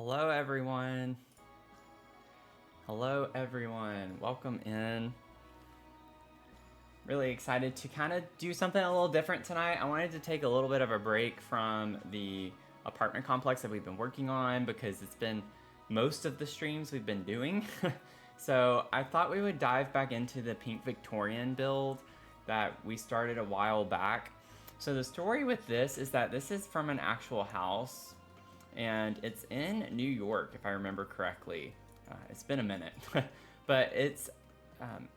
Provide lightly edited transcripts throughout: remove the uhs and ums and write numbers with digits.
Hello everyone. Hello everyone. Welcome in. Really excited to kind of do something a little different tonight. I wanted to take a little bit of a break from the apartment complex that we've been working on because it's been most of the streams we've been doing. So I thought we would dive back into the pink Victorian build that we started a while back. So the story with this is that this is from an actual house and it's in New York, if I remember correctly. It's been a minute, but it's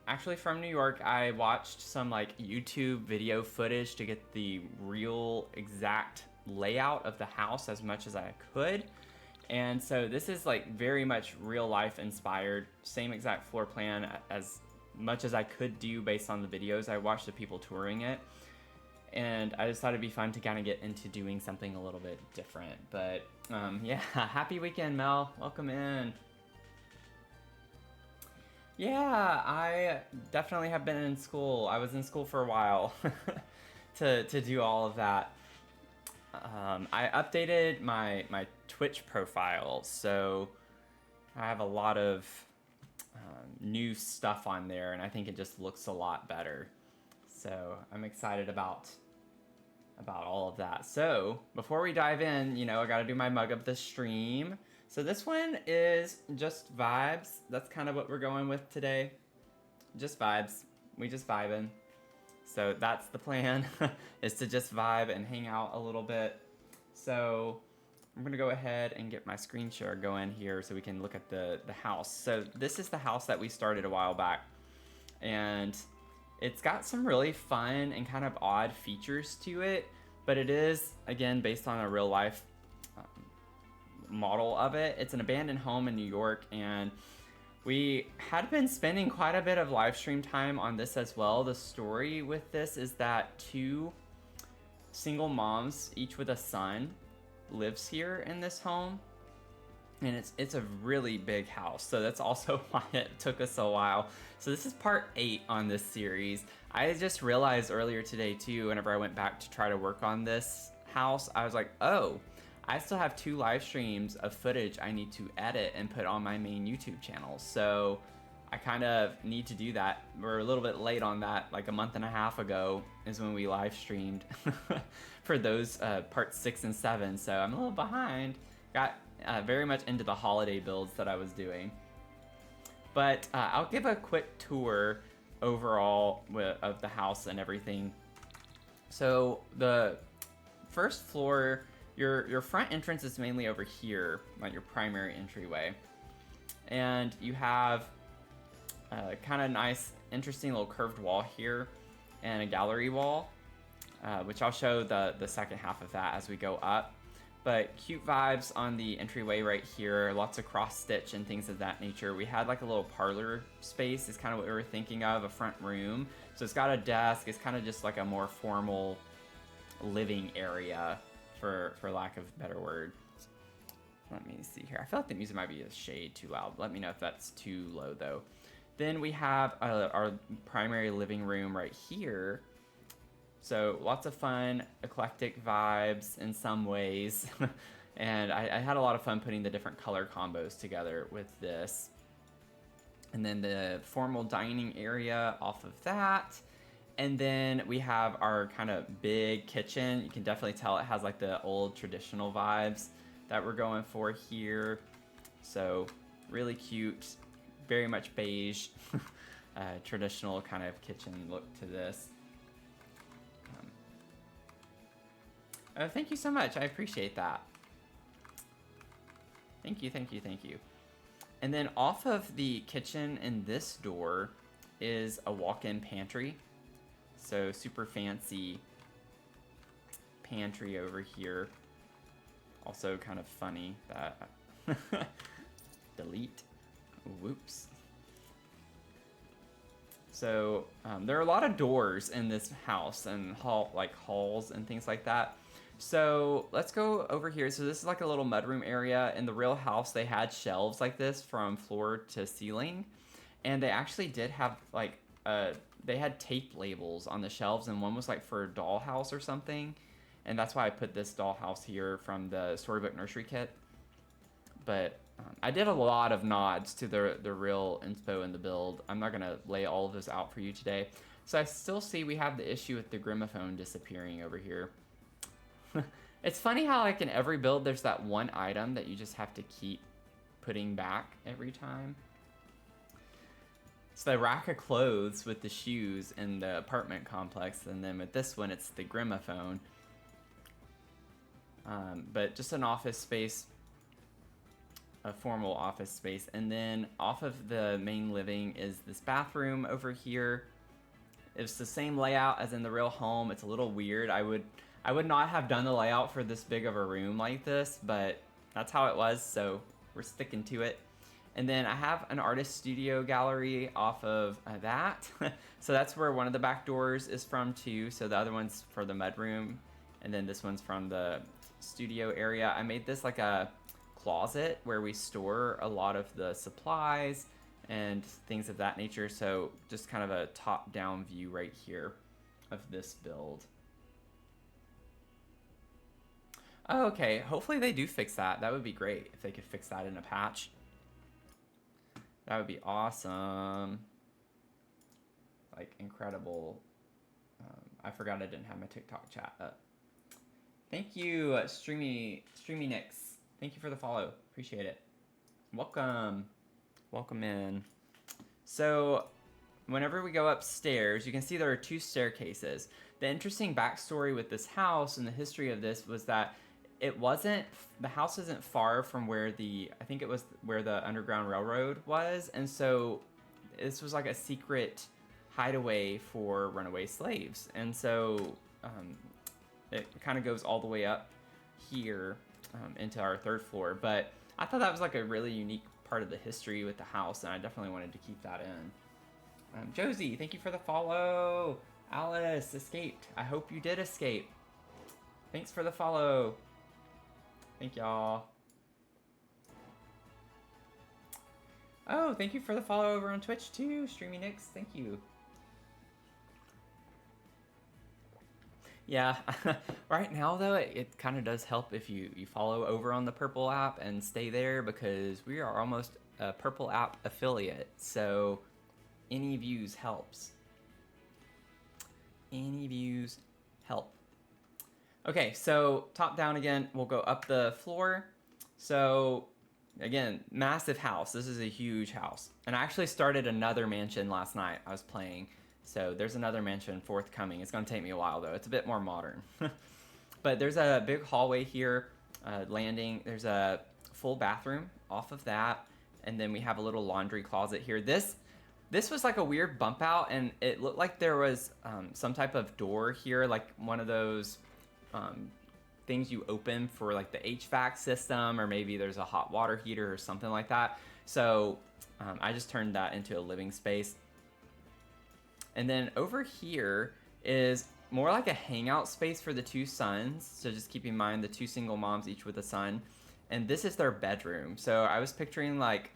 actually from New York. I watched some like YouTube video footage to get the real exact layout of the house as much as I could. And so this is like very much real life inspired, same exact floor plan as much as I could do based on the videos I watched of people touring it. And I just thought it'd be fun to kind of get into doing something a little bit different. But yeah, happy weekend, Mel. Welcome in. Yeah, I definitely have been in school. I was in school for a while to do all of that. I updated my Twitch profile, so I have a lot of new stuff on there, and I think it just looks a lot better. So I'm excited about all of that. So before we dive in, I got to do my mug of the stream. So this one is just vibes. That's kind of what we're going with today. Just vibes. We just vibing. So that's the plan, is to just vibe and hang out a little bit. So I'm gonna go ahead and get my screen share going here so we can look at the house. So this is the house that we started a while back. And it's got some really fun and kind of odd features to it, but it is, again, based on a real life model of it. It's an abandoned home in New York, and we had been spending quite a bit of live stream time on this as well. The story with this is that two single moms, each with a son, lives here in this home. And it's a really big house, so that's also why it took us a while. So this is part 8 on this series. I just realized earlier today too, whenever I went back to try to work on this house, I was like, oh, I still have 2 live streams of footage I need to edit and put on my main YouTube channel. So I kind of need to do that. We're a little bit late on that. Like a month and a half ago is when we live streamed for those parts 6 and 7. So I'm a little behind. Got very much into the holiday builds that I was doing. But I'll give a quick tour overall of the house and everything. So the first floor, your front entrance is mainly over here, like your primary entryway. And you have a kind of nice, interesting little curved wall here and a gallery wall, which I'll show the second half of that as we go up. But cute vibes on the entryway right here, lots of cross stitch and things of that nature. We had like a little parlor space is kind of what we were thinking of, a front room. So it's got a desk, it's kind of just like a more formal living area for lack of better word. Let me see here. I feel like the music might be a shade too loud. Let me know if that's too low though. Then we have our primary living room right here. So lots of fun, eclectic vibes in some ways. And I had a lot of fun putting the different color combos together with this. And then the formal dining area off of that. And then we have our kind of big kitchen. You can definitely tell it has like the old traditional vibes that we're going for here. So really cute, very much beige, traditional kind of kitchen look to this. Thank you so much. I appreciate that. Thank you, thank you, thank you. And then off of the kitchen in this door is a walk-in pantry. So super fancy pantry over here. Also kind of funny that delete. Whoops. So there are a lot of doors in this house and halls and things like that. So let's go over here. So this is like a little mudroom area. In the real house, they had shelves like this from floor to ceiling. And they actually did have like, they had tape labels on the shelves, and one was like for a dollhouse or something. And that's why I put this dollhouse here from the Storybook Nursery Kit. but I did a lot of nods to the real inspo in the build. I'm not gonna lay all of this out for you today. So I still see we have the issue with the gramophone disappearing over here. It's funny how like in every build there's that one item that you just have to keep putting back every time. It's the rack of clothes with the shoes in the apartment complex, and then with this one it's the gramophone. But just an office space, a formal office space, and then off of the main living is this bathroom over here. It's the same layout as in the real home. It's a little weird. I would not have done the layout for this big of a room like this, but that's how it was, so we're sticking to it. And then I have an artist studio gallery off of that. So that's where one of the back doors is from too. So the other one's for the mudroom, and then this one's from the studio area. I made this like a closet where we store a lot of the supplies and things of that nature. So just kind of a top-down view right here of this build. Oh, okay, hopefully they do fix that. That would be great if they could fix that in a patch. That would be awesome. Like, incredible. I forgot I didn't have my TikTok chat up. Thank you, Streamy Nix. Thank you for the follow. Appreciate it. Welcome. Welcome in. So, whenever we go upstairs, you can see there are two staircases. The interesting backstory with this house and the history of this was that the house isn't far from where I think it was where the Underground Railroad was, and so this was like a secret hideaway for runaway slaves. And so it kind of goes all the way up here into our third floor, but I thought that was like a really unique part of the history with the house, and I definitely wanted to keep that in. Josie, thank you for the follow. Alice escaped. I hope you did escape. Thanks for the follow. Thank y'all. Oh, thank you for the follow over on Twitch too, Streamy Nix. Thank you. Yeah, right now though, it kind of does help if you follow over on the Purple app and stay there, because we are almost a Purple app affiliate. So any views helps. Any views help. Okay, so top down again, we'll go up the floor. So again, massive house. This is a huge house. And I actually started another mansion last night. I was playing. So there's another mansion forthcoming. It's going to take me a while though. It's a bit more modern. But there's a big hallway here, landing. There's a full bathroom off of that. And then we have a little laundry closet here. This was like a weird bump out, and it looked like there was some type of door here, like one of those things you open for like the HVAC system, or maybe there's a hot water heater or something like that. So I just turned that into a living space. And then over here is more like a hangout space for the two sons. So just keep in mind the two single moms, each with a son. And this is their bedroom. So I was picturing like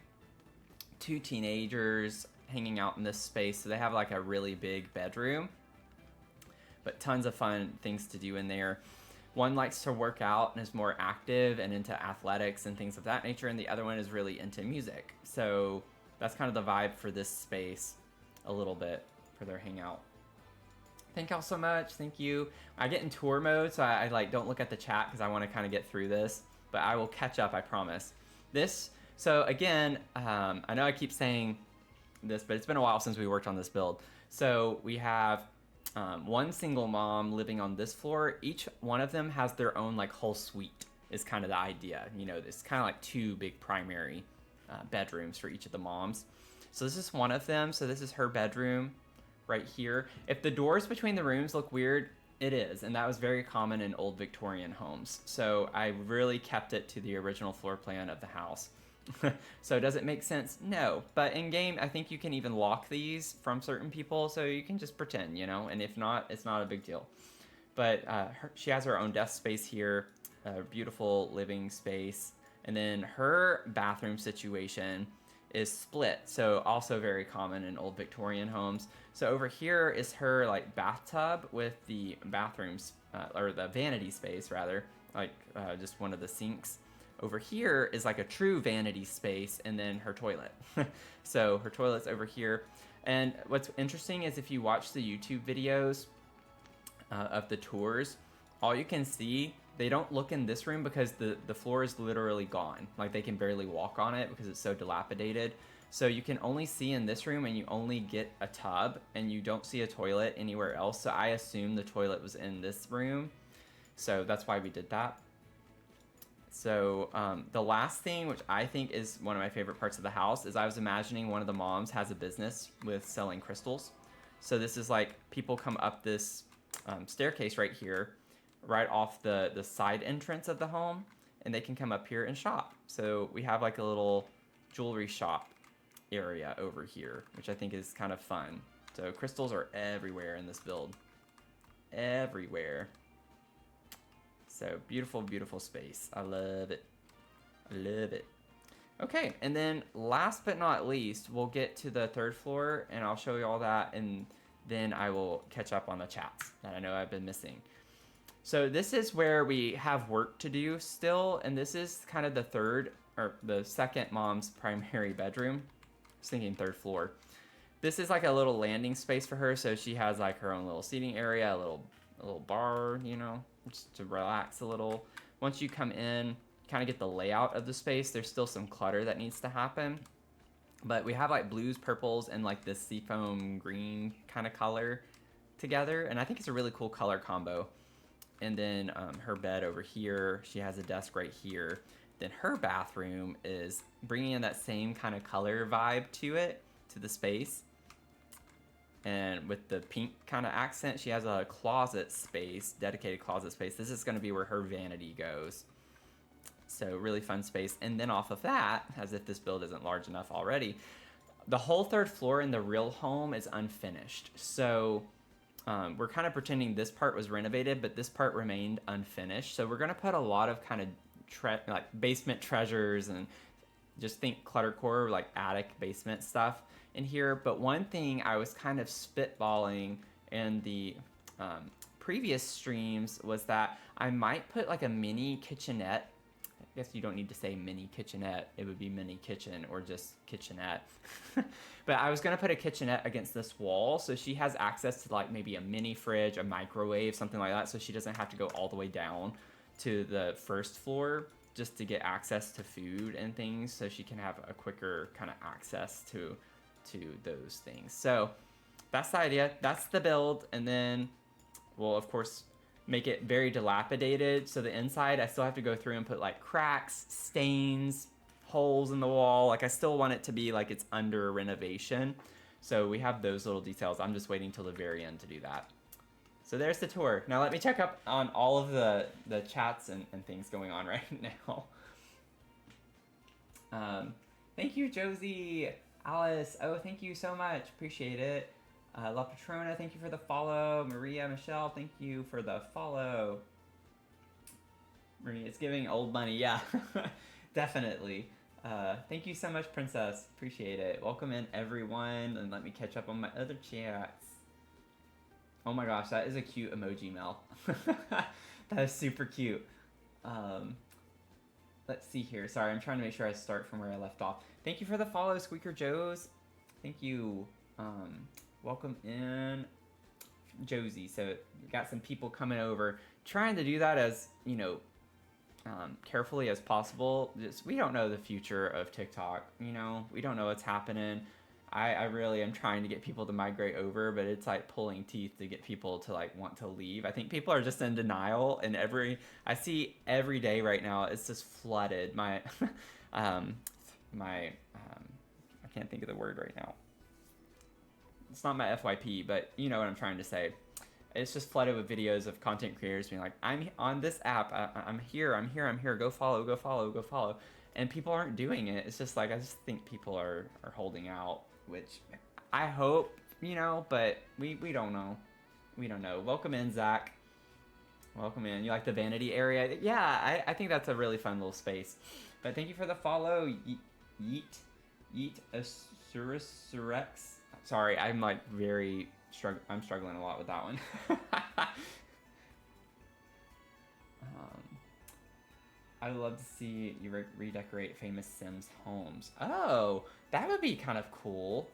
two teenagers hanging out in this space. So they have like a really big bedroom, but tons of fun things to do in there. One likes to work out and is more active and into athletics and things of that nature, and the other one is really into music. So that's kind of the vibe for this space a little bit for their hangout. Thank y'all so much. Thank you. I get in tour mode, so I like don't look at the chat because I want to kind of get through this, but I will catch up, I promise. So again, I know I keep saying this, but it's been a while since we worked on this build. So we have one single mom living on this floor. Each one of them has their own like whole suite is kind of the idea. You know, it's kind of like two big primary bedrooms for each of the moms. So this is one of them. So this is her bedroom right here. If the doors between the rooms look weird, it is. And that was very common in old Victorian homes. So I really kept it to the original floor plan of the house. So does it make sense? No. But in game, I think you can even lock these from certain people, so you can just pretend, you know, and if not, it's not a big deal. But she has her own desk space here, a beautiful living space. And then her bathroom situation is split, so also very common in old Victorian homes. So over here is her like bathtub with the bathrooms, or the vanity space rather, like just one of the sinks. over here is like a true vanity space, and then her toilet. So her toilet's over here. And what's interesting is if you watch the YouTube videos of the tours, all you can see, they don't look in this room because the floor is literally gone. Like they can barely walk on it because it's so dilapidated. So you can only see in this room, and you only get a tub, and you don't see a toilet anywhere else. So I assume the toilet was in this room. So that's why we did that. So the last thing, which I think is one of my favorite parts of the house, is I was imagining one of the moms has a business with selling crystals. So this is like people come up this staircase right here, right off the side entrance of the home, and they can come up here and shop. So we have like a little jewelry shop area over here, which I think is kind of fun. So crystals are everywhere in this build. Everywhere. So beautiful, beautiful space. I love it. I love it. Okay, and then last but not least, we'll get to the third floor, and I'll show you all that, and then I will catch up on the chats that I know I've been missing. So this is where we have work to do still, and this is kind of the third, or the second mom's primary bedroom. I was thinking third floor. This is like a little landing space for her, so she has like her own little seating area, a little bar, you know, just to relax a little. Once you come in, kind of get the layout of the space. There's still some clutter that needs to happen, but we have like blues, purples, and like this seafoam green kind of color together, and I think it's a really cool color combo. And then her bed over here, she has a desk right here. Then her bathroom is bringing in that same kind of color vibe to it, to the space. And with the pink kind of accent, she has a closet space, dedicated closet space. This is going to be where her vanity goes. So really fun space. And then off of that, as if this build isn't large enough already, the whole third floor in the real home is unfinished. So we're kind of pretending this part was renovated, but this part remained unfinished. So we're going to put a lot of kind of like basement treasures, and just think cluttercore, like attic basement stuff in here. But one thing I was kind of spitballing in the previous streams was that I might put like a mini kitchenette. I guess you don't need to say mini kitchenette, it would be mini kitchen or just kitchenette. But I was gonna put a kitchenette against this wall, so she has access to like maybe a mini fridge, a microwave, something like that, so she doesn't have to go all the way down to the first floor just to get access to food and things, so she can have a quicker kind of access to those things. So that's the idea, that's the build. And then we'll of course make it very dilapidated, so the inside I still have to go through and put like cracks, stains, holes in the wall. Like I still want it to be like it's under renovation, so we have those little details. I'm just waiting till the very end to do that. So there's the tour. Now let me check up on all of the chats and things going on right now. Thank you, Josie. Alice, oh, thank you so much. Appreciate it. La Patrona, thank you for the follow. Maria, Michelle, thank you for the follow. Maria, it's giving old money. Yeah, definitely. Thank you so much, Princess. Appreciate it. Welcome in, everyone. And let me catch up on my other chats. Oh my gosh, that is a cute emoji, Mel. That is super cute. Let's see here. Sorry, I'm trying to make sure I start from where I left off. Thank you for the follow, Squeaker Joes. Thank you. Welcome in, Josie. So we got some people coming over. Trying to do that as, you know, carefully as possible. Just, we don't know the future of TikTok. You know, we don't know what's happening. I really am trying to get people to migrate over, but it's like pulling teeth to get people to like want to leave. I think people are just in denial, and I see every day right now, it's just flooded. My, I can't think of the word right now. It's not my FYP, but you know what I'm trying to say. It's just flooded with videos of content creators being like, I'm on this app, I'm here, go follow. And people aren't doing it. It's just like, I just think people are holding out, which I hope, you know, but we don't know. We don't know. Welcome in, Zach. Welcome in. You like the vanity area? Yeah, I think that's a really fun little space. But thank you for the follow, Yeet Asurex. Sorry, I'm like I'm struggling a lot with that one. I'd love to see you redecorate famous Sims homes. Oh, that would be kind of cool.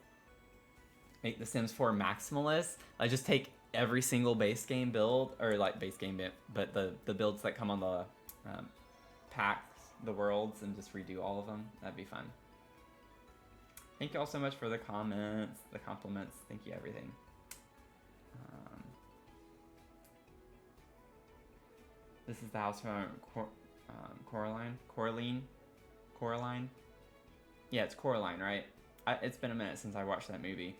Make the Sims 4 maximalist. Like just take every single base game build, or like base game, but the builds that come on the packs, the worlds, and just redo all of them. That'd be fun. Thank you all so much for the comments, the compliments. Thank you, everything. This is the house from Coraline. Yeah, it's Coraline, right? It's been a minute since I watched that movie.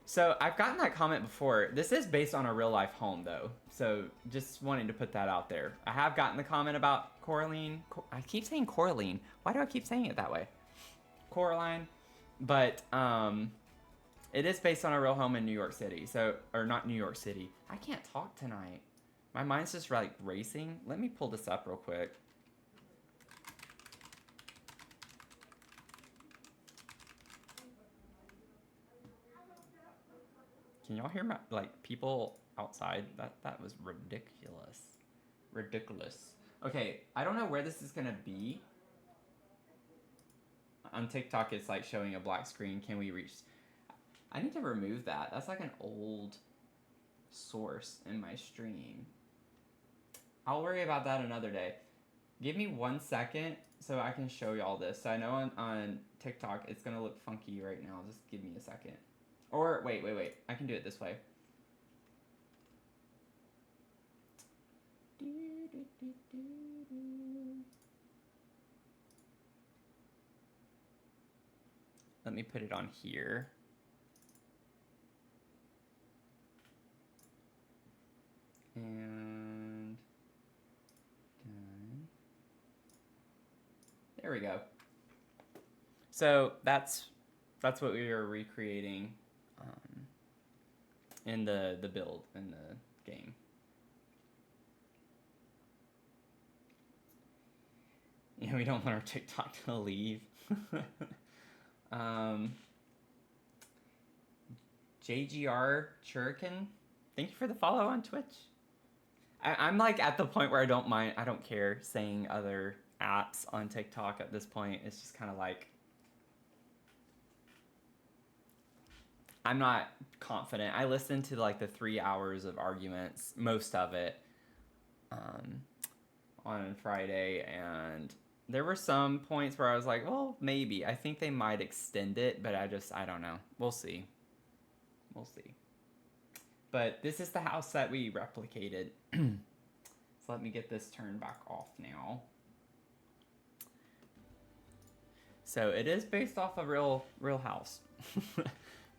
So I've gotten that comment before. This is based on a real life home though. So just wanting to put that out there. I have gotten the comment about Coraline. I keep saying Coraline. Why do I keep saying it that way? Coraline. But it is based on a real home in New York City. So, or not New York City. I can't talk tonight. My mind's just like racing. Let me pull this up real quick. Can y'all hear my, like, people outside? That was ridiculous. Ridiculous. Okay, I don't know where this is gonna be. On TikTok, it's like showing a black screen. Can we reach? I need to remove that. That's like an old source in my stream. I'll worry about that another day. Give me 1 second so I can show y'all this. So I know on TikTok it's gonna look funky right now. Just give me a second. Or wait. I can do it this way. Let me put it on here. And done. There we go. So that's what we are recreating in the build in the game. Yeah, we don't want our TikTok to leave. JGR Churican, thank you for the follow on Twitch. I'm like at the point where I don't care saying other apps on TikTok at this point. It's just kind of like, I'm not confident. I listened to like the 3 hours of arguments, most of it, on Friday, and there were some points where I was like, well, maybe. I think they might extend it, but I don't know. We'll see. We'll see. But this is the house that we replicated. So let me get this turned back off now. So it is based off a real house.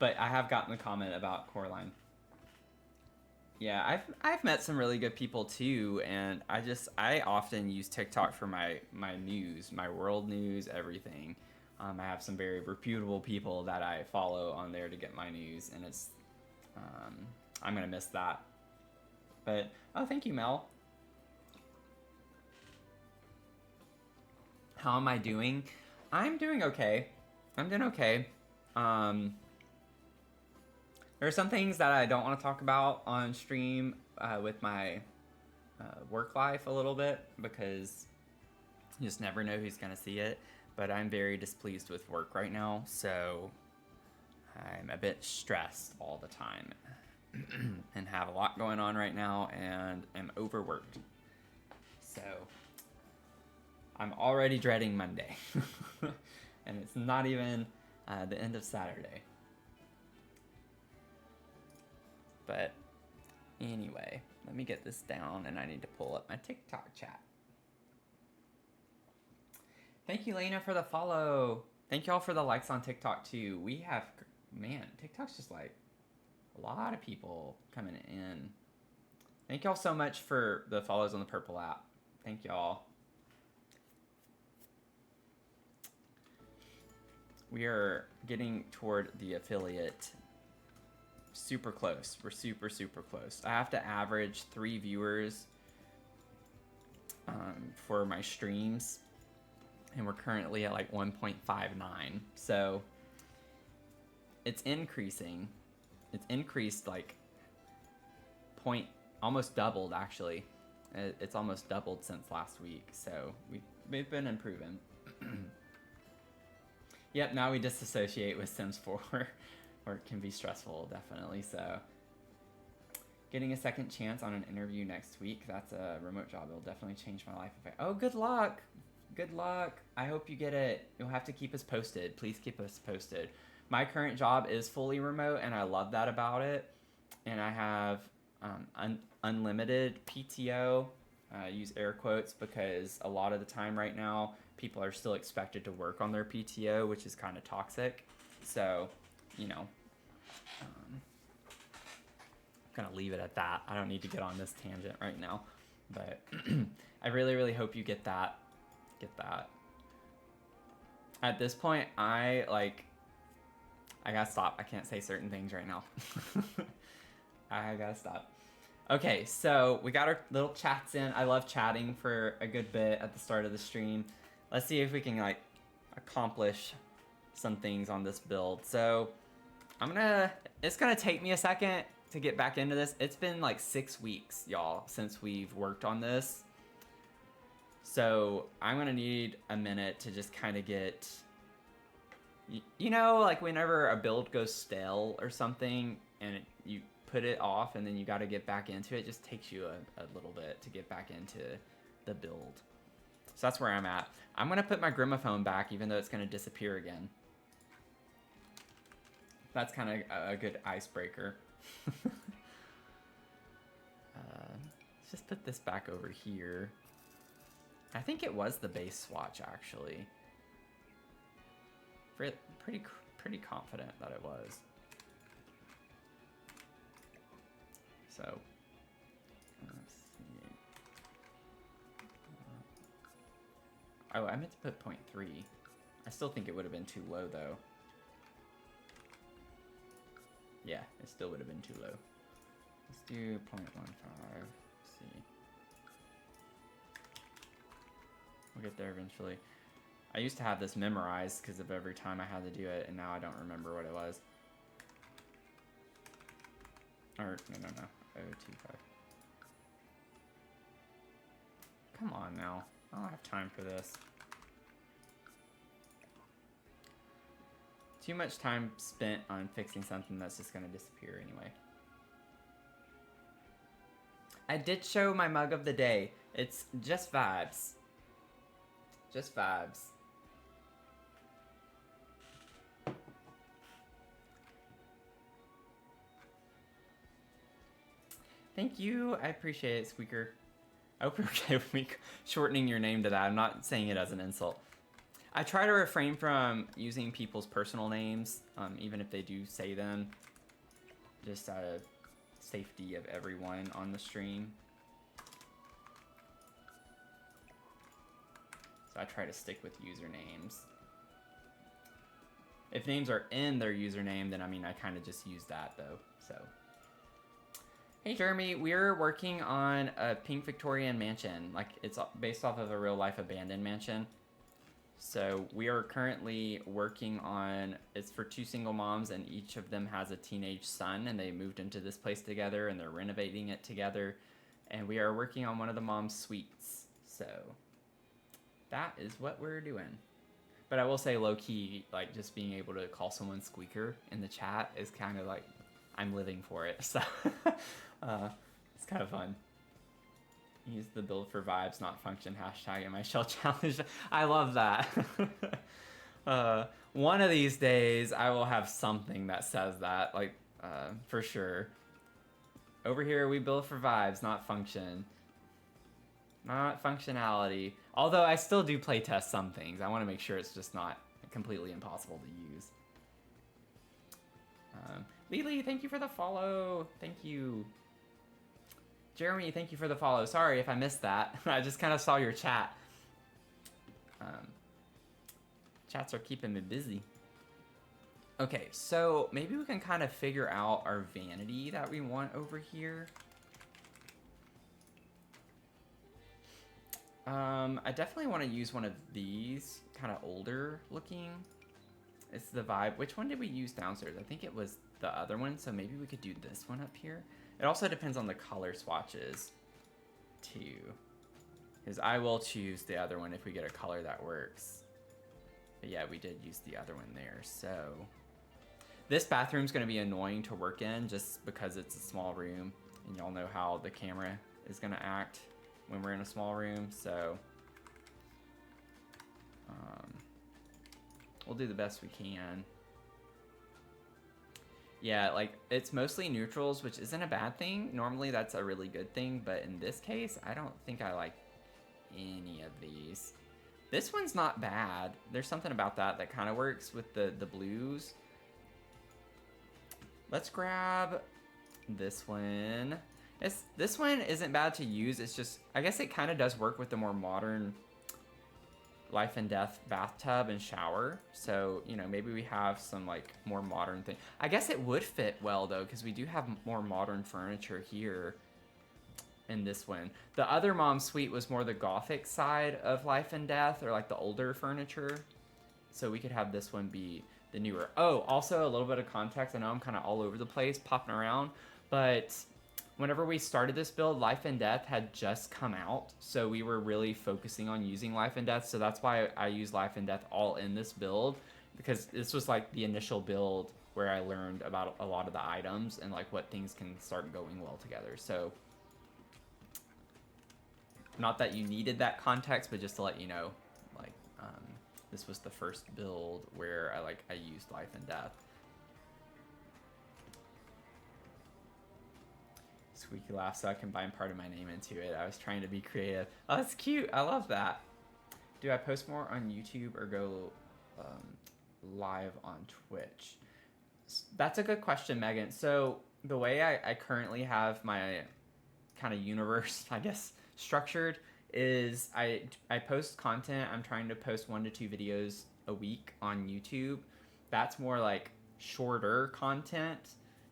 But I have gotten a comment about Coraline. Yeah, I've met some really good people too, and I often use TikTok for my news, my world news, everything. I have some very reputable people that I follow on there to get my news, and it's I'm gonna miss that. But oh, thank you, Mel. How am I doing? I'm doing okay. I'm doing okay. There are some things that I don't want to talk about on stream with my work life a little bit, because you just never know who's gonna see it. But I'm very displeased with work right now, so I'm a bit stressed all the time and have a lot going on right now and am overworked. So I'm already dreading Monday. And it's not even the end of Saturday. But anyway, let me get this down, and I need to pull up my TikTok chat. Thank you, Lena, for the follow. Thank y'all for the likes on TikTok too. We have, man, TikTok's just like a lot of people coming in. Thank y'all so much for the follows on the Purple app. Thank y'all. We are getting toward the affiliate. Super close. We're super close. I have to average 3 viewers for my streams, and we're currently at like 1.59. So it's increasing. It's increased like almost doubled actually It's almost doubled since last week, so we've been improving. Yep, now we disassociate with Sims 4, or it can be stressful, definitely. So, getting a second chance on an interview next week. That's a remote job. It'll definitely change my life. Oh, good luck. Good luck. I hope you get it. You'll have to keep us posted. Please keep us posted. My current job is fully remote, and I love that about it. And I have unlimited PTO. I use air quotes because a lot of the time right now, people are still expected to work on their PTO, which is kind of toxic. So, you know, I'm gonna leave it at that. I don't need to get on this tangent right now, but I really, really hope you get that. At this point, I gotta stop. I can't say certain things right now. I gotta stop. Okay, so we got our little chats in. I love chatting for a good bit at the start of the stream. Let's see if we can accomplish some things on this build. So it's gonna take me a second to get back into this. It's been like 6 weeks, y'all, since we've worked on this. So I'm gonna need a minute to just kind of get, you know, like whenever a build goes stale or something and you put it off and then you got to get back into it, it just takes you a little bit to get back into the build. So that's where I'm at. I'm gonna put my gramophone back even though it's gonna disappear again. That's kind of a good icebreaker. Let's just put this back over here. I think it was the base swatch, actually. Pretty confident that it was. So, let's see. Oh, I meant to put 0.3. I still think it would have been too low, though. Yeah, it still would have been too low. Let's do 0.15. Let's see. We'll get there eventually. I used to have this memorized because of every time I had to do it, and now I don't remember what it was. Or, no. 0.25. Come on now. I don't have time for this. Too much time spent on fixing something that's just going to disappear anyway. I did show my mug of the day. It's just vibes. Just vibes. Thank you. I appreciate it, Squeaker. I hope you're okay with me shortening your name to that. I'm not saying it as an insult. I try to refrain from using people's personal names, even if they do say them, just out of safety of everyone on the stream. So I try to stick with usernames. If names are in their username, then I kind of just use that though, so. Hey Jeremy, we're working on a pink Victorian mansion. Like, it's based off of a real life abandoned mansion. So we are currently working on, it's for 2 single moms and each of them has a teenage son and they moved into this place together and they're renovating it together. And we are working on one of the mom's suites. So that is what we're doing. But I will say low key, like just being able to call someone Squeaker in the chat is kind of like, I'm living for it. So it's kind of fun. Use the build for vibes, not function hashtag in my shell challenge. I love that. One of these days, I will have something that says that, like, for sure. Over here, we build for vibes, not function. Not functionality. Although I still do playtest some things. I want to make sure it's just not completely impossible to use. Lily, thank you for the follow. Thank you. Jeremy, thank you for the follow. Sorry if I missed that. I just kind of saw your chat. Chats are keeping me busy. Okay, so maybe we can kind of figure out our vanity that we want over here. I definitely want to use one of these, kind of older looking. It's the vibe. Which one did we use downstairs? I think it was the other one, so maybe we could do this one up here. It also depends on the color swatches. 2. Because I will choose the other one if we get a color that works. But yeah, we did use the other one there. So this bathroom's going to be annoying to work in just because it's a small room. And y'all know how the camera is going to act when we're in a small room. So we'll do the best we can. Yeah, like, it's mostly neutrals, which isn't a bad thing. Normally that's a really good thing, but in this case, I don't think I like any of these. This one's not bad. There's something about that kind of works with the blues. Let's grab this one. This one isn't bad to use. It's just, I guess it kind of does work with the more modern life and death bathtub and shower. So, you know, maybe we have some like more modern thing. I guess it would fit well though, because we do have more modern furniture here in this one. The other mom suite was more the gothic side of life and death, or like the older furniture. So we could have this one be the newer. Oh, also a little bit of context. I know I'm kind of all over the place popping around, but whenever we started this build, Life and Death had just come out, so we were really focusing on using Life and Death, so that's why I use Life and Death all in this build, because this was like the initial build where I learned about a lot of the items and like what things can start going well together. So not that you needed that context, but just to let you know, like, this was the first build where I used Life and Death. Squeaky laugh, so I combined part of my name into it. I was trying to be creative. Oh, that's cute. I love that. Do I post more on YouTube or go live on Twitch? That's a good question, Megan. So the way I currently have my kind of universe, I guess, structured is I post content. I'm trying to post 1 to 2 videos a week on YouTube. That's more like shorter content.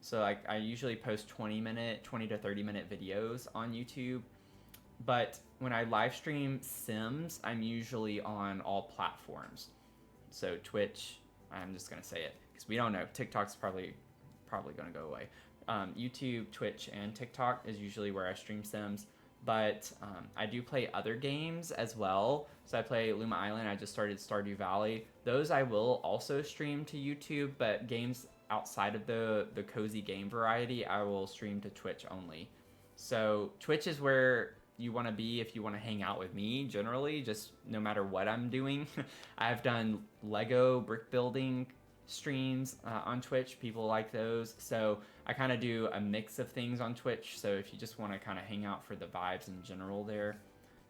So like I usually post 20 to 30 minute videos on YouTube. But when I live stream Sims, I'm usually on all platforms. So Twitch, I'm just gonna say it because we don't know. TikTok's probably gonna go away. YouTube, Twitch, and TikTok is usually where I stream Sims. But I do play other games as well. So I play Luma Island. I just started Stardew Valley. Those I will also stream to YouTube, but games outside of the cozy game variety, I will stream to Twitch only. So Twitch is where you want to be if you want to hang out with me generally, just no matter what I'm doing. I've done Lego brick building streams on Twitch. People like those. So I kind of do a mix of things on Twitch. So if you just want to kind of hang out for the vibes in general there,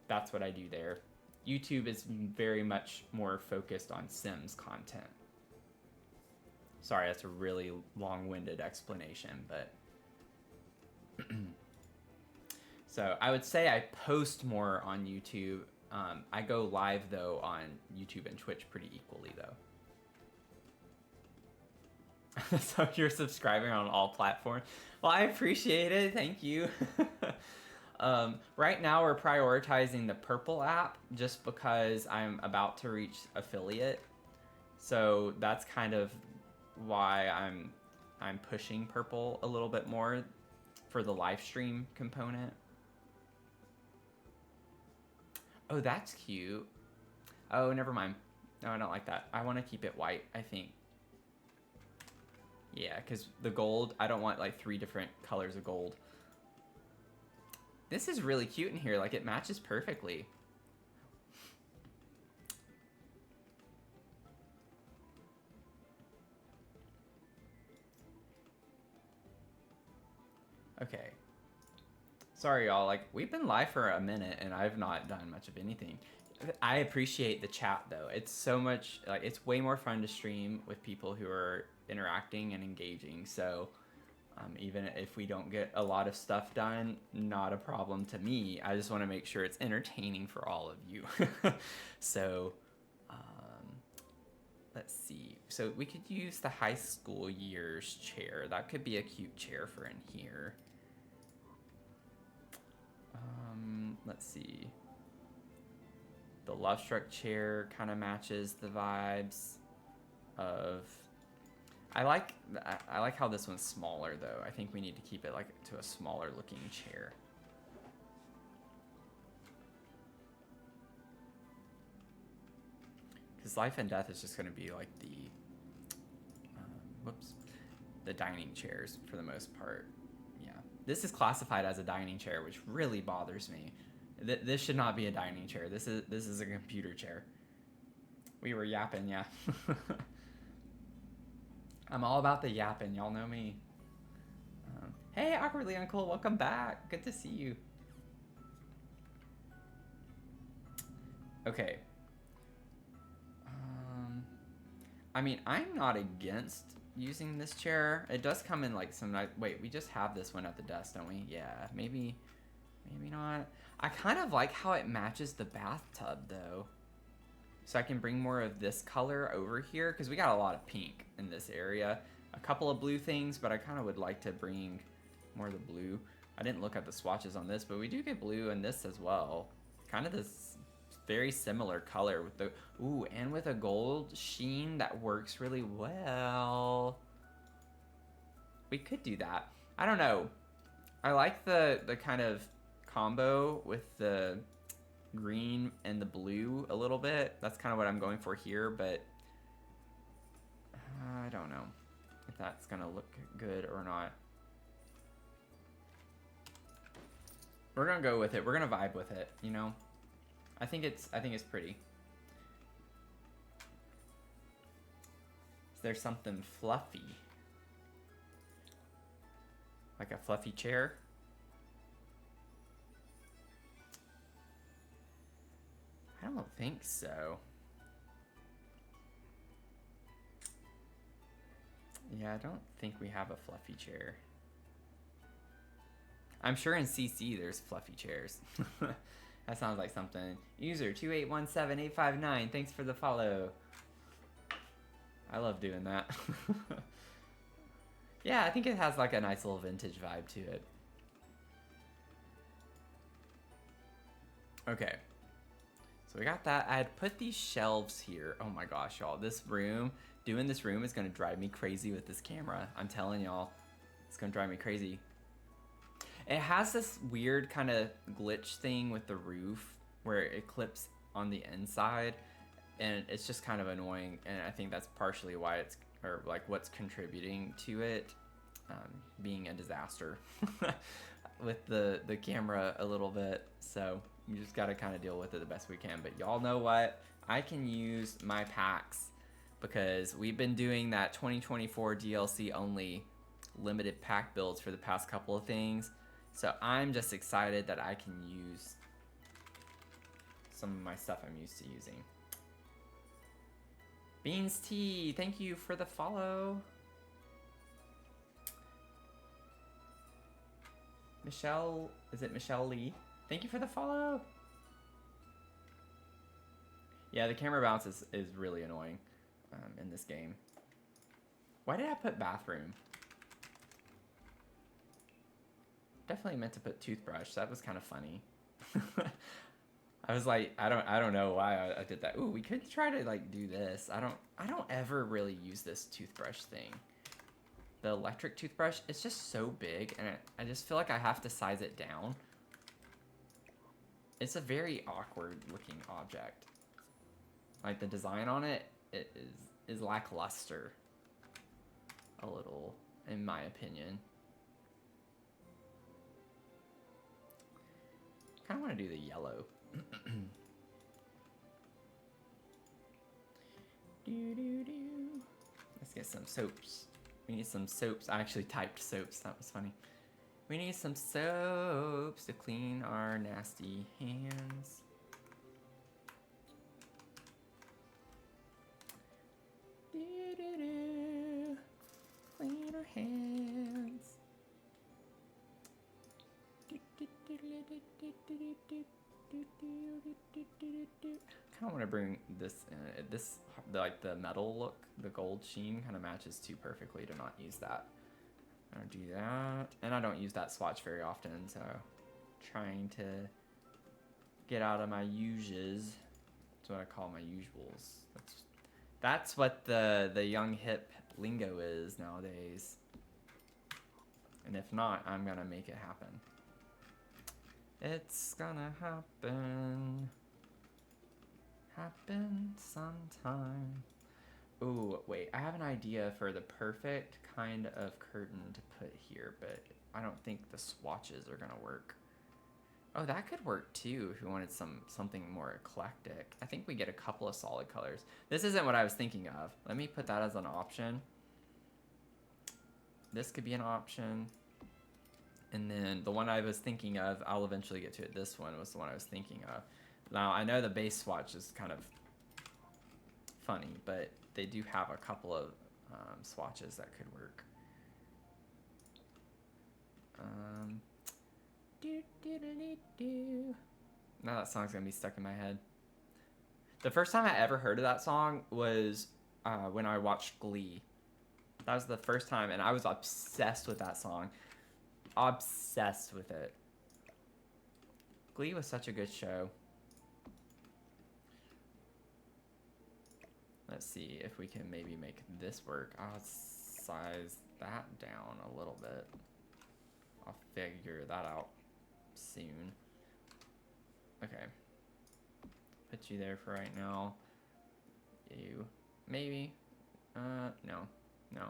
that's what I do there. YouTube is very much more focused on Sims content. Sorry, that's a really long-winded explanation, but so I would say I post more on YouTube. I go live though on YouTube and Twitch pretty equally though. So you're subscribing on all platforms. Well, I appreciate it. Thank you. Right now we're prioritizing the Purple app just because I'm about to reach affiliate. So that's kind of why I'm pushing Purple a little bit more for the live stream component. Oh, that's cute. Oh, never mind. No, I don't like that. I want to keep it white, I think. Yeah, because the gold, I don't want like 3 different colors of gold. This is really cute in here. Like, it matches perfectly. Okay. Sorry, y'all. Like, we've been live for a minute, and I've not done much of anything. I appreciate the chat, though. It's so much, like, it's way more fun to stream with people who are interacting and engaging. So, even if we don't get a lot of stuff done, not a problem to me. I just want to make sure it's entertaining for all of you. So, let's see. So, we could use the high school years chair. That could be a cute chair for in here. Let's see. The Love Struck chair kind of matches the vibes of... I like how this one's smaller though. I think we need to keep it like to a smaller looking chair. Because life and death is just going to be like the dining chairs for the most part. Yeah. This is classified as a dining chair, which really bothers me. This should not be a dining chair. This is a computer chair. We were yapping, yeah. I'm all about the yapping. Y'all know me. Hey, Awkwardly Uncle, welcome back. Good to see you. Okay. I mean, I'm not against using this chair. It does come in like some nice... Wait, we just have this one at the desk, don't we? Yeah, maybe not. I kind of like how it matches the bathtub, though. So I can bring more of this color over here, because we got a lot of pink in this area. A couple of blue things, but I kind of would like to bring more of the blue. I didn't look at the swatches on this, but we do get blue in this as well. Kind of this very similar color with the... Ooh, and with a gold sheen that works really well. We could do that. I don't know. I like the kind of combo with the green and the blue a little bit. That's kind of what I'm going for here, but I don't know if that's gonna look good or not. We're gonna go with it. We're gonna vibe with it, you know? I think it's pretty. Is there something fluffy? Like a fluffy chair? I don't think so. Yeah, I don't think we have a fluffy chair. I'm sure in CC there's fluffy chairs. That sounds like something. User 2817859, thanks for the follow. I love doing that. Yeah, I think it has like a nice little vintage vibe to it. Okay. So we got that. I had put these shelves here. Oh my gosh, y'all. This room, doing this room is going to drive me crazy with this camera. I'm telling y'all, it's going to drive me crazy. It has this weird kind of glitch thing with the roof where it clips on the inside, and it's just kind of annoying. And I think that's partially why it's, or like what's contributing to it being a disaster with the camera a little bit. So we just got to kind of deal with it the best we can. But y'all know what? I can use my packs because we've been doing that 2024 DLC only limited pack builds for the past couple of things. So I'm just excited that I can use some of my stuff I'm used to using. Beans Tea, thank you for the follow. Michelle, is it Michelle Lee? Thank you for the follow. Yeah, the camera bounce is really annoying in this game. Why did I put bathroom? Definitely meant to put toothbrush. That was kind of funny. I was like, I don't know why I did that. Ooh, we could try to like do this. I don't ever really use this toothbrush thing. The electric toothbrush, it's just so big, and I just feel like I have to size it down. It's a very awkward looking object. Like the design on it, is lackluster. A little, in my opinion. I kind of want to do the yellow. Let's get some soaps. We need some soaps. I actually typed soaps. That was funny. We need some soaps to clean our nasty hands. Clean our hands. I kind of want to bring this, like the metal look, the gold sheen kind of matches too perfectly to not use that. I don't do that, and I don't use that swatch very often, so trying to get out of my uses. That's what I call my usuals. That's what the young hip lingo is nowadays. And if not, I'm gonna make it happen. It's gonna happen. happen sometime. Ooh, wait, I have an idea for the perfect kind of curtain to put here, but I don't think the swatches are gonna work. Oh, that could work too if we wanted something more eclectic. I think we get a couple of solid colors. This isn't what I was thinking of. Let me put that as an option. This could be an option. And then the one I was thinking of, I'll eventually get to it. This one was the one I was thinking of. Now, I know the base swatch is kind of funny, but they do have a couple of swatches that could work. Now that song's gonna be stuck in my head. The first time I ever heard of that song was when I watched Glee. That was the first time, and I was obsessed with that song. Obsessed with it. Glee was such a good show. Let's see if we can maybe make this work. I'll size that down a little bit. I'll figure that out soon. Okay. Put you there for right now. You. Maybe. No. No.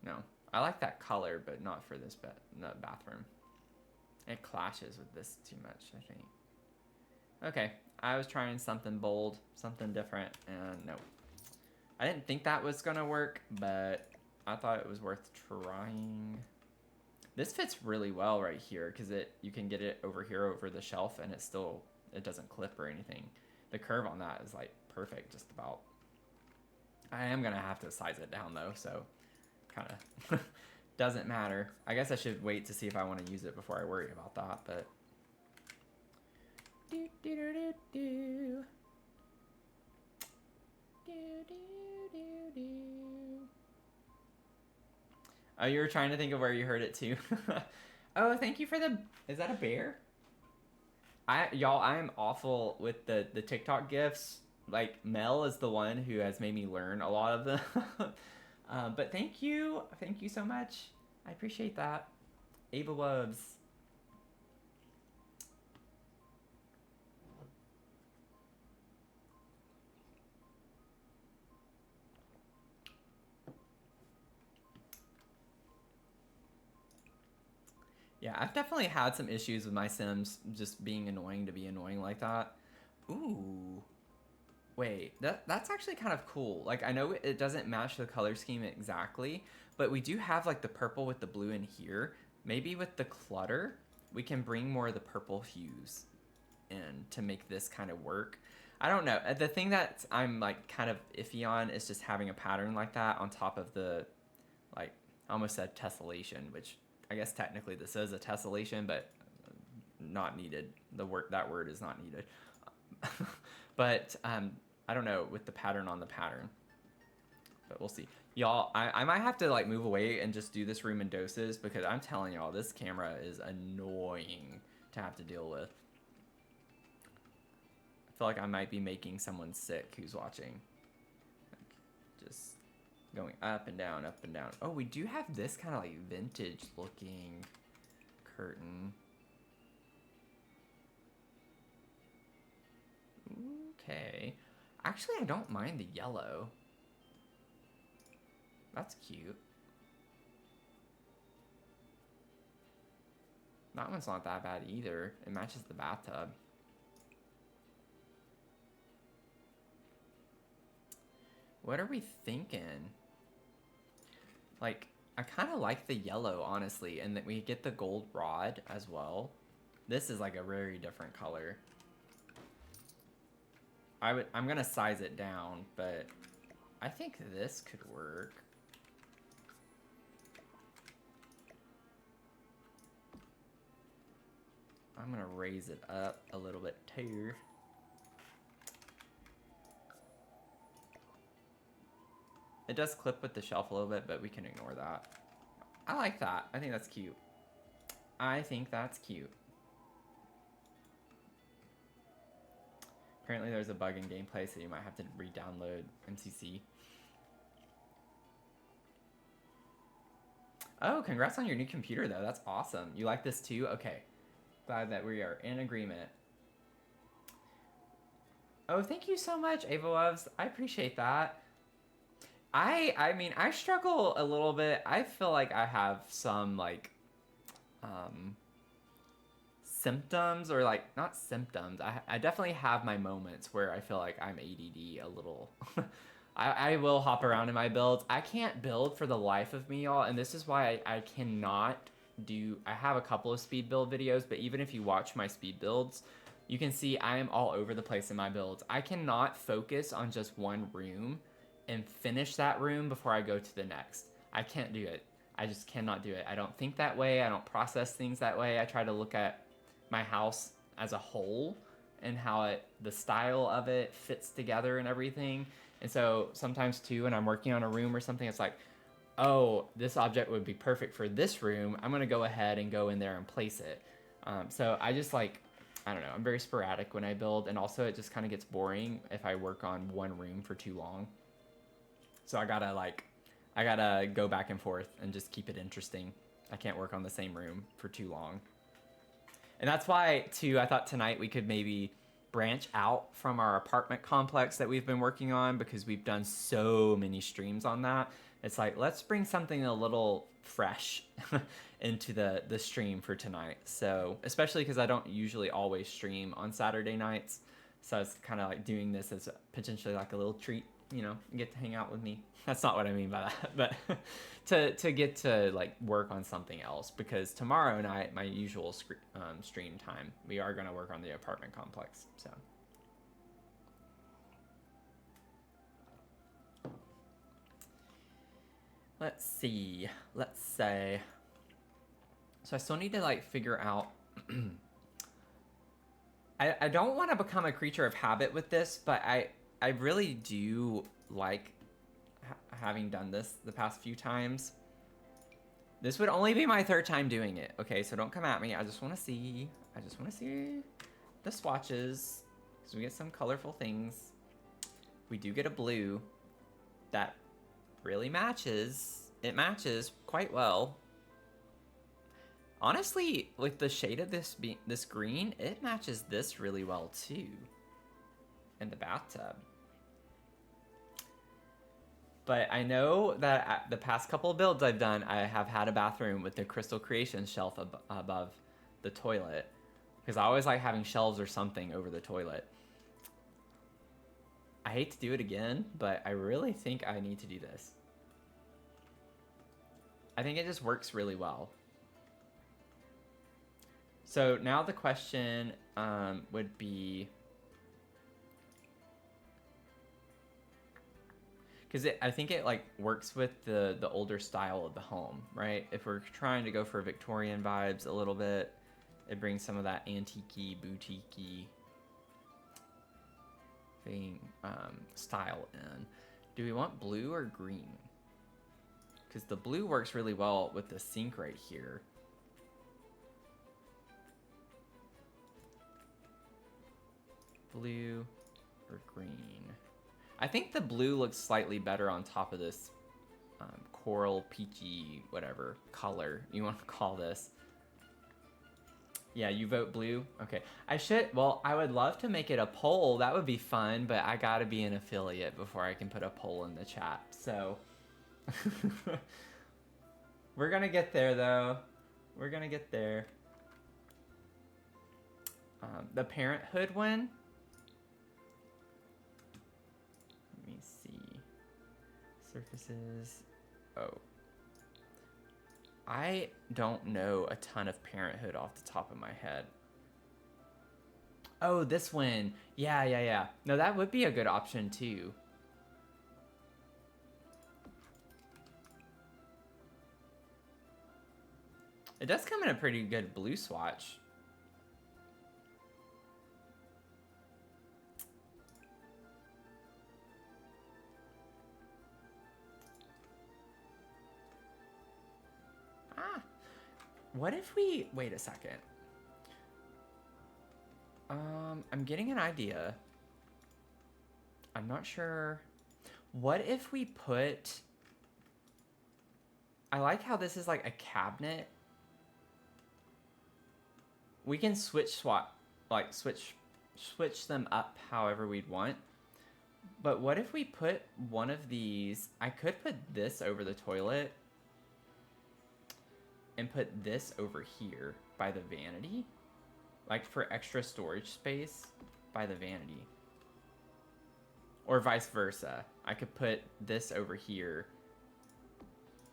No. I like that color, but not for this bathroom. It clashes with this too much, I think. Okay, I was trying something bold, something different, and no. I didn't think that was gonna work, but I thought it was worth trying. This fits really well right here, because you can get it over here over the shelf, and it doesn't clip or anything. The curve on that is like perfect, just about. I am gonna have to size it down though, so kind of doesn't matter. I guess I should wait to see if I want to use it before I worry about that, but. Do, do, do, do, do. Do, do, do, do. Oh, you were trying to think of where you heard it too. Oh, thank you for is that a bear? Y'all, I am awful with the TikTok gifs. Like, Mel is the one who has made me learn a lot of them. But thank you so much. I appreciate that. Ava Wubs. Yeah, I've definitely had some issues with my Sims just being annoying to be annoying like that. Ooh. Wait, that's actually kind of cool. Like, I know it doesn't match the color scheme exactly, but we do have like the purple with the blue in here. Maybe with the clutter, we can bring more of the purple hues in to make this kind of work. I don't know. The thing that I'm like kind of iffy on is just having a pattern like that on top of the, like, I almost said tessellation, which I guess technically this is a tessellation, but not needed. That word is not needed. But I don't know with the pattern on the pattern, but we'll see. Y'all, I might have to like move away and just do this room in doses, because I'm telling y'all, this camera is annoying to have to deal with. I feel like I might be making someone sick who's watching. Like, just going up and down, up and down. Oh, we do have this kind of like vintage looking curtain. Okay. Actually, I don't mind the yellow. That's cute. That one's not that bad either. It matches the bathtub. What are we thinking? Like, I kind of like the yellow, honestly, and that we get the gold rod as well. This is like a very different color. I'm gonna size it down, but I think this could work. I'm gonna raise it up a little bit too. It does clip with the shelf a little bit, but we can ignore that. I like that. I think that's cute. I think that's cute. Apparently there's a bug in gameplay, so you might have to re-download MCC. Oh, congrats on your new computer, though. That's awesome. You like this too? Okay. Glad that we are in agreement. Oh, thank you so much, Ava Loves. I appreciate that. I mean, I struggle a little bit. I feel like I have some like um symptoms, or like not symptoms. I definitely have my moments where I feel like I'm ADD a little. I will hop around in my builds. I can't build for the life of me, y'all, and this is why I cannot do. I have a couple of speed build videos, but even if you watch my speed builds, you can see I am all over the place in my builds. I cannot focus on just one room and finish that room before I go to the next. I can't do it. I just cannot do it. I don't think that way. I don't process things that way. I try to look at my house as a whole and how the style of it fits together and everything. And so sometimes too, when I'm working on a room or something, it's like, oh, this object would be perfect for this room. I'm gonna go ahead and go in there and place it. So I just like, I don't know, I'm very sporadic when I build, and also it just kind of gets boring if I work on one room for too long. So I gotta go back and forth and just keep it interesting. I can't work on the same room for too long. And that's why, too, I thought tonight we could maybe branch out from our apartment complex that we've been working on, because we've done so many streams on that. It's like, let's bring something a little fresh into the stream for tonight. So, especially because I don't usually always stream on Saturday nights. So it's kind of like doing this as potentially like a little treat, you know, get to hang out with me. That's not what I mean by that, but to get to like work on something else, because tomorrow night, my usual stream time, we are going to work on the apartment complex. So let's see. Let's say. So I still need to like figure out. I don't want to become a creature of habit with this, but I really do like having done this the past few times. This would only be my third time doing it, okay? So don't come at me. I just want to see the swatches, because we get some colorful things. We do get a blue that really matches. It matches quite well. Honestly, with the shade of this green, it matches this really well too in the bathtub. But I know that at the past couple of builds I've done, I have had a bathroom with the Crystal Creations shelf above the toilet, because I always like having shelves or something over the toilet. I hate to do it again, but I really think I need to do this. I think it just works really well. So now the question would be, because I think it like works with the older style of the home, right? If we're trying to go for Victorian vibes a little bit, it brings some of that antique-y, boutique-y thing, style in. Do we want blue or green? Because the blue works really well with the sink right here. Blue or green? I think the blue looks slightly better on top of this coral, peachy, whatever color you want to call this. Yeah, you vote blue? Okay. I would love to make it a poll. That would be fun, but I gotta be an affiliate before I can put a poll in the chat. So, we're gonna get there though. We're gonna get there. The Parenthood one. Let me see. Surfaces. Oh. I don't know a ton of Parenthood off the top of my head. Oh, this one. Yeah. No, that would be a good option too. It does come in a pretty good blue swatch. What if we... Wait a second. I'm getting an idea. I'm not sure. What if we put... I like how this is like a cabinet. We can switch switch them up however we'd want. But what if we put one of these, I could put this over the toilet and put this over here by the vanity, like for extra storage space by the vanity. Or vice versa. I could put this over here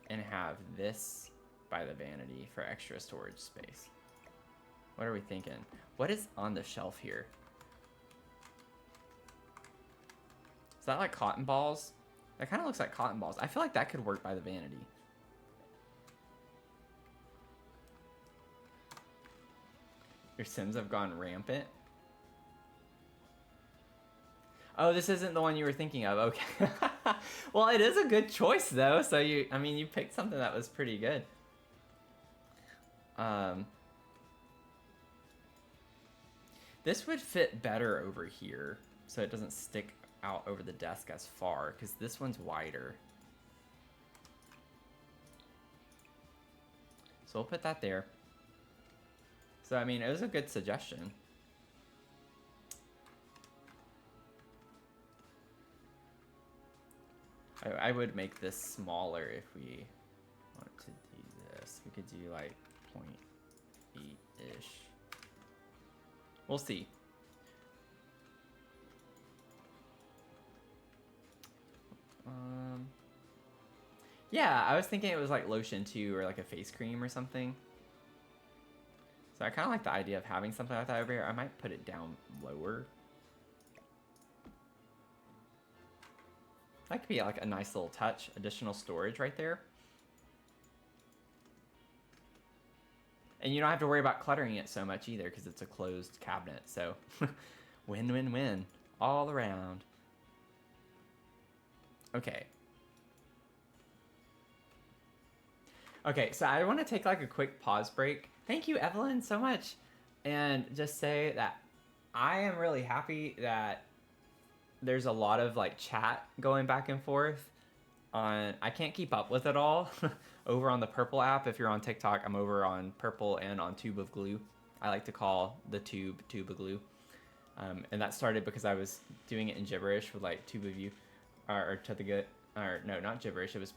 and have this by the vanity for extra storage space. What are we thinking? What is on the shelf here? Is that like cotton balls? That kind of looks like cotton balls. I feel like that could work by the vanity. Your Sims have gone rampant. Oh, this isn't the one you were thinking of. Okay. Well, it is a good choice though. So you picked something that was pretty good. This would fit better over here, so it doesn't stick out over the desk as far, because this one's wider. So we'll put that there. So, I mean, it was a good suggestion. I would make this smaller if we want to do this. We could do like 0.8-ish. We'll see. Yeah, I was thinking it was like lotion too, or like a face cream or something. So I kind of like the idea of having something like that over here. I might put it down lower. That could be like a nice little touch, additional storage right there. And you don't have to worry about cluttering it so much either, because it's a closed cabinet. So win, win, win all around. Okay. Okay, so I want to take like a quick pause break. Thank you, Evelyn, so much. And just say that I am really happy that there's a lot of like chat going back and forth on, I can't keep up with it all over on the Purple app. If you're on TikTok, I'm over on Purple and on Tube of Glue. I like to call the Tube of Glue. And that started because I was doing it in gibberish with like Tube of You, or to the good, or no, not gibberish. It was,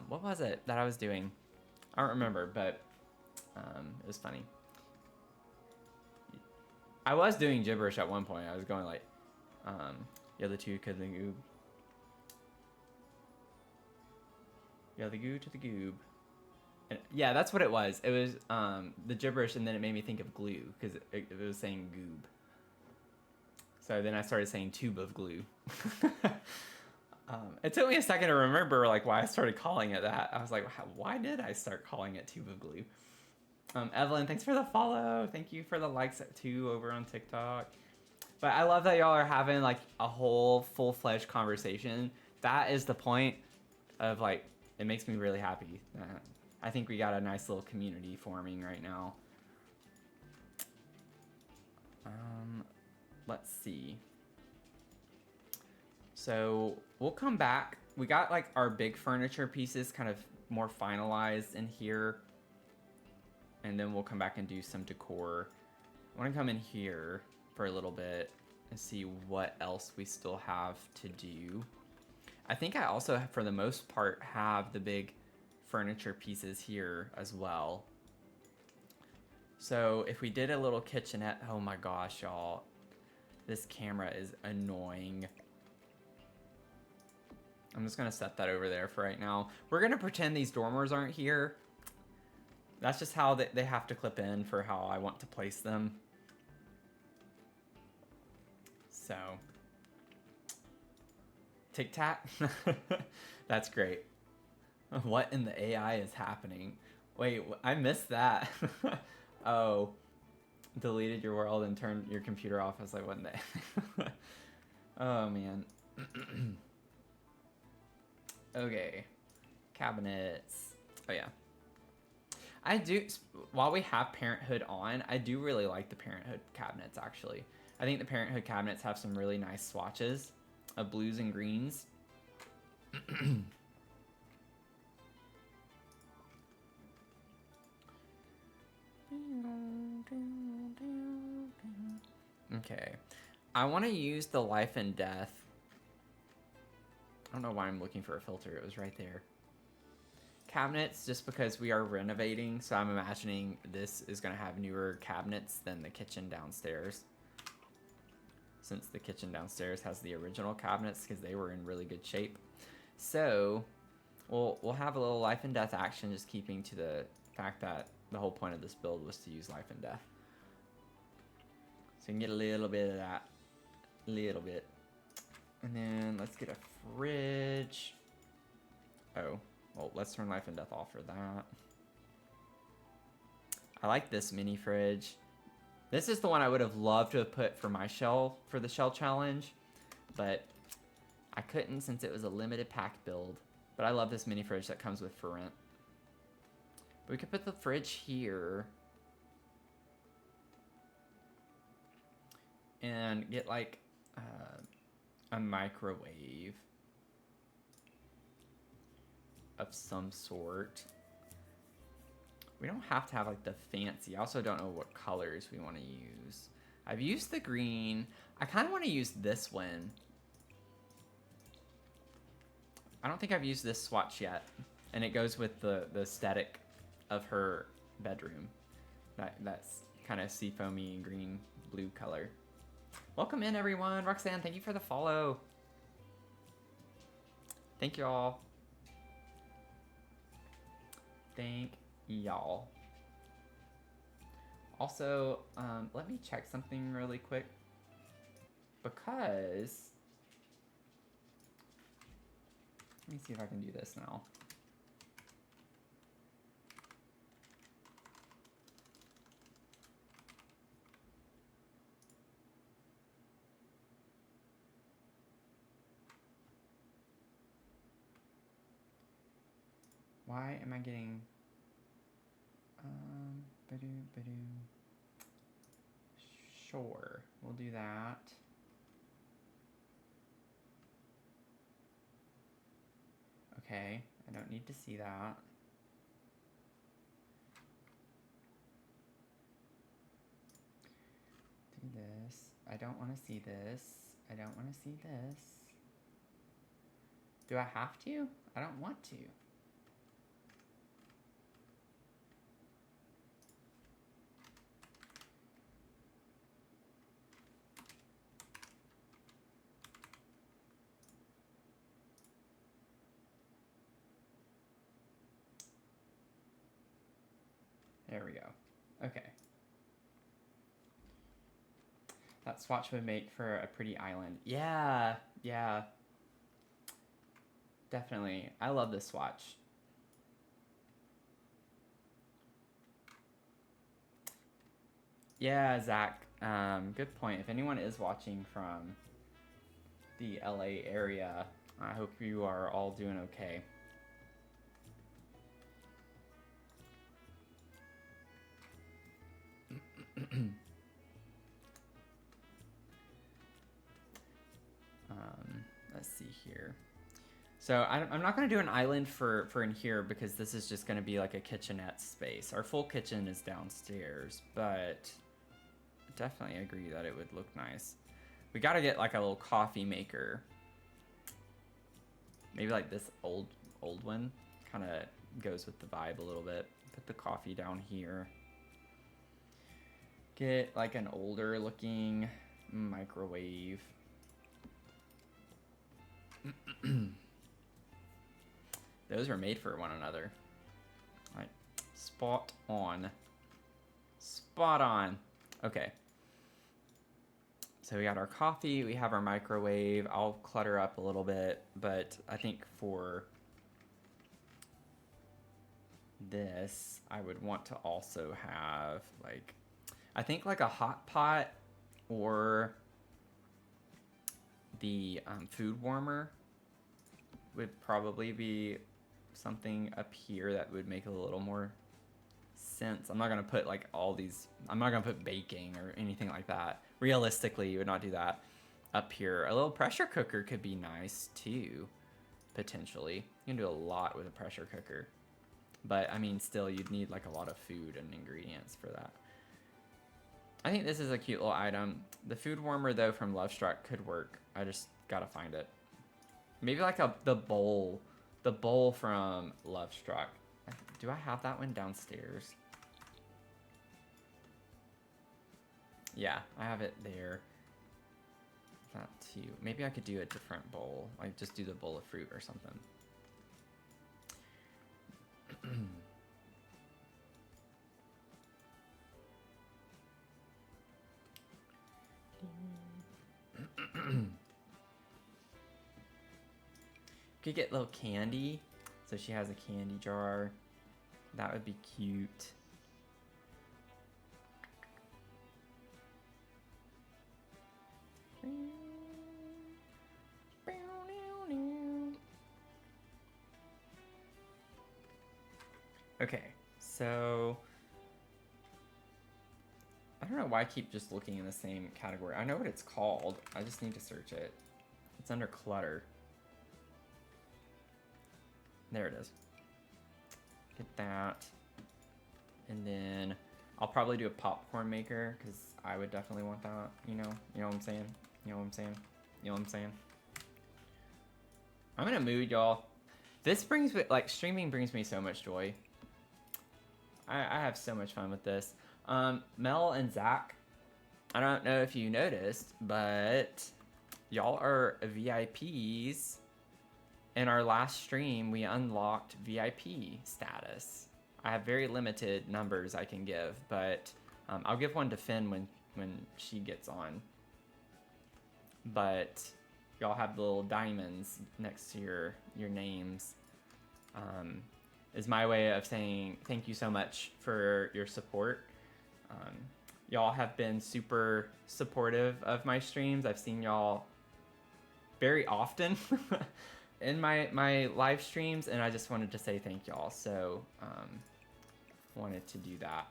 what was it that I was doing? I don't remember, but it was funny. I was doing gibberish at one point. I was going like, yeah, the two could the goob. Yeah, the goo to the goob. And yeah, that's what it was. It was the gibberish, and then it made me think of glue, because it was saying goob. So then I started saying tube of glue. It took me a second to remember like why I started calling it that. I was like, why did I start calling it tube of glue? Evelyn, thanks for the follow. Thank you for the likes too over on TikTok. But I love that y'all are having like a whole full-fledged conversation. That is the point of like, it makes me really happy. I think we got a nice little community forming right now. Let's see. So we'll come back. We got like our big furniture pieces kind of more finalized in here. And then we'll come back and do some decor. I want to come in here for a little bit and see what else we still have to do. I think I also, for the most part, have the big furniture pieces here as well. So if we did a little kitchenette, oh my gosh, y'all. This camera is annoying. I'm just gonna set that over there for right now. We're gonna pretend these dormers aren't here. That's just how they have to clip in for how I want to place them. So, tic-tac. That's great. What in the AI is happening? Wait, I missed that. Oh, deleted your world and turned your computer off. I was like, what in the... Oh, man. Okay. Cabinets. Oh, yeah. I do, while we have Parenthood on, I do really like the Parenthood cabinets, actually. I think the Parenthood cabinets have some really nice swatches of blues and greens. Okay. I want to use the life and death. I don't know why I'm looking for a filter. It was right there. Cabinets, just because we are renovating, so I'm imagining this is going to have newer cabinets than the kitchen downstairs. Since the kitchen downstairs has the original cabinets because they were in really good shape. So we'll have a little life and death action, just keeping to the fact that the whole point of this build was to use life and death. So you can get a little bit of that. A little bit. And then let's get a fridge. Oh, well, let's turn life and death off for that. I like this mini fridge. This is the one I would have loved to have put for my shell, for the shell challenge, but I couldn't since it was a limited pack build. But I love this mini fridge that comes with for rent. But we could put the fridge here and get like a microwave of some sort. We don't have to have like the fancy. I also don't know what colors we want to use. I've used the green. I kind of want to use this one. I don't think I've used this swatch yet. And it goes with the aesthetic of her bedroom. That's kind of seafoamy green blue color. Welcome in, everyone. Roxanne, thank you for the follow. Thank y'all. Thank y'all. Also, let me check something really quick. Because... let me see if I can do this now. Why am I getting... Sure, we'll do that. Okay, I don't need to see that. Do this. I don't want to see this. I don't want to see this. Do I have to? I don't want to. There we go. Okay. That swatch would make for a pretty island. Yeah, yeah. Definitely. I love this swatch. Yeah, Zach. Good point. If anyone is watching from the LA area, I hope you are all doing okay. Let's see here. So I'm not going to do an island for in here because this is just going to be like a kitchenette space. Our full kitchen is downstairs, but definitely agree that it would look nice. We got to get like a little coffee maker. Maybe like this old one. Kind of goes with the vibe a little bit. Put the coffee down here. Get like an older looking microwave. Those are made for one another. All right, spot on. Spot on. Okay. So we got our coffee, we have our microwave. I'll clutter up a little bit, but I think for this, I would want to also have like, I think like a hot pot or the food warmer would probably be something up here that would make a little more sense. I'm not gonna put like all these, I'm not gonna put baking or anything like that. Realistically, you would not do that up here. A little pressure cooker could be nice too, potentially. You can do a lot with a pressure cooker. But I mean, still, you'd need like a lot of food and ingredients for that. I think this is a cute little item. The food warmer though from Lovestruck could work. I just gotta find it. Maybe like the bowl from Lovestruck. Do I have that one downstairs? Yeah, I have it there. That too. Maybe I could do a different bowl. Like just do the bowl of fruit or something. Could get little candy. So she has a candy jar. That would be cute. Okay, so I don't know why I keep just looking in the same category. I know what it's called. I just need to search it. It's under clutter. There it is. Get that. And then I'll probably do a popcorn maker because I would definitely want that. You know what I'm saying? You know what I'm saying? You know what I'm saying? I'm in a mood, y'all. This brings me, like, streaming brings me so much joy. I have so much fun with this. Mel and Zach, I don't know if you noticed, but y'all are VIPs. In our last stream, we unlocked VIP status. I have very limited numbers I can give, but I'll give one to Finn when she gets on. But y'all have the little diamonds next to your names. Is my way of saying thank you so much for your support. Y'all have been super supportive of my streams. I've seen y'all very often in my live streams, and I just wanted to say thank y'all. So wanted to do that.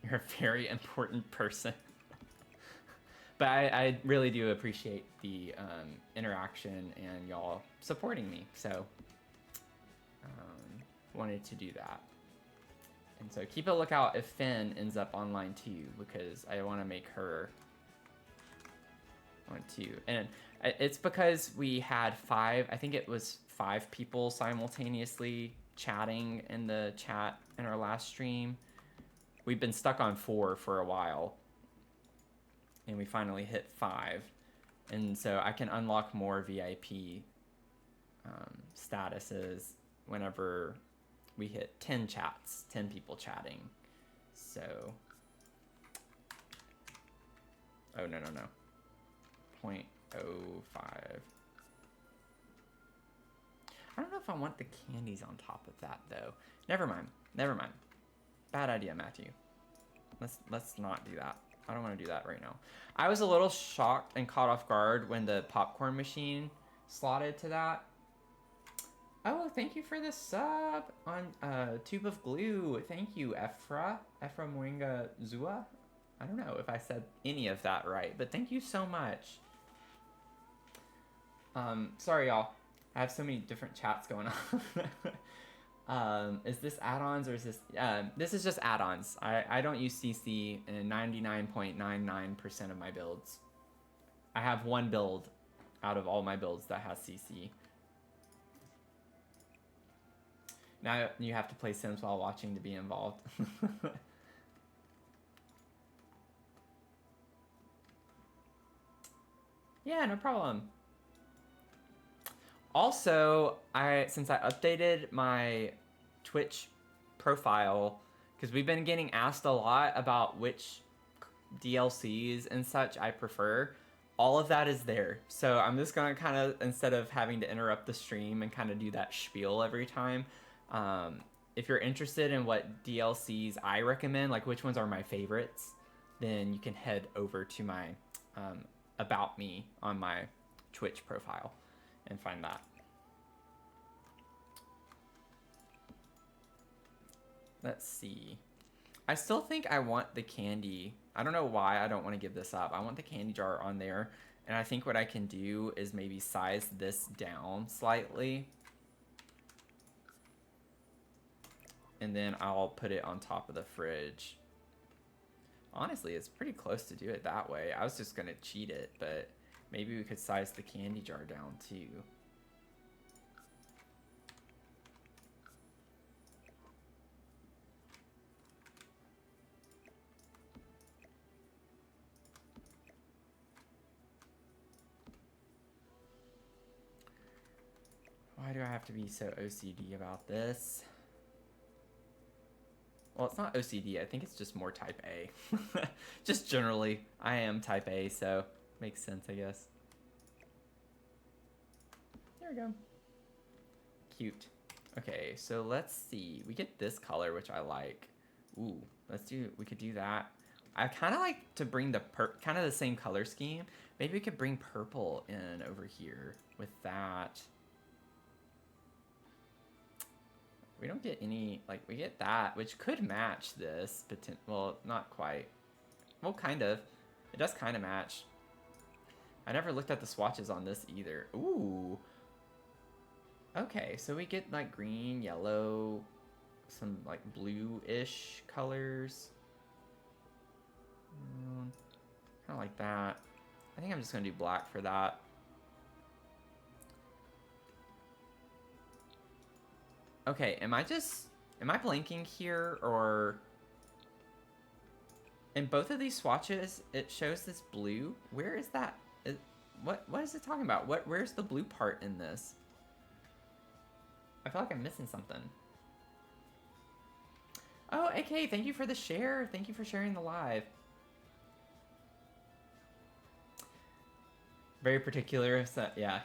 You're a very important person. But I really do appreciate the interaction and y'all supporting me. So wanted to do that. And so keep a lookout if Finn ends up online too, because I want to make her on too. And it's because we had I think it was 5 people simultaneously chatting in the chat in our last stream. We've been stuck on 4 for a while, and we finally hit 5. And so I can unlock more VIP statuses whenever we hit 10 chats, 10 people chatting. So, oh, no. 0.05. I don't know if I want the candies on top of that though. Never mind. Bad idea, Matthew. Let's not do that. I don't want to do that right now. I was a little shocked and caught off guard when the popcorn machine slotted to that. Oh, thank you for the sub on Tube of Glue. Thank you, Ephra Moinga Zua. I don't know if I said any of that right, but thank you so much. Sorry, y'all. I have so many different chats going on. Is this add-ons or is this... this is just add-ons. I don't use CC in 99.99% of my builds. I have one build out of all my builds that has CC. Now you have to play Sims while watching to be involved. Yeah, no problem. Also, since I updated my Twitch profile, because we've been getting asked a lot about which DLCs and such I prefer, all of that is there. So I'm just gonna kind of, instead of having to interrupt the stream and kind of do that spiel every time, if you're interested in what DLCs I recommend, like which ones are my favorites, then you can head over to my About Me on my Twitch profile and find that. Let's see. I still think I want the candy. I don't know why I don't want to give this up. I want the candy jar on there. And I think what I can do is maybe size this down slightly. And then I'll put it on top of the fridge. Honestly, it's pretty close to do it that way. I was just gonna cheat it, but maybe we could size the candy jar down too. Why do I have to be so OCD about this? Well, it's not OCD. I think it's just more type A. Just generally, I am type A, so makes sense, I guess. There we go. Cute. Okay, so let's see. We get this color, which I like. Ooh, we could do that. I kind of like to bring the kind of the same color scheme. Maybe we could bring purple in over here with that. We don't get any, like, we get that, which could match this. Well, not quite. Well, kind of. It does kind of match. I never looked at the swatches on this either. Ooh. Okay, so we get, like, green, yellow, some, like, blue-ish colors. Kind of like that. I think I'm just going to do black for that. Okay, am I blanking here, or in both of these swatches it shows this blue? Where is that? What is it talking about? Where's the blue part in this? I feel like I'm missing something. Oh, AK, thank you for the share. Thank you for sharing the live. Very particular, so yeah,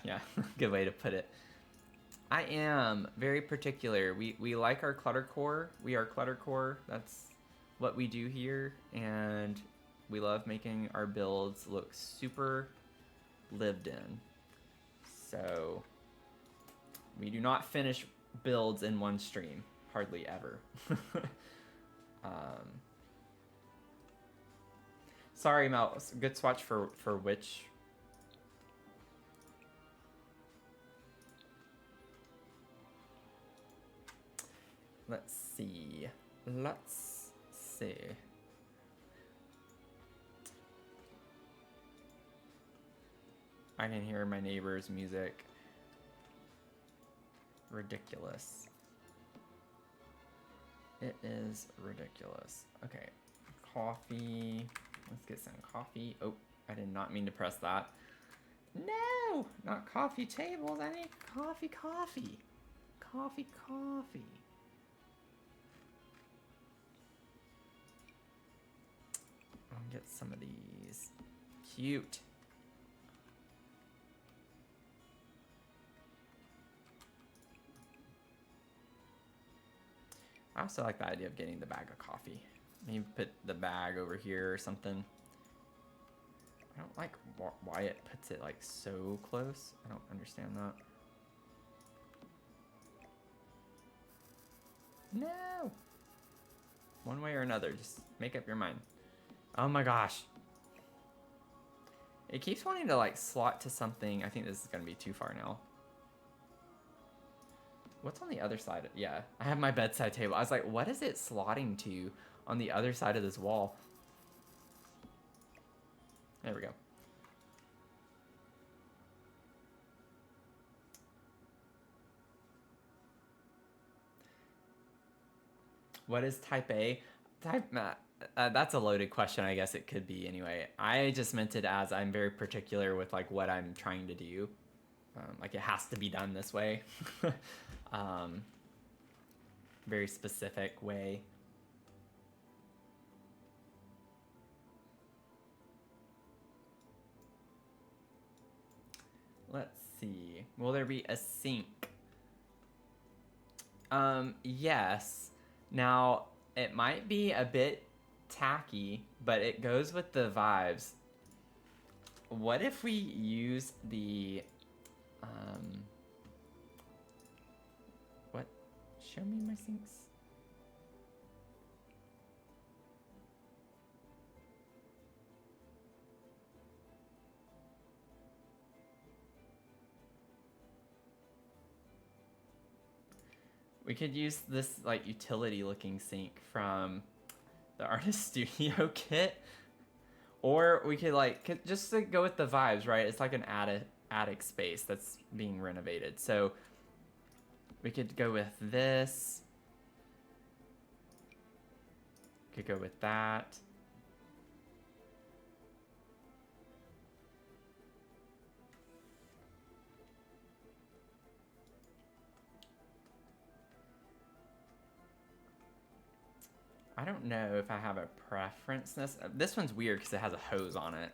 good way to put it. I am very particular. We like our cluttercore. We are cluttercore. That's what we do here, and we love making our builds look super lived in. So we do not finish builds in one stream, hardly ever. Sorry, Mel. Good swatch for which? Let's see. Let's see. I can hear my neighbor's music. Ridiculous. It is ridiculous. Okay. Coffee. Let's get some coffee. Oh, I did not mean to press that. No! Not coffee tables. I need coffee. Coffee. I'll get some of these. Cute. I also like the idea of getting the bag of coffee. Maybe put the bag over here or something. I don't like why it puts it like so close. I don't understand that. No! One way or another, just make up your mind. Oh my gosh. It keeps wanting to like slot to something. I think this is gonna be too far now. What's on the other side? Yeah, I have my bedside table. I was like, what is it slotting to on the other side of this wall? There we go. What is type A? That's a loaded question. I guess it could be anyway. I just meant it as I'm very particular with like what I'm trying to do. Like it has to be done this way. Very specific way. Let's see. Will there be a sink? Yes. Now, it might be a bit tacky, but it goes with the vibes. What if we use the, what? Show me my sinks. We could use this like utility looking sink from the artist studio kit. Or we could like just to go with the vibes, right? It's like an attic space that's being renovated. So we could go with this. Could go with that. I don't know if I have a preference. This one's weird because it has a hose on it.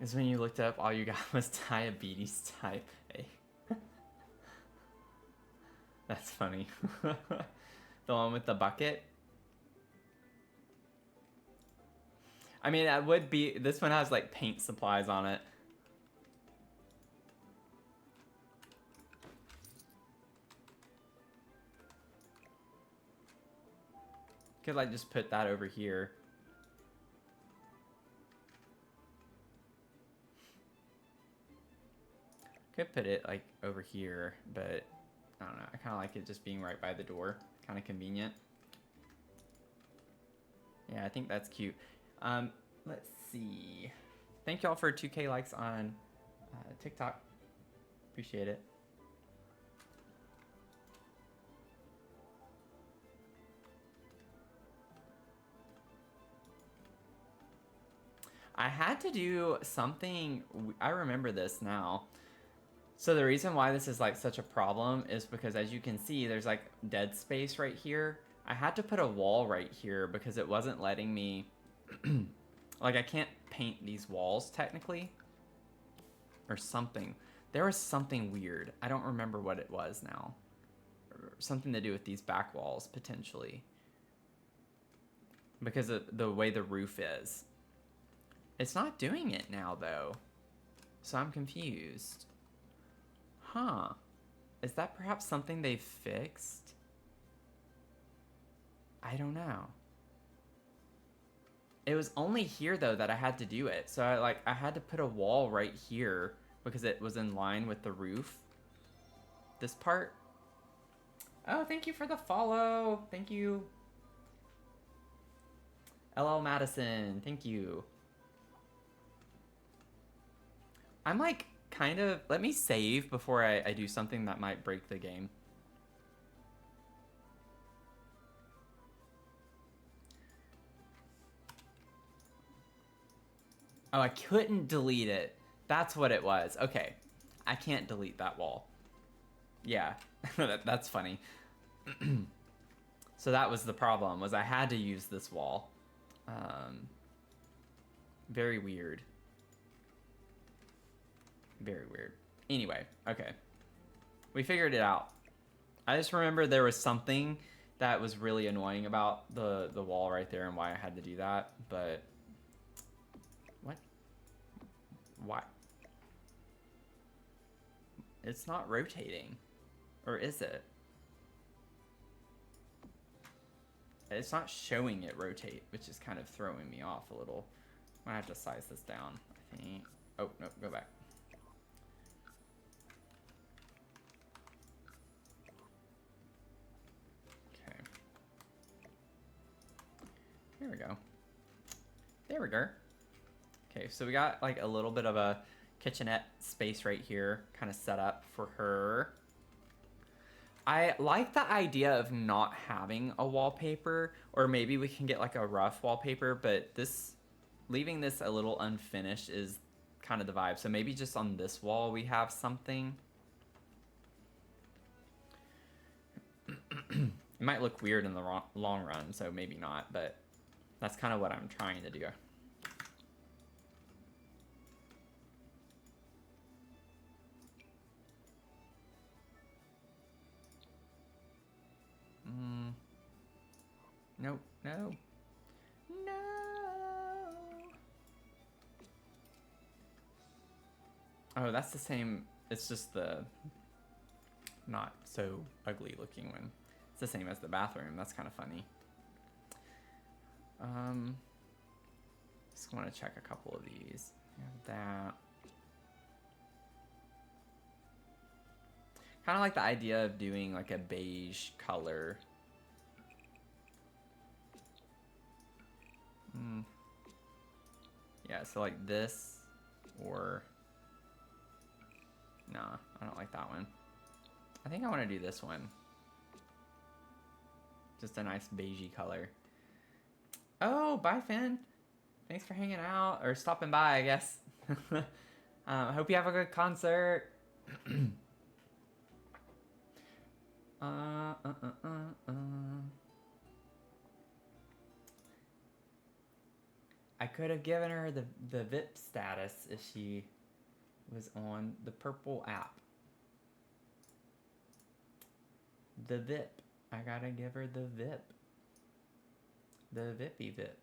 Is when you looked up, all you got was diabetes type A. That's funny. The one with the bucket. I mean, that would be. This one has like paint supplies on it. Could like just put that over here. Could put it like over here, but I don't know. I kind of like it just being right by the door. Kind of convenient. Yeah, I think that's cute. Let's see. Thank y'all for 2K likes on TikTok. Appreciate it. I had to do something. I remember this now. So the reason why this is like such a problem is because, as you can see, there's like dead space right here. I had to put a wall right here because it wasn't letting me like I can't paint these walls technically or something. There was something weird. I don't remember what it was now. Something to do with these back walls potentially because of the way the roof is. It's not doing it now though. So I'm confused. Huh. Is that perhaps something they fixed? I don't know. It was only here though that I had to do it. So I had to put a wall right here because it was in line with the roof. This part. Oh, thank you for the follow. Thank you. LL Madison, thank you. I'm like kind of, let me save before I do something that might break the game. Oh, I couldn't delete it. That's what it was. Okay. I can't delete that wall. Yeah, that's funny. So that was the problem, was I had to use this wall. Very weird. Very weird. Anyway, okay. We figured it out. I just remember there was something that was really annoying about the wall right there and why I had to do that, but... What? Why? It's not rotating. Or is it? It's not showing it rotate, which is kind of throwing me off a little. I have to size this down, I think. Oh, no, go back. Okay. There we go. There we go. Okay, so we got like a little bit of a kitchenette space right here, kind of set up for her. I like the idea of not having a wallpaper, or maybe we can get like a rough wallpaper, but leaving this a little unfinished is kind of the vibe. So maybe just on this wall we have something. It might look weird in the long run, so maybe not, but that's kind of what I'm trying to do. Nope, no. No. Oh, that's the same. It's just the not so ugly looking when it's the same as the bathroom. That's kind of funny. Just want to check a couple of these. We have that. Kind of like the idea of doing like a beige color. Yeah, so like this or... Nah, I don't like that one. I think I want to do this one. Just a nice beigey color. Oh, bye, Finn. Thanks for hanging out, or stopping by, I guess. I hope you have a good concert. I could have given her the VIP status if she was on the purple app. The VIP. I gotta give her the VIP. The Vippy VIP.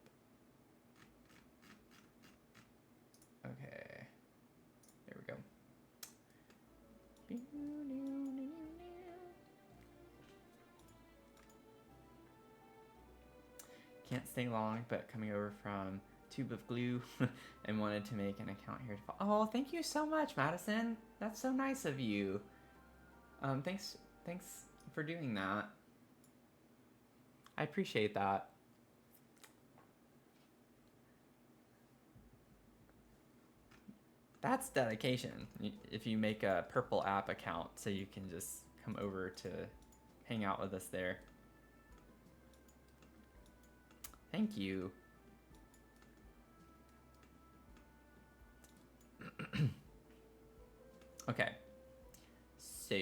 Okay. There we go. Can't stay long, but coming over from Tube of Glue and wanted to make an account here. Oh, thank you so much, Madison. That's so nice of you. Thanks for doing that. I appreciate that. That's dedication. If you make a purple app account so you can just come over to hang out with us there. Thank you. Okay. So,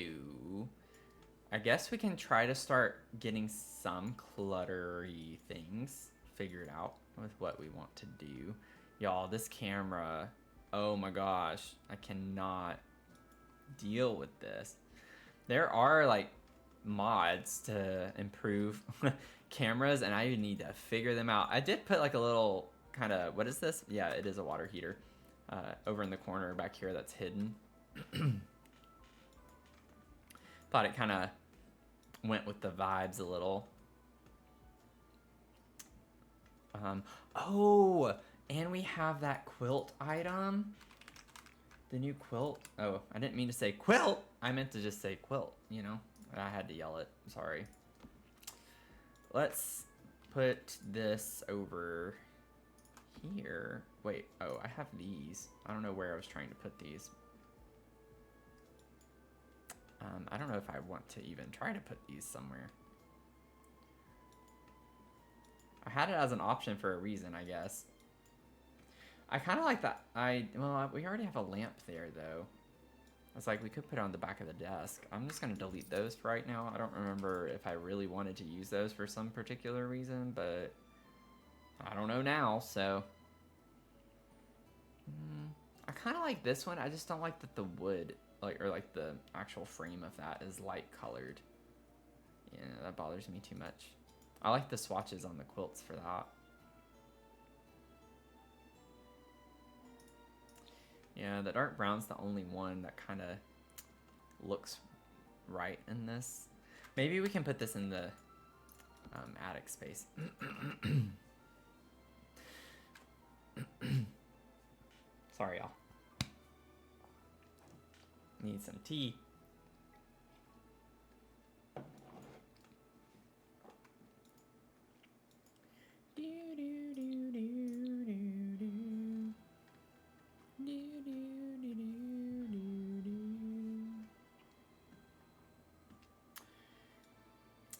I guess we can try to start getting some cluttery things figured out with what we want to do. Y'all, this camera, oh my gosh, I cannot deal with this. There are like mods to improve cameras, and I need to figure them out. I did put like a little kind of, what is this? Yeah, it is a water heater over in the corner back here that's hidden. Thought it kind of went with the vibes a little. Oh, and we have that quilt item. The new quilt. Oh, I didn't mean to say quilt. I meant to just say quilt, you know. I had to yell it. Sorry. Let's put this over here. Wait, oh, I have these. I don't know where I was trying to put these. I don't know if I want to even try to put these somewhere. I had it as an option for a reason, I guess. I kind of like that. Well, we already have a lamp there, though. It's like we could put it on the back of the desk. I'm just going to delete those for right now. I don't remember if I really wanted to use those for some particular reason, but I don't know now, so. I kind of like this one. I just don't like that the wood, or the actual frame of that is light colored. Yeah, that bothers me too much. I like the swatches on the quilts for that. Yeah, the dark brown's the only one that kind of looks right in this. Maybe we can put this in the attic space. Sorry, y'all. Need some tea.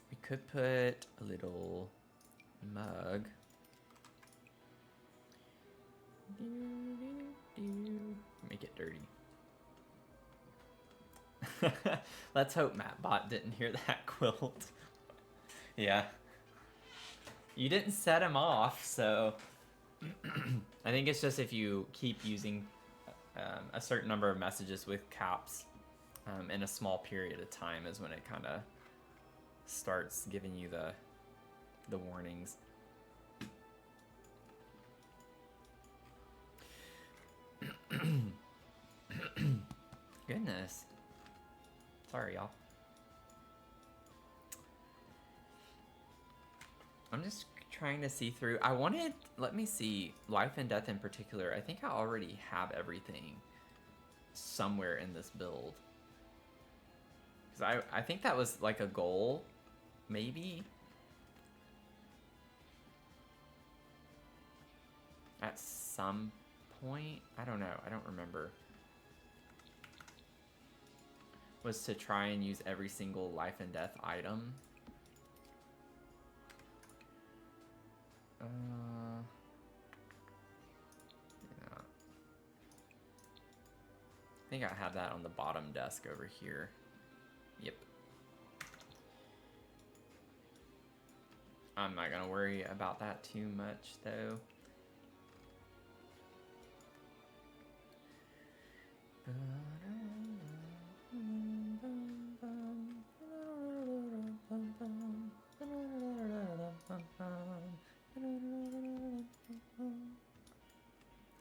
We could put a little mug. Make it dirty. Let's hope MattBot didn't hear that quilt. Yeah. You didn't set him off, so I think it's just if you keep using a certain number of messages with caps in a small period of time is when it kind of starts giving you the warnings. Goodness. Sorry, y'all. I'm just trying to see through. I wanted, let me see, life and death in particular. I think I already have everything somewhere in this build. Because I think that was like a goal, maybe. At some point. I don't know. I don't remember. Was to try and use every single life and death item. Yeah. I think I have that on the bottom desk over here. Yep. I'm not gonna worry about that too much though.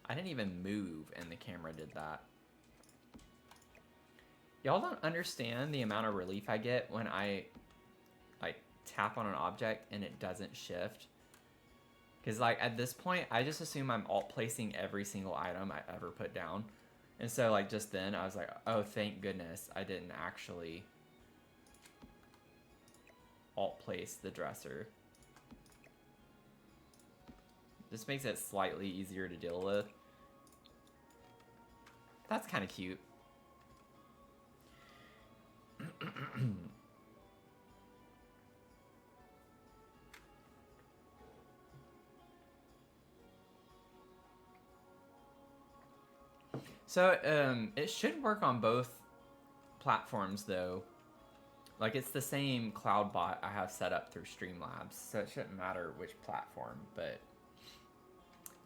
I didn't even move and the camera did that. Y'all don't understand the amount of relief I get when I like tap on an object and it doesn't shift. Because like at this point, I just assume I'm alt placing every single item I ever put down. And so like just then I was like, oh, thank goodness I didn't actually alt place the dresser. This makes it slightly easier to deal with. That's kind of cute. So it should work on both platforms though. Like it's the same cloud bot I have set up through Streamlabs, so it shouldn't matter which platform, but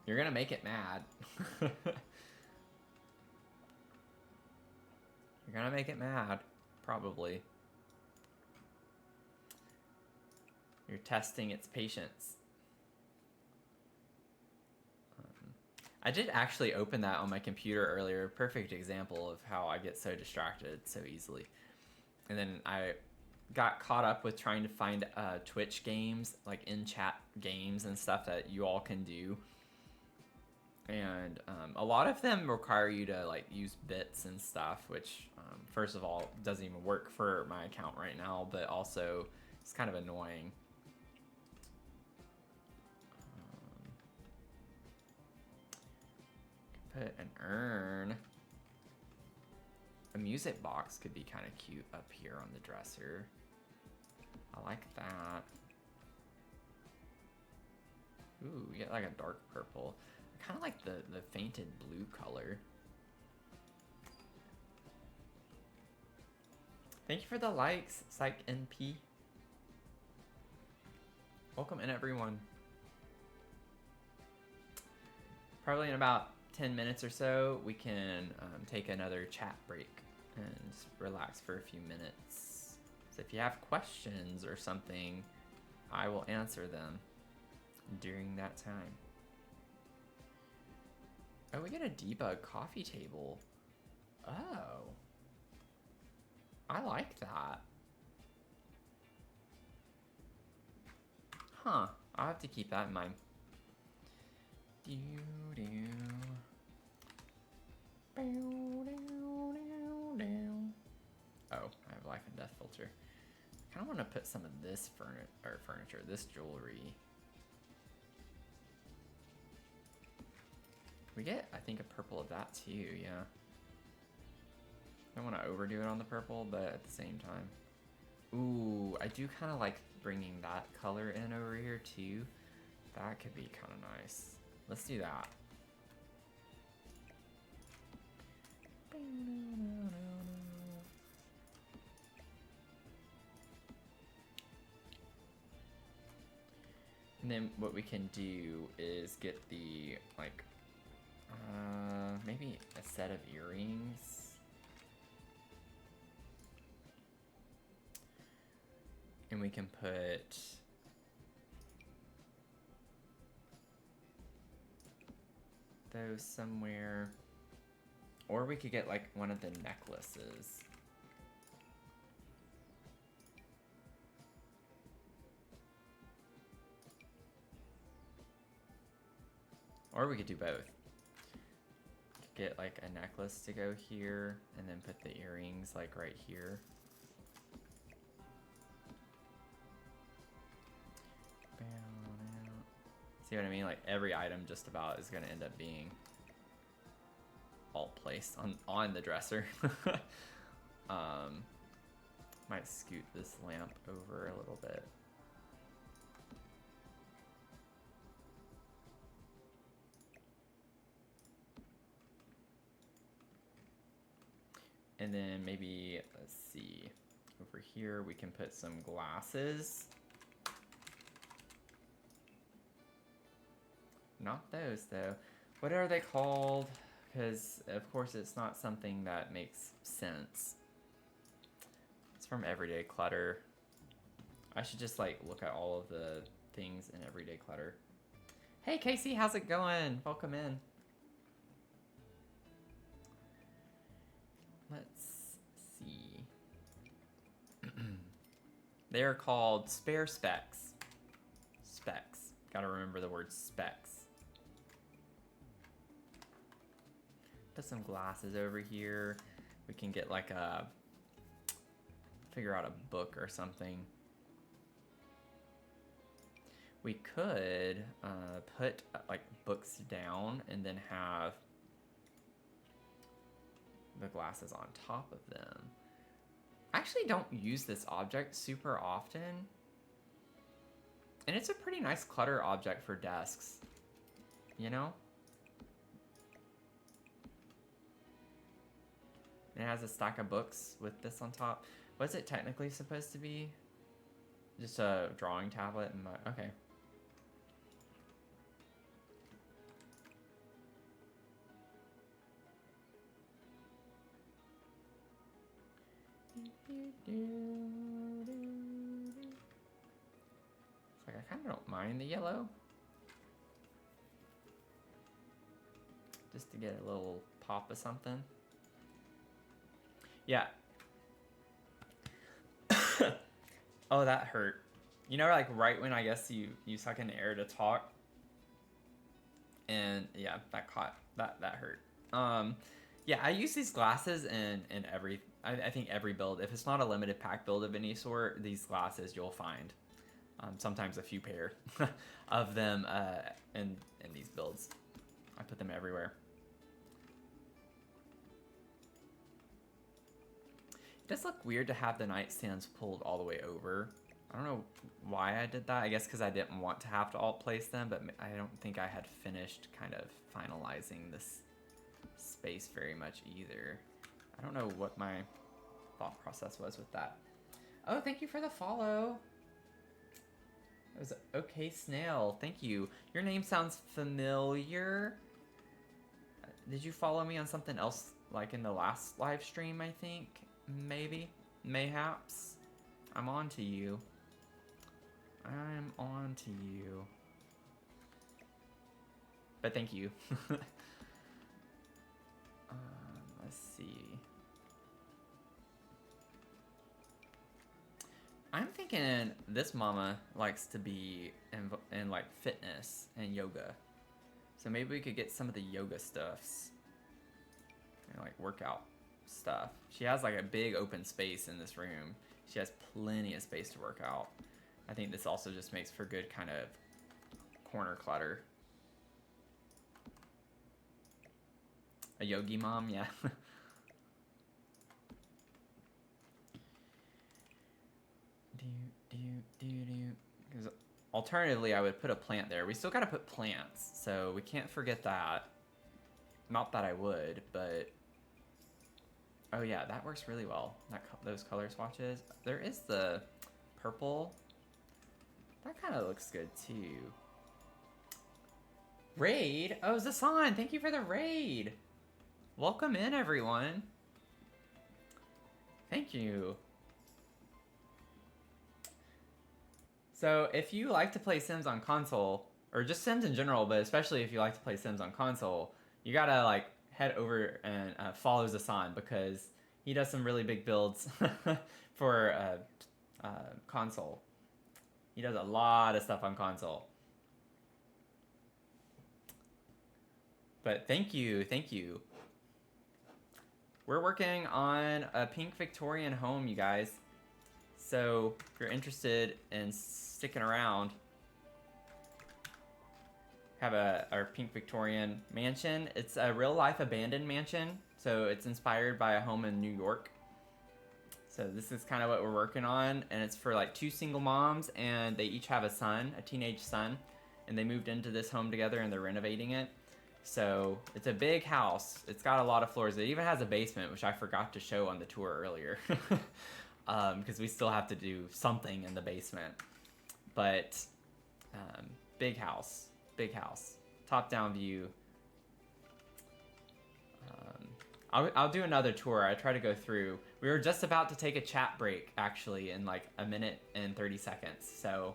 you're gonna make it mad. You're gonna make it mad, probably. You're testing its patience. I did actually open that on my computer earlier. Perfect example of how I get so distracted so easily. And then I got caught up with trying to find Twitch games, like in-chat games and stuff that you all can do. And a lot of them require you to like use bits and stuff, which first of all doesn't even work for my account right now, but also it's kind of annoying. Put an urn. A music box could be kind of cute up here on the dresser. I like that. Ooh, we get like a dark purple. I kind of like the fainted blue color. Thank you for the likes, Psych NP. Welcome in, everyone. Probably in about 10 minutes or so, we can take another chat break and just relax for a few minutes. So if you have questions or something, I will answer them during that time. Oh, we get a debug coffee table. Oh. I like that. Huh. I'll have to keep that in mind. Oh, I have life and death filter. I kind of want to put some of this furniture, this jewelry. We get, I think, a purple of that too, yeah. I don't want to overdo it on the purple, but at the same time. Ooh, I do kind of like bringing that color in over here too. That could be kind of nice. Let's do that. And then what we can do is get the, like, maybe a set of earrings. And we can put those somewhere. Or we could get like one of the necklaces. Or we could do both. Get like a necklace to go here and then put the earrings like right here. See what I mean? Like every item just about is gonna end up being all placed on the dresser. Might scoot this lamp over a little bit. And then maybe, let's see, over here we can put some glasses. Not those though. What are they called? Because of course it's not something that makes sense. It's from Everyday Clutter. I should just like look at all of the things in Everyday Clutter. Hey Casey, how's it going? Welcome in. Let's see. They are called spare specs. Specs. Gotta remember the word specs. Put some glasses over here. We can get like a, figure out a book or something. We could put like books down and then have the glasses on top of them. I actually don't use this object super often. And it's a pretty nice clutter object for desks, you know? And it has a stack of books with this on top. What's it technically supposed to be? Just a drawing tablet and my, okay. It's like I kind of don't mind the yellow. Just to get a little pop of something. Yeah. Oh, that hurt. You know, like right when I guess you suck in the air to talk. And yeah, that caught, that hurt. Yeah, I use these glasses in every, I think every build. If it's not a limited pack build of any sort, these glasses you'll find. Sometimes a few pair of them in these builds. I put them everywhere. It does look weird to have the nightstands pulled all the way over. I don't know why I did that. I guess because I didn't want to have to alt place them, but I don't think I had finished kind of finalizing this space very much either. I don't know what my thought process was with that. Oh, thank you for the follow. It was okay snail. Thank you. Your name sounds familiar. Did you follow me on something else like in the last live stream, I think? Maybe? Mayhaps? I'm on to you. I'm on to you. But thank you. Let's see. I'm thinking this mama likes to be in like fitness and yoga. So maybe we could get some of the yoga stuffs. And like workout stuff. She has like a big open space in this room. She has plenty of space to work out. I think this also just makes for good kind of corner clutter. A yogi mom, yeah. Because alternatively, I would put a plant there. We still got to put plants, so we can't forget that. Not that I would, but oh yeah, that works really well. Those color swatches. There is the purple. That kind of looks good too. Raid? Oh, Zasan, thank you for the raid. Welcome in, everyone. Thank you. So if you like to play Sims on console, or just Sims in general, but especially if you like to play Sims on console, you gotta like head over and follow Zasan because he does some really big builds for console. He does a lot of stuff on console. But thank you, thank you. We're working on a pink Victorian home, you guys. So if you're interested in sticking around, have our pink Victorian mansion. It's a real life abandoned mansion, so it's inspired by a home in New York. So this is kind of what we're working on, and it's for like 2 single moms, and they each have a son, a teenage son, and they moved into this home together and they're renovating it. So it's a big house. It's got a lot of floors. It even has a basement, which I forgot to show on the tour earlier, because we still have to do something in the basement. But big house. Big house, top down view. I'll do another tour. I try to go through. We were just about to take a chat break actually in like 1 minute and 30 seconds. So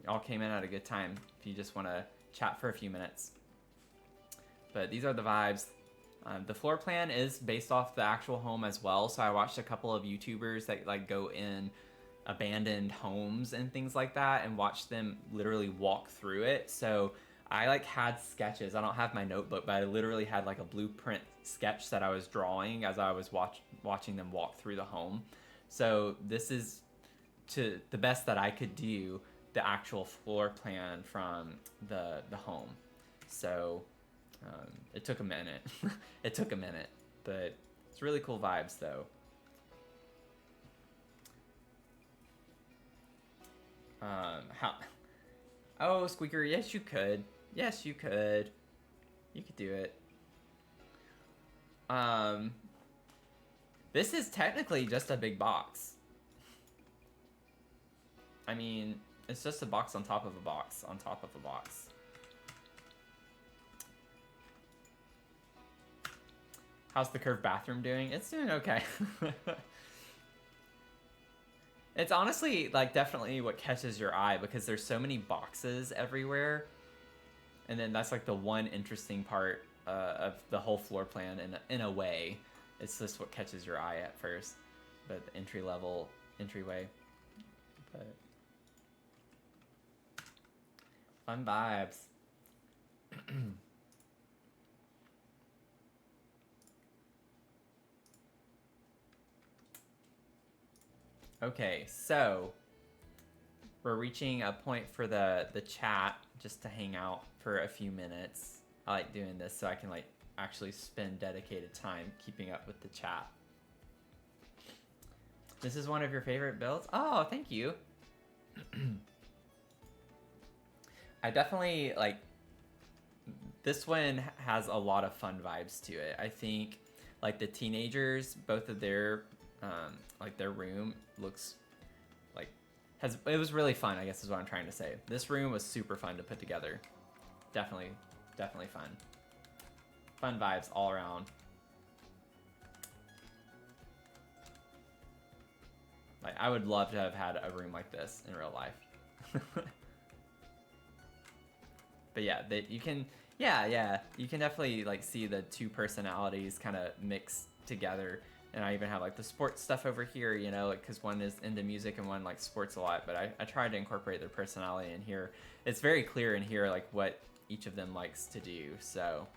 y'all came in at a good time if you just want to chat for a few minutes. But these are the vibes. The floor plan is based off the actual home as well. So I watched a couple of YouTubers that like go in abandoned homes and things like that and watch them literally walk through it. So I like had sketches. I don't have my notebook, but I literally had like a blueprint sketch that I was drawing as I was watching them walk through the home. So this is, to the best that I could do, the actual floor plan from the home. So it took a minute. It took a minute, but it's really cool vibes though. Oh, Squeaker, yes you could. Yes, you could. You could do it. This is technically just a big box. I mean, it's just a box on top of a box on top of a box. How's the curved bathroom doing? It's doing okay. It's honestly like definitely what catches your eye because there's so many boxes everywhere. And then that's like the one interesting part of the whole floor plan in a way. It's just what catches your eye at first. But the entryway. But fun vibes. Okay, so we're reaching a point for the chat just to hang out for a few minutes. I like doing this so I can like actually spend dedicated time keeping up with the chat. This is one of your favorite builds? Oh, thank you. I definitely like this one has a lot of fun vibes to it. I think like the teenagers, both of their like their room looks like it was really fun, I guess is what I'm trying to say. This room was super fun to put together. Definitely fun. Fun vibes all around. Like I would love to have had a room like this in real life. But yeah, you can definitely like see the two personalities kind of mix together. And I even have like the sports stuff over here, you know, like because one is into music and one likes sports a lot. But I tried to incorporate their personality in here. It's very clear in here like what each of them likes to do. So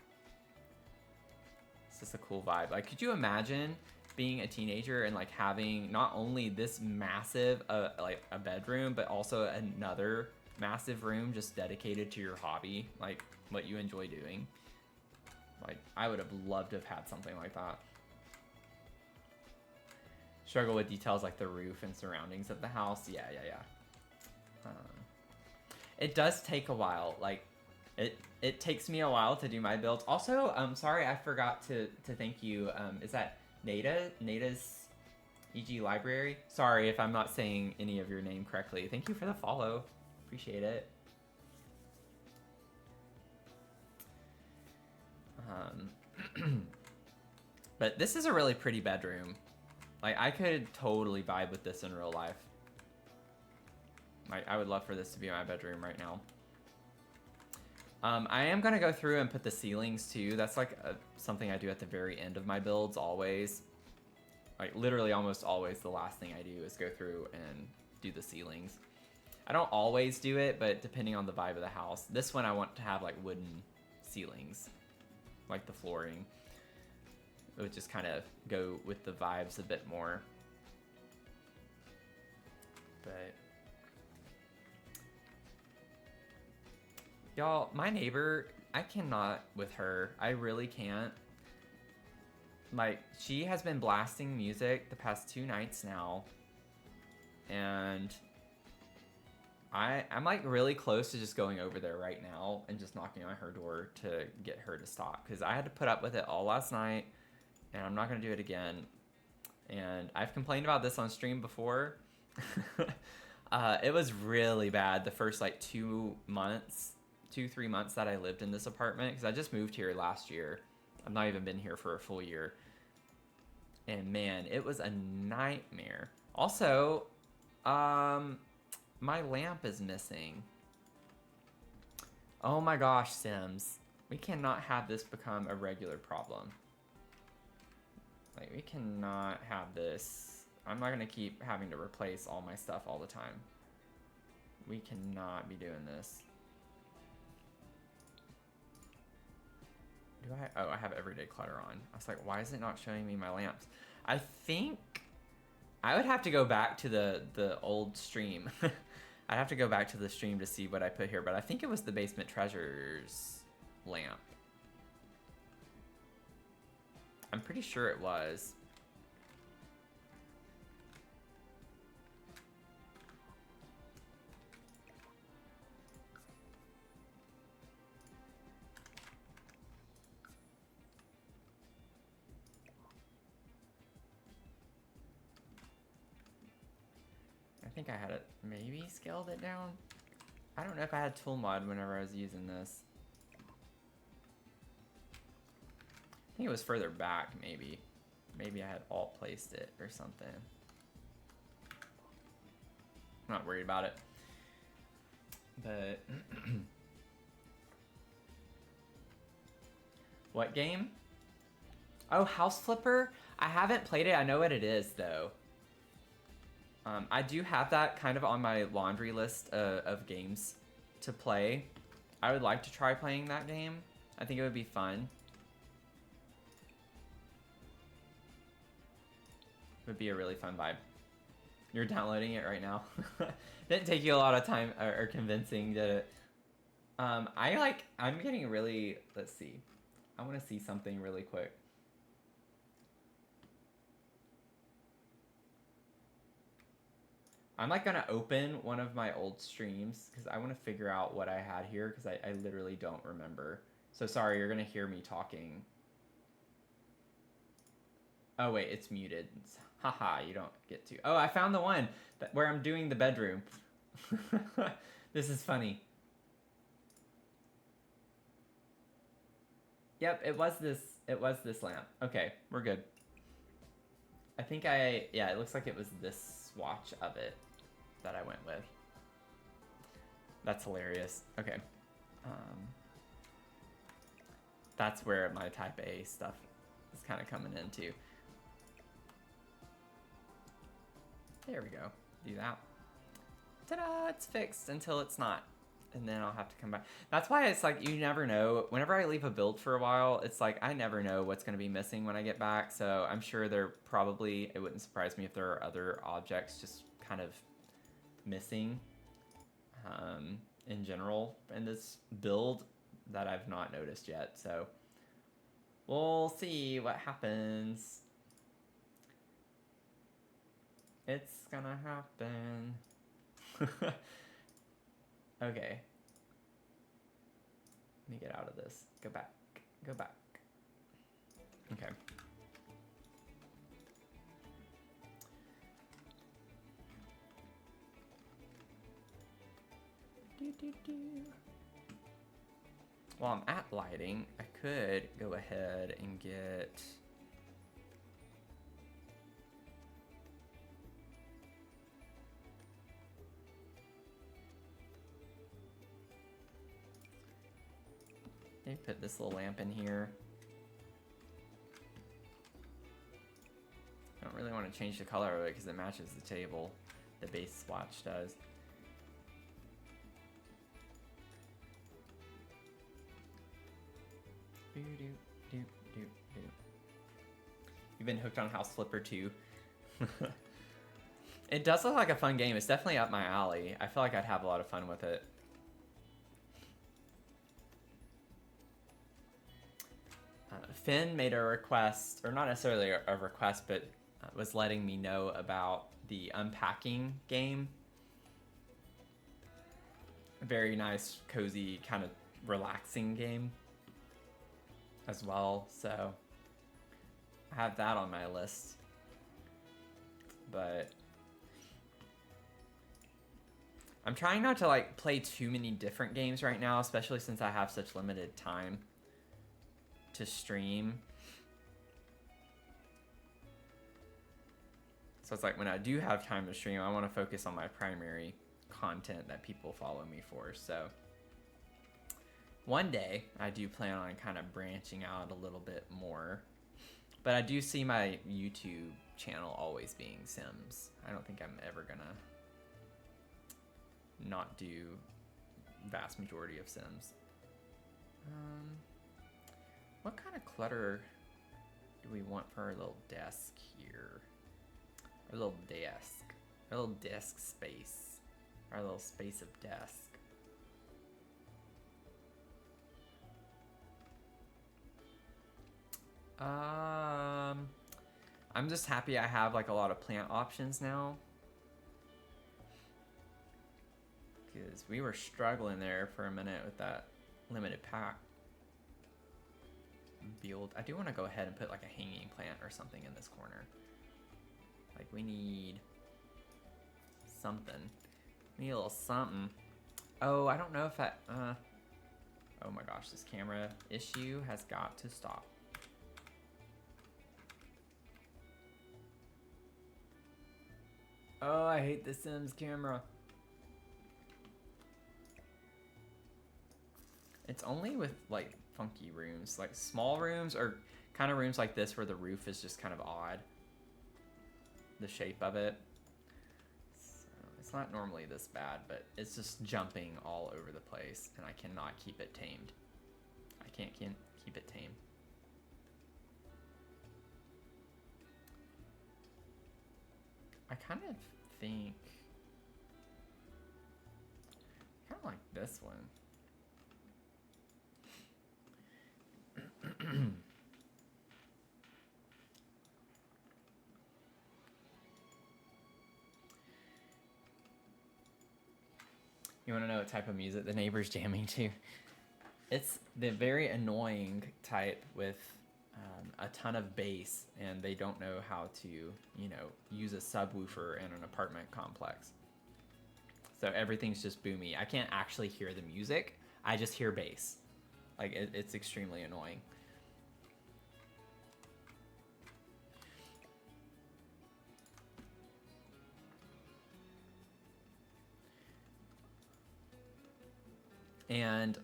it's just a cool vibe. Like, could you imagine being a teenager and like having not only this massive like a bedroom, but also another massive room just dedicated to your hobby, like what you enjoy doing? Like, I would have loved to have had something like that. Struggle with details like the roof and surroundings of the house. Yeah. It does take a while. Like, it takes me a while to do my builds. Also, sorry, I forgot to thank you. Is that Nada's EG Library? Sorry if I'm not saying any of your name correctly. Thank you for the follow. Appreciate it. But this is a really pretty bedroom. Like, I could totally vibe with this in real life. Like, I would love for this to be my bedroom right now. I am going to go through and put the ceilings too. That's like something I do at the very end of my builds always. Like, literally almost always the last thing I do is go through and do the ceilings. I don't always do it, but depending on the vibe of the house. This one I want to have like wooden ceilings like the flooring. It would just kind of go with the vibes a bit more. But y'all, my neighbor, I cannot with her. I really can't. Like, she has been blasting music the past 2 nights now. And I'm like really close to just going over there right now and just knocking on her door to get her to stop. Because I had to put up with it all last night. And I'm not going to do it again. And I've complained about this on stream before. It was really bad the first like 2 months, 3 months that I lived in this apartment. Because I just moved here last year. I've not even been here for a full year. And man, it was a nightmare. Also, my lamp is missing. Oh my gosh, Sims. We cannot have this become a regular problem. Like, we cannot have this. I'm not gonna keep having to replace all my stuff all the time. We cannot be doing this. Do I? Oh, I have everyday clutter on. I was like, why is it not showing me my lamps? I think I would have to go back to the old stream. I'd have to go back to the stream to see what I put here, but I think it was the Basement Treasures lamp. I'm pretty sure it was. I think I had it maybe scaled it down. I don't know if I had tool mod whenever I was using this. I think it was further back, maybe. Maybe I had alt placed it or something. I'm not worried about it. But what game? Oh, House Flipper? I haven't played it. I know what it is though. I do have that kind of on my laundry list of games to play. I would like to try playing that game. I think it would be fun. It would be a really fun vibe. You're downloading it right now. Didn't take you a lot of time or convincing, did it? I'm getting really, let's see. I want to see something really quick. I'm like gonna open one of my old streams because I want to figure out what I had here because I literally don't remember. So sorry, you're gonna hear me talking. Oh wait, it's muted. Haha, you don't get to. Oh, I found the one where I'm doing the bedroom. This is funny. Yep, it was this lamp. Okay, we're good. I think yeah, it looks like it was this swatch of it that I went with. That's hilarious. Okay. That's where my type A stuff is kind of coming into. There we go. Do that. Ta-da! It's fixed until it's not. And then I'll have to come back. That's why it's like you never know. Whenever I leave a build for a while, it's like I never know what's going to be missing when I get back. So I'm sure there probably, it wouldn't surprise me if there are other objects just kind of missing in general in this build that I've not noticed yet. So we'll see what happens. It's gonna happen. Okay. Let me get out of this. Go back. Go back. Okay. While I'm at lighting, I could go ahead and get... Maybe put this little lamp in here. I don't really want to change the color of it because it matches the table. The base swatch does. been hooked on House Flipper too. It does look like a fun game. It's definitely up my alley. I feel like I'd have a lot of fun with it. Finn made a request, or not necessarily a request, but was letting me know about the unpacking game. A very nice, cozy, kind of relaxing game as well. So I have that on my list. But I'm trying not to like play too many different games right now, especially since I have such limited time to stream. So it's like when I do have time to stream, I want to focus on my primary content that people follow me for. So one day I do plan on kind of branching out a little bit more, but I do see my YouTube channel always being Sims. I don't think I'm ever gonna not do vast majority of Sims. What kind of clutter do we want for our little desk here? Our little desk. Our little desk space. Our little space of desk. I'm just happy I have like a lot of plant options now. Because we were struggling there for a minute with that limited pack build. I do want to go ahead and put like a hanging plant or something in this corner. Like we need something. We need a little something. Oh, I don't know if that, oh my gosh, this camera issue has got to stop. Oh, I hate the Sims camera. It's only with like funky rooms, like small rooms or kind of rooms like this where the roof is just kind of odd. The shape of it. So it's not normally this bad, but it's just jumping all over the place and I cannot keep it tamed. I can't keep it tamed. I kind of think, kind of like this one. You want to know what type of music the neighbor's jamming to? It's the very annoying type with a ton of bass, and they don't know how to, you know, use a subwoofer in an apartment complex. So everything's just boomy. I can't actually hear the music. I just hear bass. Like, it's extremely annoying. And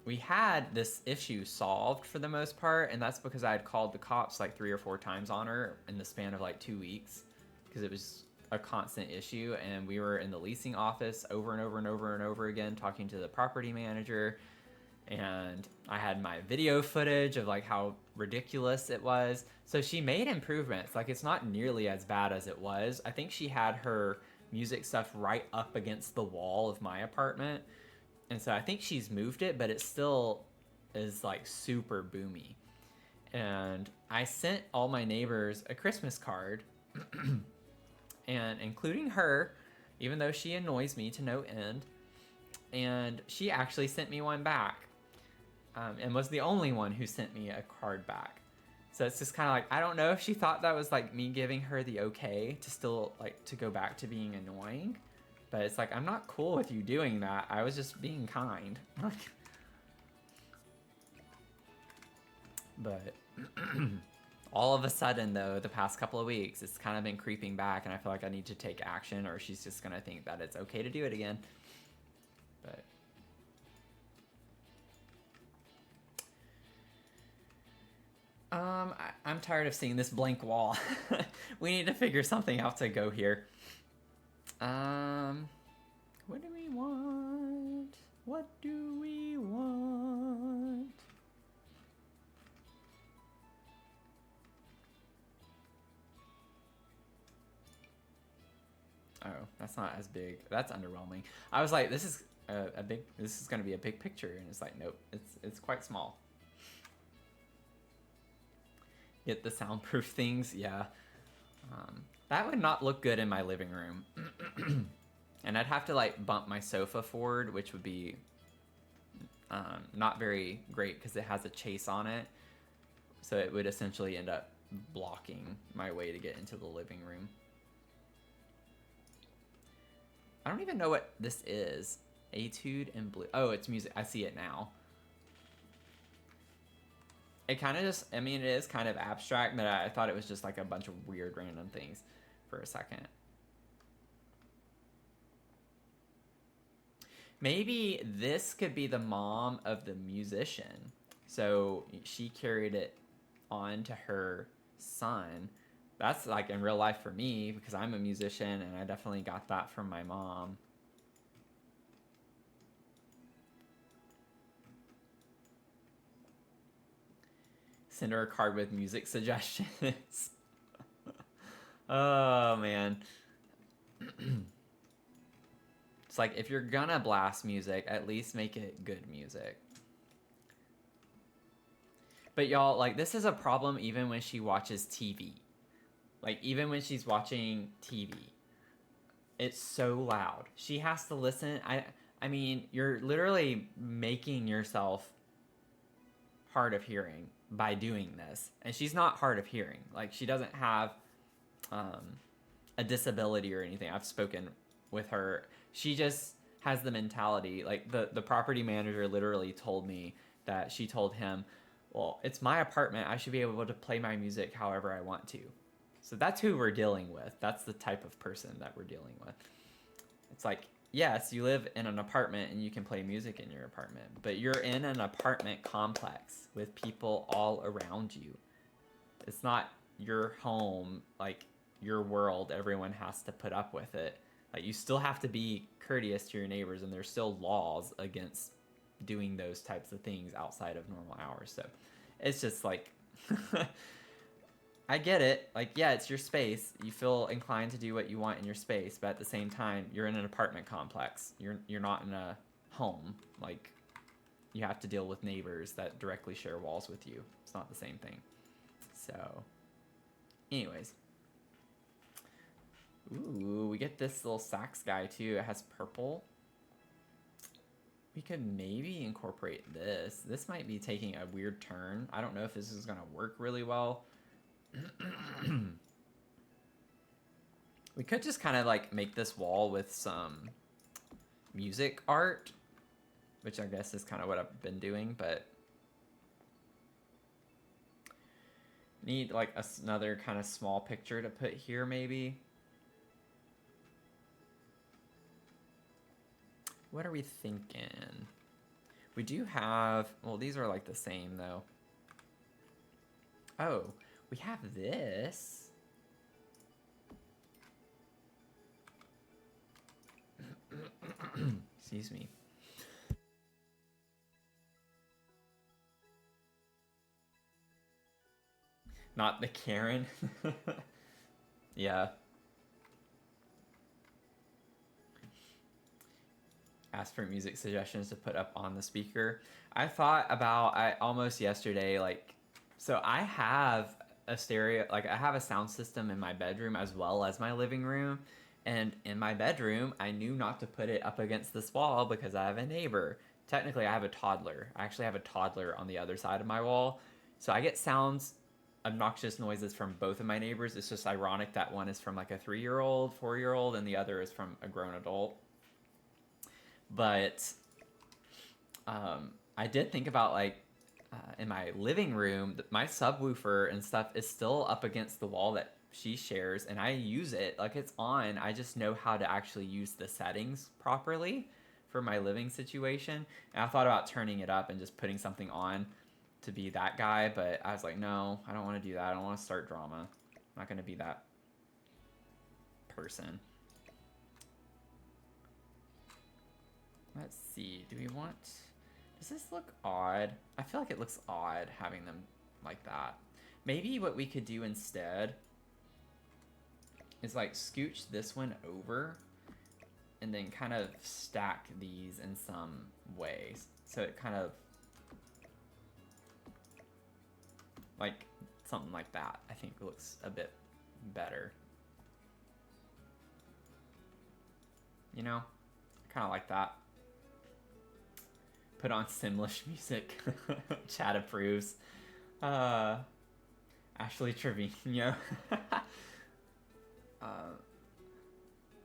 we had this issue solved for the most part, and that's because I had called the cops like 3 or 4 times on her in the span of like 2 weeks, because it was a constant issue, and we were in the leasing office over and over and over and over again talking to the property manager, and I had my video footage of like how ridiculous it was. So she made improvements. Like, it's not nearly as bad as it was. I think she had her music stuff right up against the wall of my apartment. And so I think she's moved it, but it still is like super boomy. And I sent all my neighbors a Christmas card, and including her, even though she annoys me to no end. And she actually sent me one back, and was the only one who sent me a card back. So it's just kind of like, I don't know if she thought that was like me giving her the okay to still like to go back to being annoying. But it's like, I'm not cool with you doing that. I was just being kind. But all of a sudden, though, the past couple of weeks, it's kind of been creeping back, and I feel like I need to take action, or she's just going to think that it's okay to do it again. But I'm tired of seeing this blank wall. We need to figure something out to go here. What do we want? What do we want? Oh, that's not as big. That's underwhelming. I was like, this is a big. This is gonna be a big picture, and it's like, nope. It's quite small. Get the soundproof things, yeah. That would not look good in my living room. And I'd have to like bump my sofa forward, which would be not very great because it has a chase on it. So it would essentially end up blocking my way to get into the living room. I don't even know what this is. Etude and blue. Oh, it's music. I see it now. It kind of just, I mean, it is kind of abstract, but I thought it was just like a bunch of weird random things for a second. Maybe this could be the mom of the musician. So she carried it on to her son. That's like in real life for me because I'm a musician and I definitely got that from my mom. Send her a card with music suggestions. Oh, man. It's like, if you're gonna blast music, at least make it good music. But y'all, like, this is a problem even when she watches TV. Like, even when she's watching TV. It's so loud. She has to listen. I mean, you're literally making yourself hard of hearing by doing this. And she's not hard of hearing. Like, she doesn't have a disability or anything. I've spoken with her. She just has the mentality. Like, the property manager literally told me that she told him, well, it's my apartment. I should be able to play my music however I want to. So that's who we're dealing with. That's the type of person that we're dealing with. It's like, yes, you live in an apartment and you can play music in your apartment, but you're in an apartment complex with people all around you. It's not your home, like your world. Everyone has to put up with it. Like, you still have to be courteous to your neighbors, and there's still laws against doing those types of things outside of normal hours. So it's just like, I get it. Like, yeah, it's your space. You feel inclined to do what you want in your space, but at the same time, you're in an apartment complex. You're not in a home. Like, you have to deal with neighbors that directly share walls with you. It's not the same thing. So, anyways. Ooh, we get this little sax guy too. It has purple. We could maybe incorporate this. This might be taking a weird turn. I don't know if this is gonna work really well. We could just kind of like make this wall with some music art, which I guess is kind of what I've been doing, but need like another kind of small picture to put here maybe. What are we thinking? We do have, well, these are like the same though. Oh, we have this. Excuse me. Not the Karen. Yeah. Ask for music suggestions to put up on the speaker. I thought about, I almost yesterday, like, so I have a stereo, like I have a sound system in my bedroom as well as my living room. And in my bedroom, I knew not to put it up against this wall because I have a neighbor. Technically, I have a toddler. I actually have a toddler on the other side of my wall. So I get sounds, obnoxious noises from both of my neighbors. It's just ironic that one is from like a 3-year-old, 4-year-old, and the other is from a grown adult. But I did think about like in my living room, my subwoofer and stuff is still up against the wall that she shares, and I use it like it's on. I just know how to actually use the settings properly for my living situation. And I thought about turning it up and just putting something on to be that guy, but I was like, no, I don't want to do that. I don't want to start drama. I'm not going to be that person. Let's see. Do we want... Does this look odd? I feel like it looks odd having them like that. Maybe what we could do instead is like scooch this one over and then kind of stack these in some ways. So it kind of like something like that, I think looks a bit better. You know, kind of like that. Put on Simlish music. Chad approves. Ashley Trevino.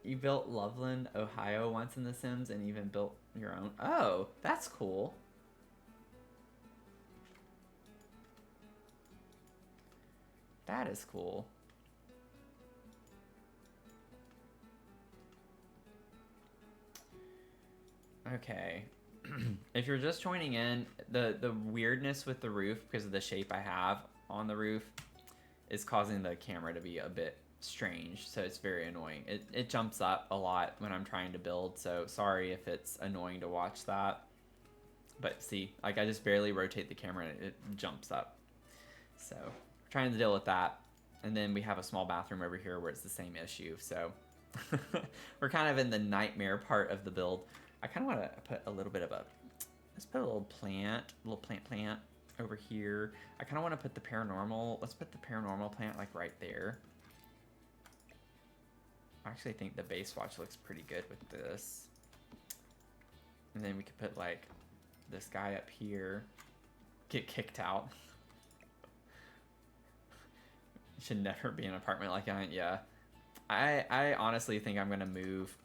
You built Loveland, Ohio once in The Sims and even built your own. Oh, that's cool. That is cool. Okay. If you're just joining in, the weirdness with the roof because of the shape I have on the roof is causing the camera to be a bit strange, so it's very annoying. It jumps up a lot when I'm trying to build, so sorry if it's annoying to watch that. But see, like I just barely rotate the camera and it jumps up. So we're trying to deal with that. And then we have a small bathroom over here where it's the same issue, so we're kind of in the nightmare part of the build. I kind of want to put a little bit of let's put a little plant over here. I kind of want to put the paranormal, let's put the paranormal plant like right there. I actually think the base watch looks pretty good with this. And then we could put like this guy up here. Get kicked out. Should never be an apartment like that, yeah. I honestly think I'm gonna move.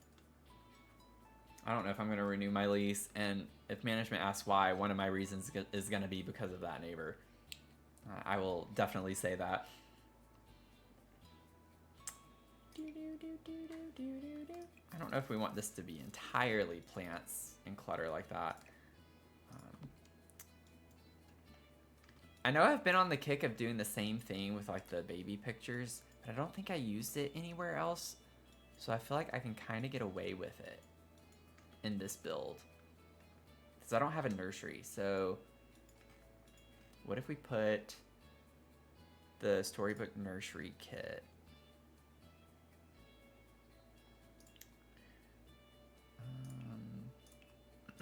I don't know if I'm gonna renew my lease, and if management asks why, one of my reasons is gonna be because of that neighbor. I will definitely say that. I don't know if we want this to be entirely plants and clutter like that. I know I've been on the kick of doing the same thing with like the baby pictures, but I don't think I used it anywhere else. So I feel like I can kind of get away with it in this build. Because I don't have a nursery, so what if we put the storybook nursery kit?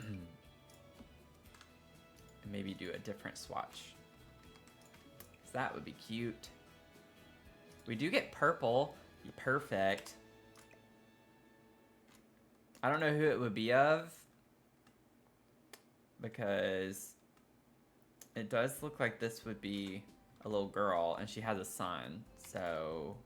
And maybe do a different swatch. That would be cute. We do get purple. Perfect. I don't know who it would be of, because it does look like this would be a little girl and she has a son, so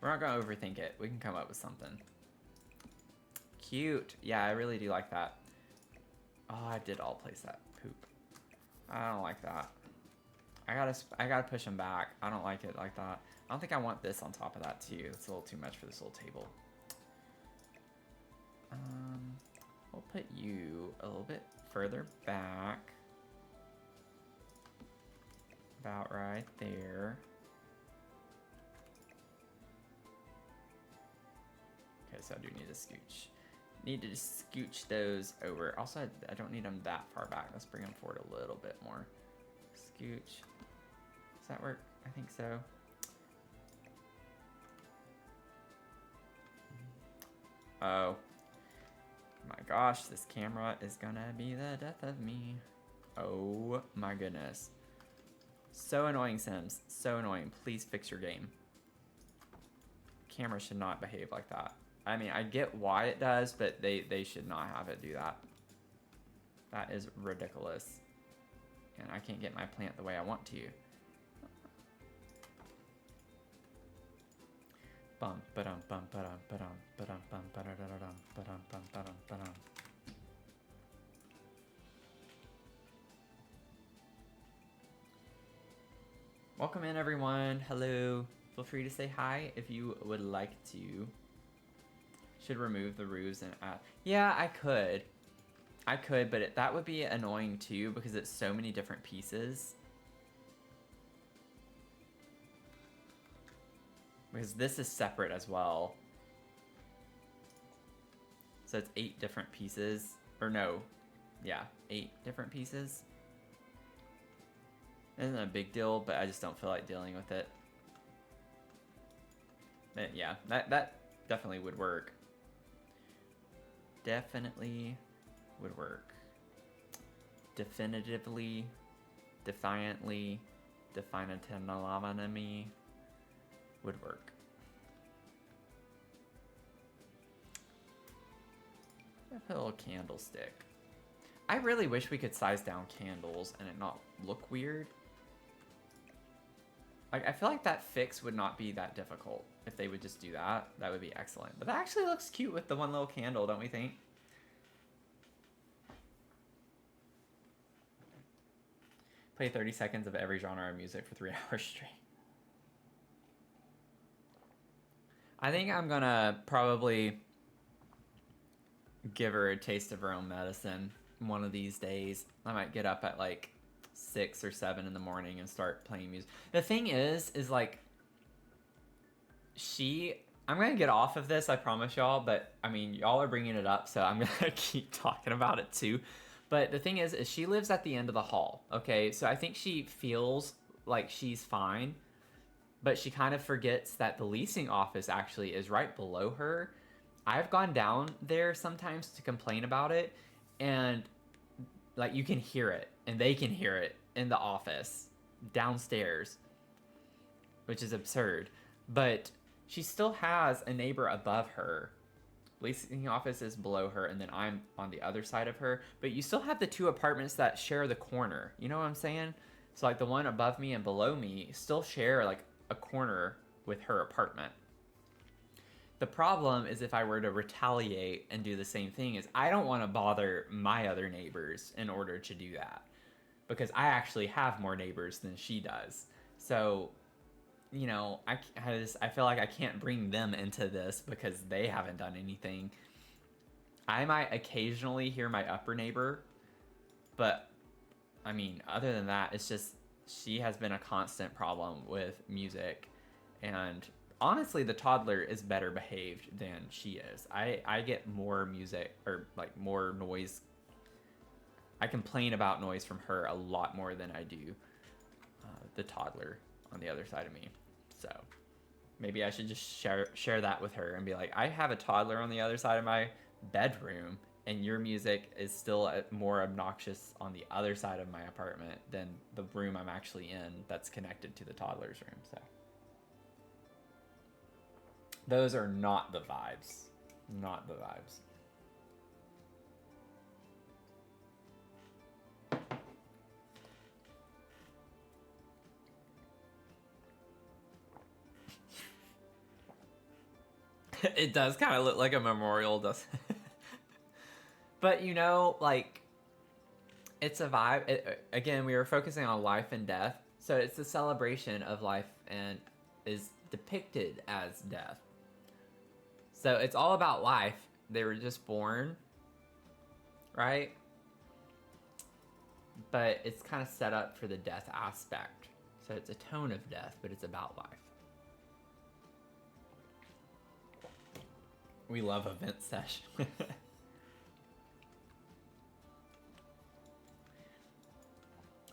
we're not gonna overthink it. We can come up with something cute. Yeah, I really do like that. Oh, I did all place that poop. I don't like that. I gotta push them back. I don't like it like that. I don't think I want this on top of that too. It's a little too much for this little table. We'll put you a little bit further back. About right there. Okay, so I do need to scooch. Need to scooch those over. Also, I don't need them that far back. Let's bring them forward a little bit more. Scooch. Does that work? I think so. Oh. My gosh, this camera is gonna be the death of me. Oh my goodness. So annoying, Sims. So annoying. Please fix your game. Camera should not behave like that. I mean, I get why it does, but they should not have it do that. That is ridiculous. And I can't get my plant the way I want to. Bum ba-dum bum ba-dum ba-dum ba-dum bum ba-da-da-da-dum ba-dum bum ba-dum ba-dum. Welcome in, everyone. Hello. Feel free to say hi if you would like to. Should remove the roofs and add. Yeah, I could, but that would be annoying too because it's so many different pieces. Because this is separate as well. So it's 8 different pieces Or no, yeah, 8 different pieces. Isn't a big deal, but I just don't feel like dealing with it. But yeah, that definitely would work. Definitely would work. Definitively, defiantly, definitively would work. A little candlestick. I really wish we could size down candles and it not look weird. Like, I feel like that fix would not be that difficult. If they would just do that, that would be excellent. But that actually looks cute with the one little candle, don't we think? Play 30 seconds of every genre of music for 3 hours straight. I think I'm gonna probably give her a taste of her own medicine one of these days. I might get up at like 6 or 7 in the morning and start playing music. The thing is like, I'm gonna get off of this, I promise y'all, but I mean, y'all are bringing it up, so I'm gonna keep talking about it too. But the thing is she lives at the end of the hall, okay? So I think she feels like she's fine, but she kind of forgets that the leasing office actually is right below her. I've gone down there sometimes to complain about it, and like you can hear it, and they can hear it in the office downstairs, which is absurd. But she still has a neighbor above her. Leasing office is below her, and then I'm on the other side of her. But you still have the 2 apartments that share the corner. You know what I'm saying? So like the one above me and below me still share like a corner with her apartment. The problem is if I were to retaliate and do the same thing is I don't want to bother my other neighbors in order to do that, because I actually have more neighbors than she does. So, you know, I feel like I can't bring them into this because they haven't done anything. I might occasionally hear my upper neighbor, but I mean, other than that, it's just she has been a constant problem with music. And honestly, the toddler is better behaved than she is. I get more music, or like more noise. I complain about noise from her a lot more than I do the toddler on the other side of me. So maybe I should just share that with her and be like, I have a toddler on the other side of my bedroom, and your music is still more obnoxious on the other side of my apartment than the room I'm actually in that's connected to the toddler's room. So those are not the vibes. Not the vibes. It does kind of look like a memorial, doesn't it? But you know, like, it's a vibe. Again, we were focusing on life and death, so it's a celebration of life and is depicted as death. So it's all about life. They were just born, right? But it's kind of set up for the death aspect. So it's a tone of death, but it's about life. We love event session.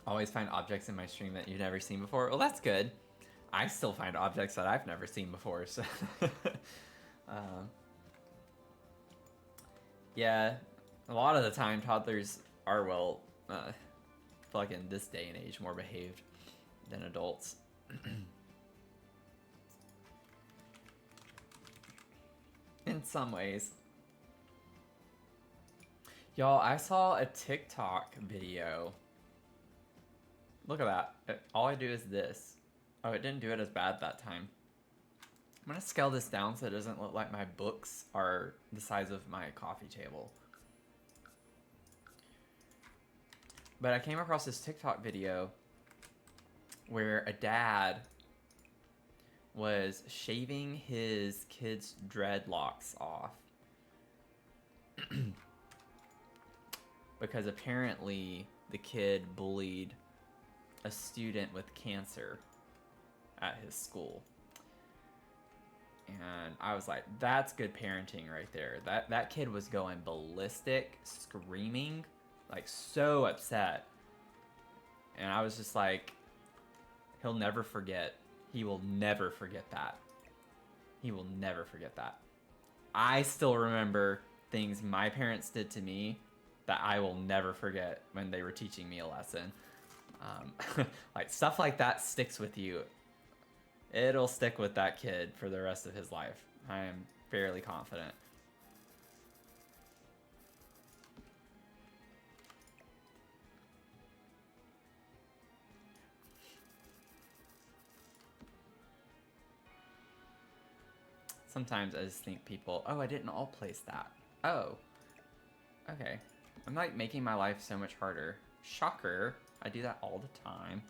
Always find objects in my stream that you've never seen before. Well, that's good. I still find objects that I've never seen before, so... yeah, a lot of the time toddlers are, well, like in this day and age, more behaved than adults. In some ways. Y'all, I saw a TikTok video. Look at that. All I do is this. Oh, it didn't do it as bad that time. I'm gonna scale this down so it doesn't look like my books are the size of my coffee table. But I came across this TikTok video where a dad was shaving his kid's dreadlocks off. Because apparently the kid bullied a student with cancer at his school. And I was like, that's good parenting right there. That kid was going ballistic, screaming, like so upset. And I was just like, he'll never forget. He will never forget that. He will never forget that. I still remember things my parents did to me that I will never forget when they were teaching me a lesson. Like stuff like that sticks with you. It'll stick with that kid for the rest of his life. I am fairly confident. Sometimes I just think people, oh, I didn't all place that. Oh, okay. I'm like making my life so much harder. Shocker. I do that all the time.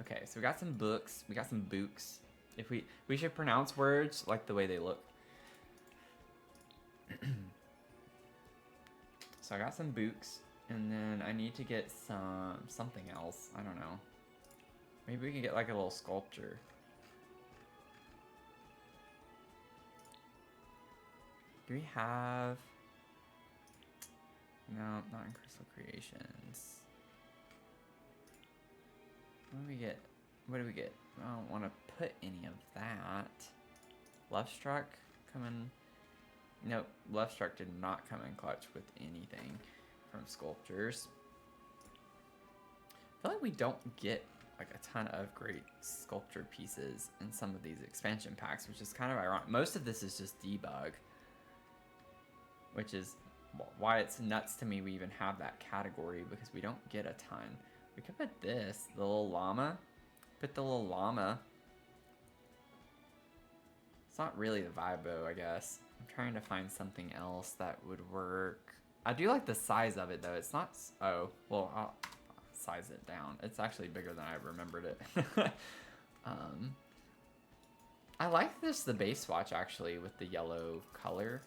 Okay, so we got some books. We got some books. If we should pronounce words like the way they look. So I got some books, and then I need to get something else. I don't know. Maybe we can get like a little sculpture. Do we have... No, not in Crystal Creations. What do we get? What do we get? I don't want to put any of that. Love Struck coming... Nope, Love Struck did not come in clutch with anything from sculptures. I feel like we don't get like a ton of great sculpture pieces in some of these expansion packs, which is kind of ironic. Most of this is just debug, which is why it's nuts to me we even have that category, because we don't get a ton. We could put this, the little llama. Put the little llama. It's not really the Vibo, I guess. I'm trying to find something else that would work. I do like the size of it, though. It's not... Oh, well, I'll size it down. It's actually bigger than I remembered it. I like this, the base swatch, actually, with the yellow color.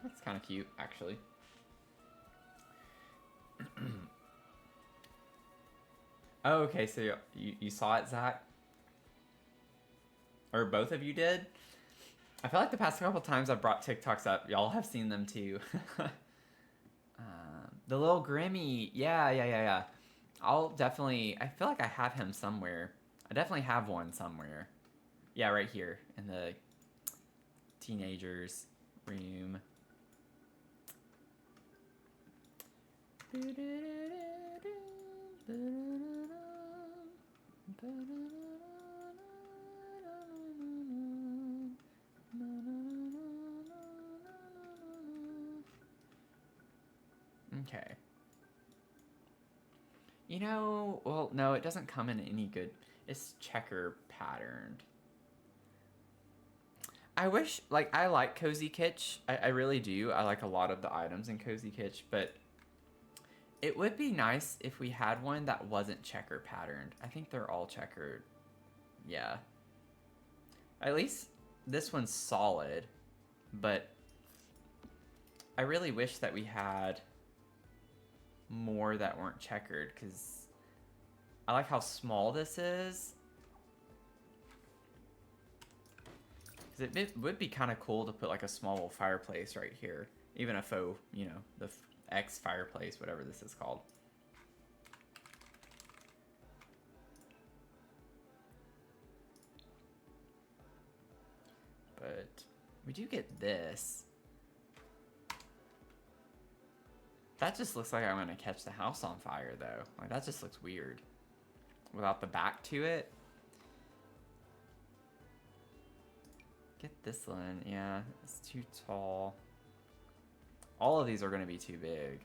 That's kind of cute, actually. Oh, okay, so you saw it, Zach? Or both of you did? I feel like the past couple times I've brought TikToks up, y'all have seen them too. The little Grimmy. Yeah. I'll definitely... I feel like I have him somewhere. I definitely have one somewhere. Yeah, right here in the teenagers room. Okay. You know, well, no, it doesn't come in any good... It's checker patterned. I wish, like, I like Cozy Kitsch. I really do. I like a lot of the items in Cozy Kitsch, but it would be nice if we had one that wasn't checker patterned. I think they're all checkered. Yeah. At least this one's solid, but I really wish that we had more that weren't checkered, because I like how small this is. Because it would be kind of cool to put like a small little fireplace right here. Even a faux, you know, the X fireplace, whatever this is called. But we do get this. That just looks like I'm gonna catch the house on fire, though. Like, that just looks weird. Without the back to it. Get this one. Yeah, it's too tall. All of these are gonna be too big.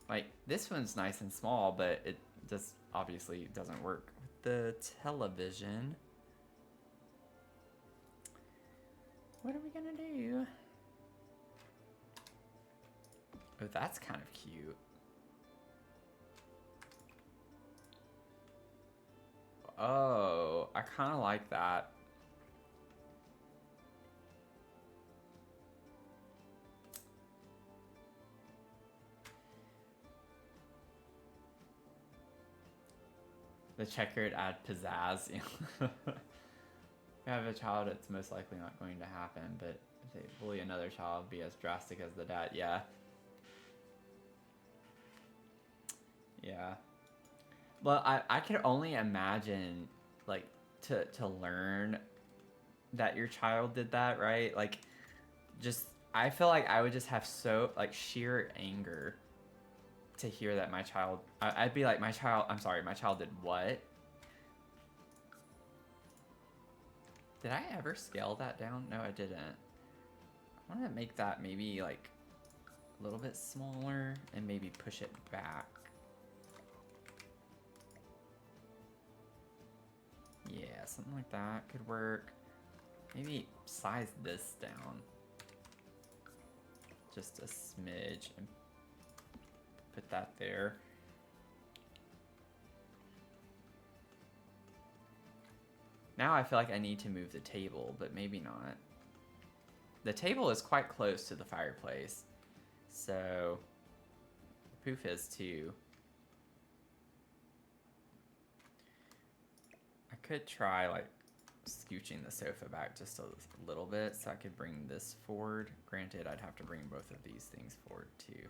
Like, this one's nice and small, but it just obviously doesn't work with the television. What are we gonna do? Oh, that's kind of cute. Oh, I kind of like that. The checkered add pizzazz. If you have a child, it's most likely not going to happen, but if they bully another child, be as drastic as the dad. Yeah. Yeah. Well, I could only imagine, like, to learn that your child did that, right? Like, just, I feel like I would just have so, like, sheer anger to hear that my child, I'd be like, my child did what? Did I ever scale that down? No, I didn't. I want to make that maybe, like, a little bit smaller and maybe push it back. Yeah, something like that could work. Maybe size this down just a smidge and put that there. Now I feel like I need to move the table, but maybe not. The table is quite close to the fireplace, so the poof is too. I could try like scooching the sofa back just a little bit so I could bring this forward. Granted, I'd have to bring both of these things forward too.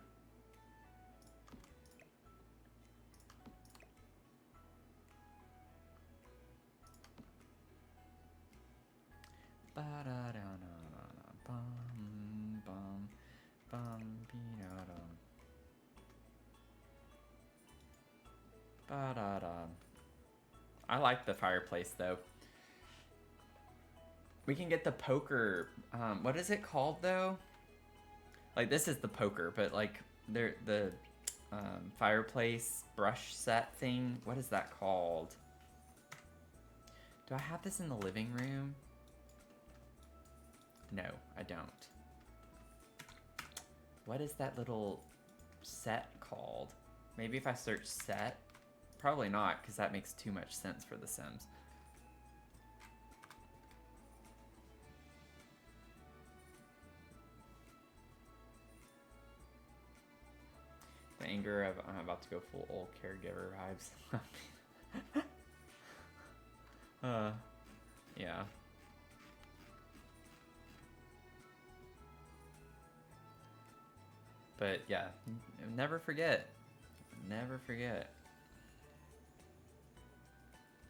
I like the fireplace though. We can get the poker, what is it called though? Like this is the poker, but like the fireplace brush set thing, what is that called? Do I have this in the living room? No, I don't. What is that little set called? Maybe if I search set? Probably not, because that makes too much sense for The Sims. The anger of I'm about to go full old caregiver vibes. Yeah. But yeah, never forget. Never forget.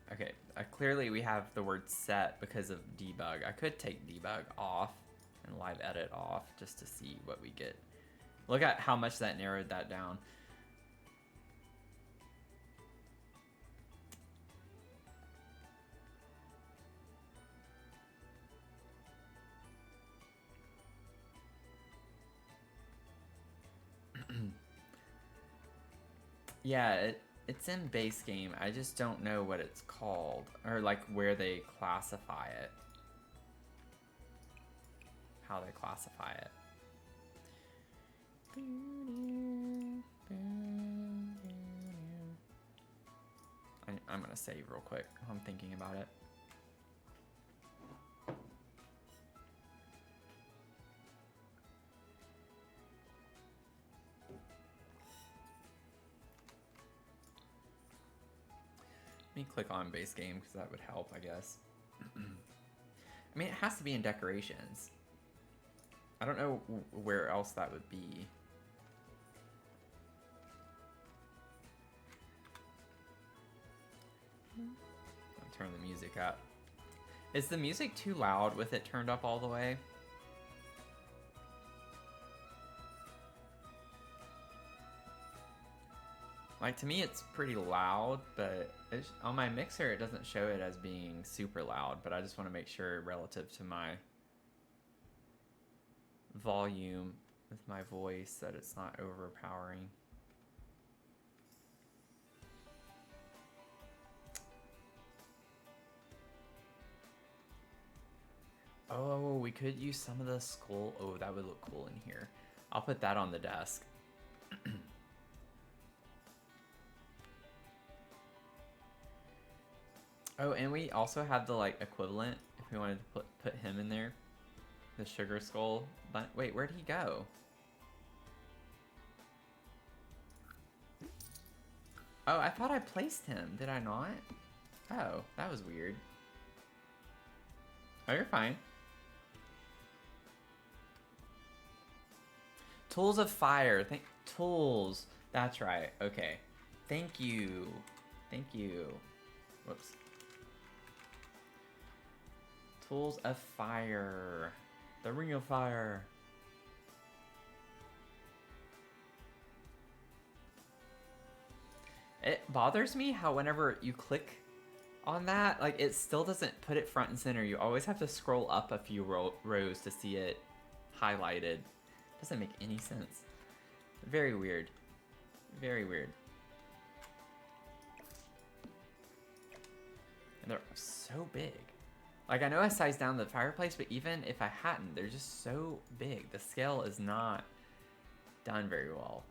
Okay, clearly we have the word set because of debug. I could take debug off and live edit off just to see what we get. Look at how much that narrowed that down. Yeah, it's in base game. I just don't know what it's called or like where they classify it. How they classify it. I'm gonna save real quick. I'm thinking about it. Let me click on base game because that would help, I guess. I mean, it has to be in decorations. I don't know where else that would be. I'll turn the music up. Is the music too loud with it turned up all the way? Like, to me, it's pretty loud, but on my mixer, it doesn't show it as being super loud, but I just want to make sure relative to my volume with my voice that it's not overpowering. Oh, we could use some of the skull. Oh, that would look cool in here. I'll put that on the desk. Oh, and we also have the like equivalent if we wanted to put him in there. The sugar skull. But wait, where'd he go? Oh, I thought I placed him. Did I not? Oh, that was weird. Oh, you're fine. Tools of fire. Tools. That's right. Okay. Thank you. Thank you. Whoops. Tools of fire. The ring of fire. It bothers me how whenever you click on that, like it still doesn't put it front and center. You always have to scroll up a few rows to see it highlighted. Doesn't make any sense. Very weird. Very weird. And they're so big. Like, I know I sized down the fireplace, but even if I hadn't, they're just so big. The scale is not done very well.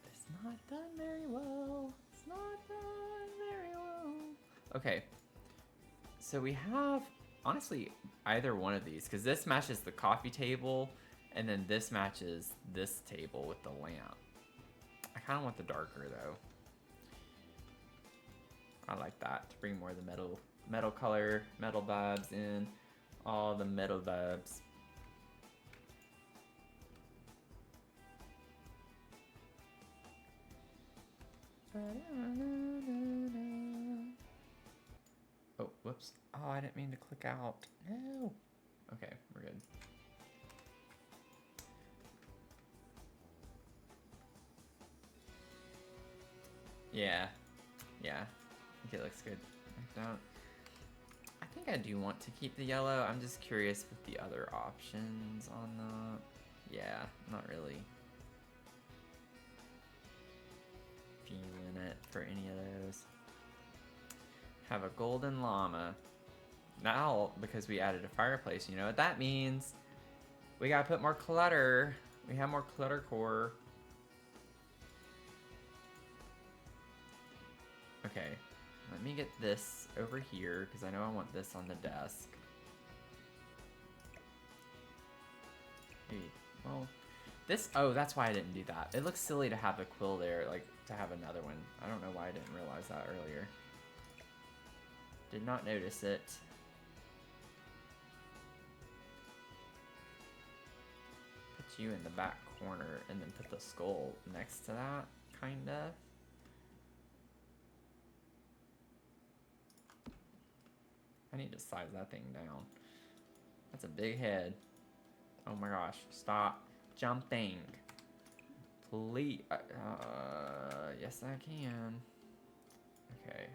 It's not done very well. It's not done very well. Okay. So we have, honestly, either one of these, because this matches the coffee table, and then this matches this table with the lamp. I kind of want the darker, though. I like that, to bring more of the metal color, metal vibes in. All the metal vibes. Oh, whoops. Oh, I didn't mean to click out. No. Okay, we're good. Yeah. Yeah. I think it looks good. I think I do want to keep the yellow. I'm just curious with the other options on the... Yeah, not really feeling it for any of those. Have a golden llama. Now, because we added a fireplace, you know what that means? We gotta put more clutter. We have more clutter core. Okay, let me get this over here, because I know I want this on the desk. Maybe, well, this, oh, that's why I didn't do that. It looks silly to have the quill there, like, to have another one. I don't know why I didn't realize that earlier. Did not notice it. Put you in the back corner, and then put the skull next to that, kinda. I need to size that thing down. That's a big head. Oh my gosh, stop jumping. Please. Yes I can. Okay.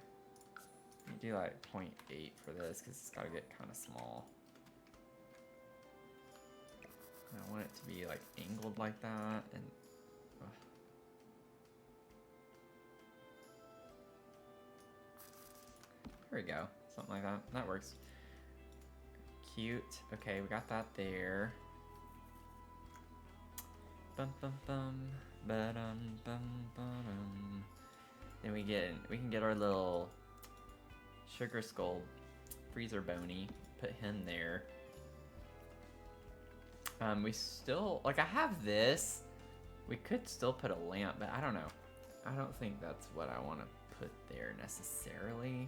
Let me do like 0.8 for this because it's gotta get kind of small. I want it to be like angled like that and here we go. Something like that. That works. Cute. Okay, we got that there. Bum bum bum. Ba-dum bum ba-dum. Then we can get our little sugar skull freezer bony. Put him there. We still, like, I have this. We could still put a lamp, but I don't know. I don't think that's what I want to put there necessarily.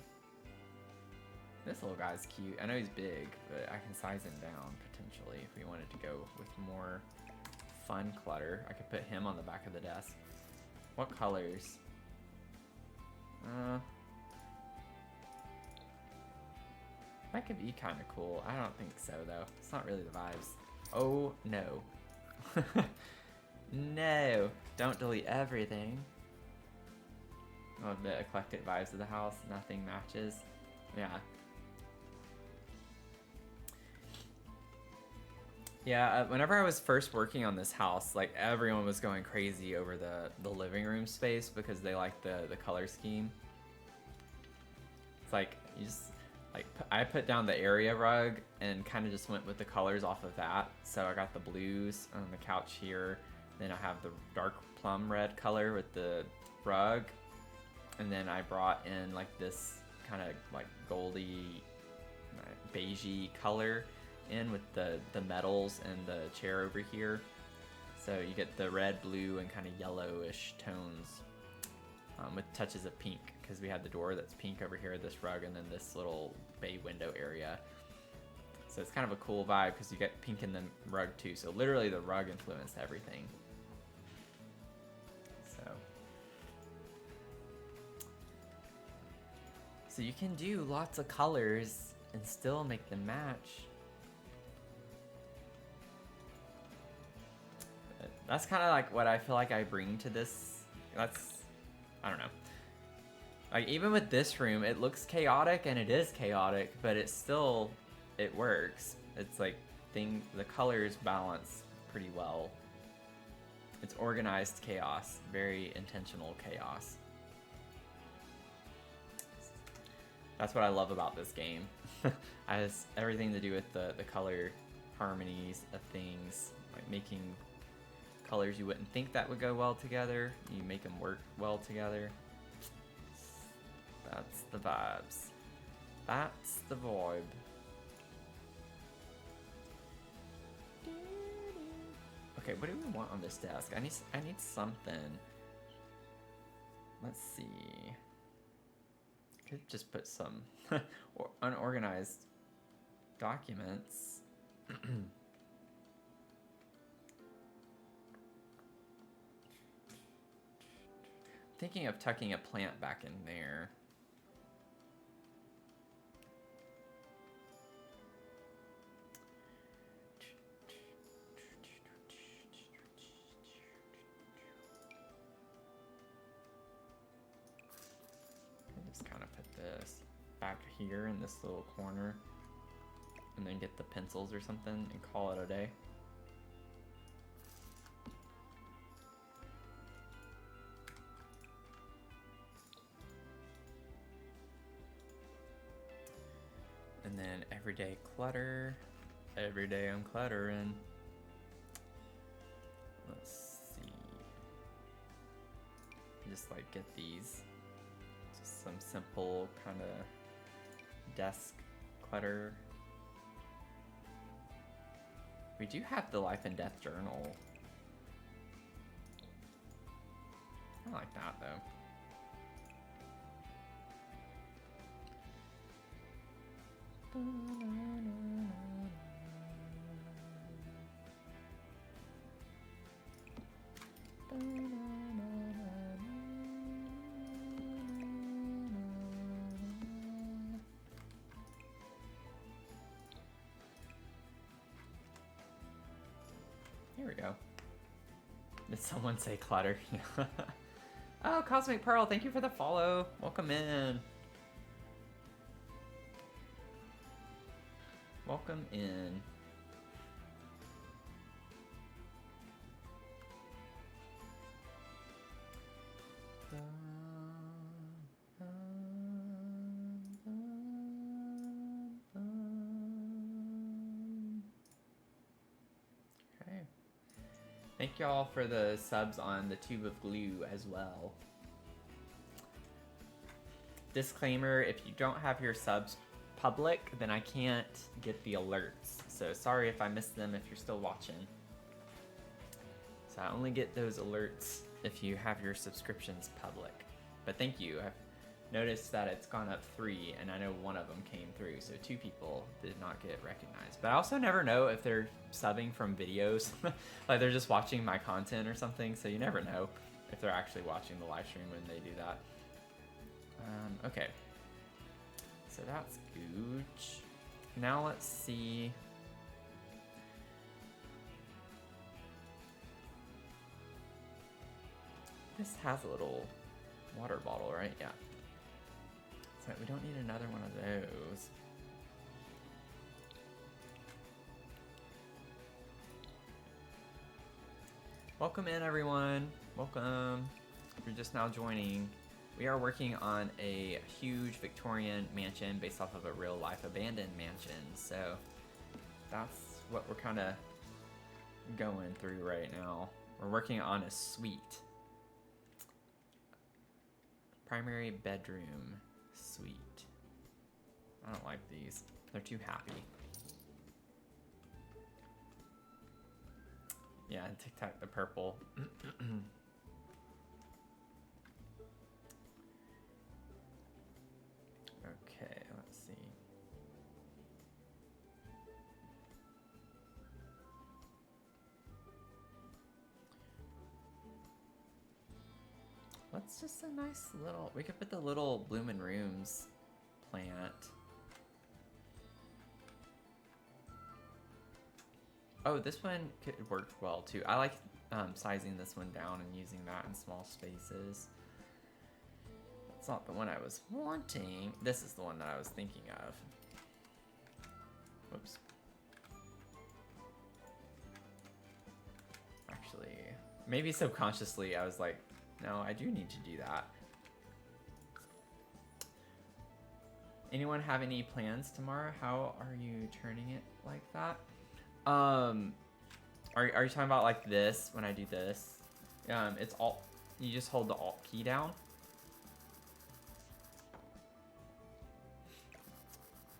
This little guy's cute. I know he's big, but I can size him down potentially if we wanted to go with more fun clutter. I could put him on the back of the desk. What colors? That could be kind of cool. I don't think so though. It's not really the vibes. Oh no. No. Don't delete everything. Oh, the eclectic vibes of the house. Nothing matches. Yeah. Yeah, whenever I was first working on this house, like everyone was going crazy over the living room space because they liked the color scheme. It's like, you just, like, I put down the area rug and kind of just went with the colors off of that. So I got the blues on the couch here. Then I have the dark plum red color with the rug. And then I brought in like this kind of like goldy, beigey color in with the metals and the chair over here. So you get the red, blue, and kind of yellowish tones. with touches of pink, because we have the door that's pink over here, this rug, and then this little bay window area. So it's kind of a cool vibe because you get pink in the rug too. So literally the rug influenced everything. So you can do lots of colors and still make them match. But that's kind of like what I feel like I bring to this. I don't know. Like even with this room, it looks chaotic and it is chaotic, but it works. It's like the colors balance pretty well. It's organized chaos, very intentional chaos. That's what I love about this game. It has everything to do with the color harmonies of things, like making colors you wouldn't think that would go well together. You make them work well together. That's the vibes. That's the vibe. Okay, what do we want on this desk? I need something. Let's see. Could just put some unorganized documents. Thinking of tucking a plant back in there. Back here in this little corner, and then get the pencils or something and call it a day. And then everyday clutter. Every day I'm cluttering. Let's see. Just like get these. Just some simple kind of desk clutter. We do have the life and death journal. I like that though. Here we go. Did someone say clutter? Oh, Cosmic Pearl, thank you for the follow. Welcome in. Welcome in. Okay. Thank y'all for the subs on the Tube of Glue as well. Disclaimer, if you don't have your subs public, then I can't get the alerts. So sorry if I missed them if you're still watching. So I only get those alerts if you have your subscriptions public. But thank you. I've noticed that it's gone up 3, and I know one of them came through, so 2 people did not get recognized. But I also never know if they're subbing from videos, like they're just watching my content or something, so you never know if they're actually watching the live stream when they do that. Okay. So that's gooch. Now let's see. This has a little water bottle, right? Yeah. So we don't need another one of those. Welcome in, everyone. Welcome. If you're just now joining, we are working on a huge Victorian mansion based off of a real life abandoned mansion. So that's what we're kind of going through right now. We're working on a suite. Primary bedroom suite. I don't like these. They're too happy. Yeah, Tic Tac the purple. What's just a nice little... We could put the little Bloomin' Rooms plant. Oh, this one could work well too. I like sizing this one down and using that in small spaces. That's not the one I was wanting. This is the one that I was thinking of. Whoops. Actually, maybe subconsciously I was like, no, I do need to do that. Anyone have any plans tomorrow? How are you turning it like that? Are you talking about like this, when I do this? It's Alt, you just hold the Alt key down.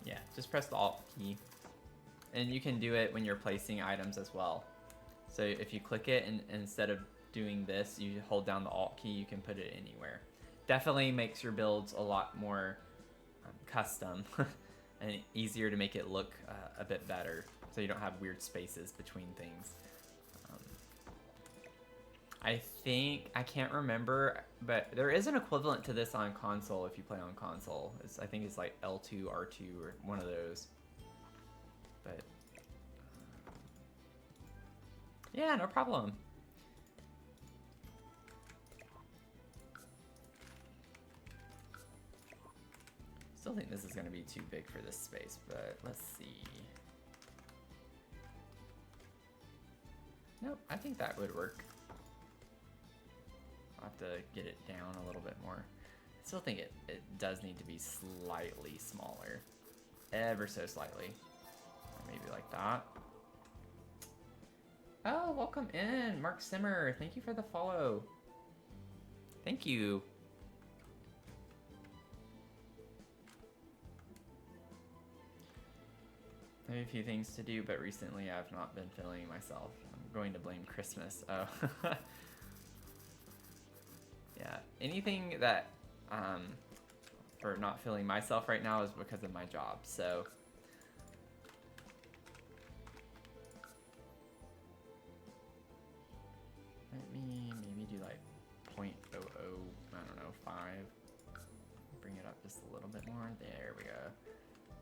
Yeah, just press the Alt key. And you can do it when you're placing items as well. So if you click it and instead of doing this, you hold down the Alt key, you can put it anywhere. Definitely makes your builds a lot more custom and easier to make it look a bit better, so you don't have weird spaces between things. I think, I can't remember, but there is an equivalent to this on console if you play on console. I think it's like L2, R2, or one of those. But yeah, no problem. Still think this is going to be too big for this space, but let's see. Nope, I think that would work. I'll have to get it down a little bit more. I still think it does need to be slightly smaller. Ever so slightly. Or maybe like that. Oh, welcome in, Mark Simmer. Thank you for the follow. Thank you. I have a few things to do, but recently I've not been feeling myself. I'm going to blame Christmas. Oh. Yeah, anything that for not feeling myself right now is because of my job, so. Let me maybe do like 0.00, I don't know, 5. Bring it up just a little bit more. There we go.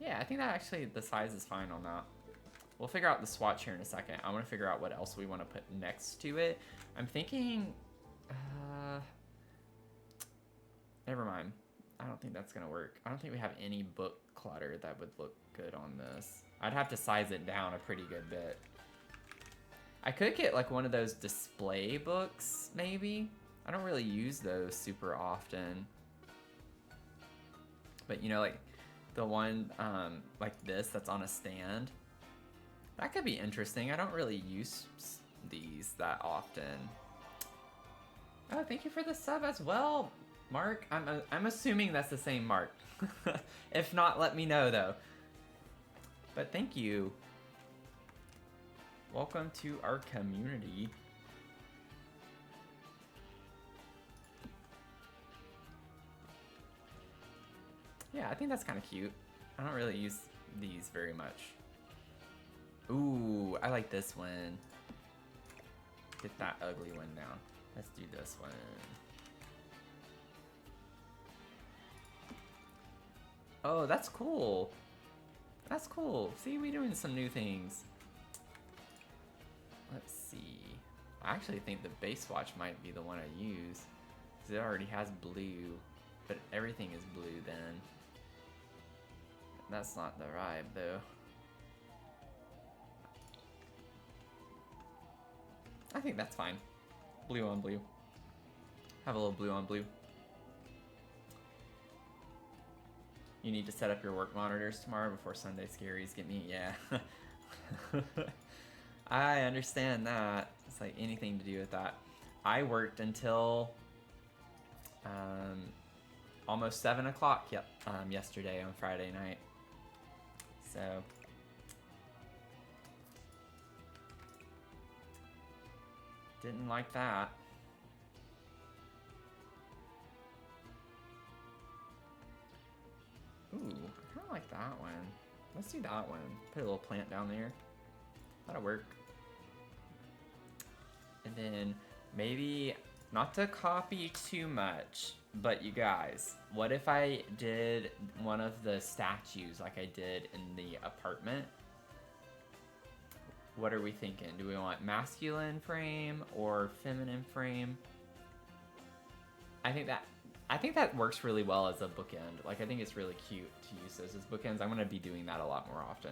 Yeah, I think that actually the size is fine on that. We'll figure out the swatch here in a second. I want to figure out what else we want to put next to it. I'm thinking, never mind. I don't think that's gonna work. I don't think we have any book clutter that would look good on this. I'd have to size it down a pretty good bit. I could get like one of those display books, maybe. I don't really use those super often. But you know, like the one like this that's on a stand. That could be interesting. I don't really use these that often. Oh, thank you for the sub as well, Mark. I'm assuming that's the same Mark. If not, let me know though. But thank you. Welcome to our community. Yeah, I think that's kind of cute. I don't really use these very much. Ooh, I like this one. Get that ugly one down. Let's do this one. Oh, that's cool. That's cool. See, we're doing some new things. Let's see. I actually think the base watch might be the one I use, because it already has blue, but everything is blue then. That's not the vibe though. I think that's fine. Blue on blue. Have a little blue on blue. You need to set up your work monitors tomorrow before Sunday Scaries get me. Yeah. I understand that. It's like anything to do with that. I worked until almost 7 o'clock yesterday on Friday night. So didn't like that. Ooh, I kind of like that one. Let's do that one. Put a little plant down there. That'll work. And then maybe Not to copy too much, but you guys, what if I did one of the statues like I did in the apartment? What are we thinking? Do we want masculine frame or feminine frame? I think that works really well as a bookend. Like, I think it's really cute to use those as bookends. I'm gonna be doing that a lot more often.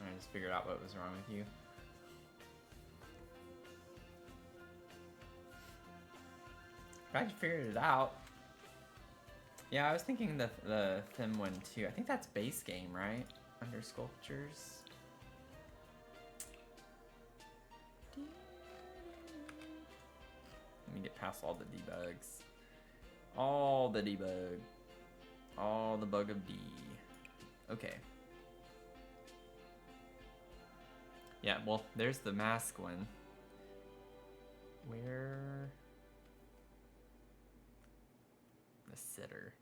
I just figured out what was wrong with you. Glad you figured it out. Yeah, I was thinking the Fem one too. I think that's base game, right? Under sculptures. Let me get past all the debugs. All the debug. All the bug of D. Okay. Yeah, well, there's the mask one. Where? The sitter.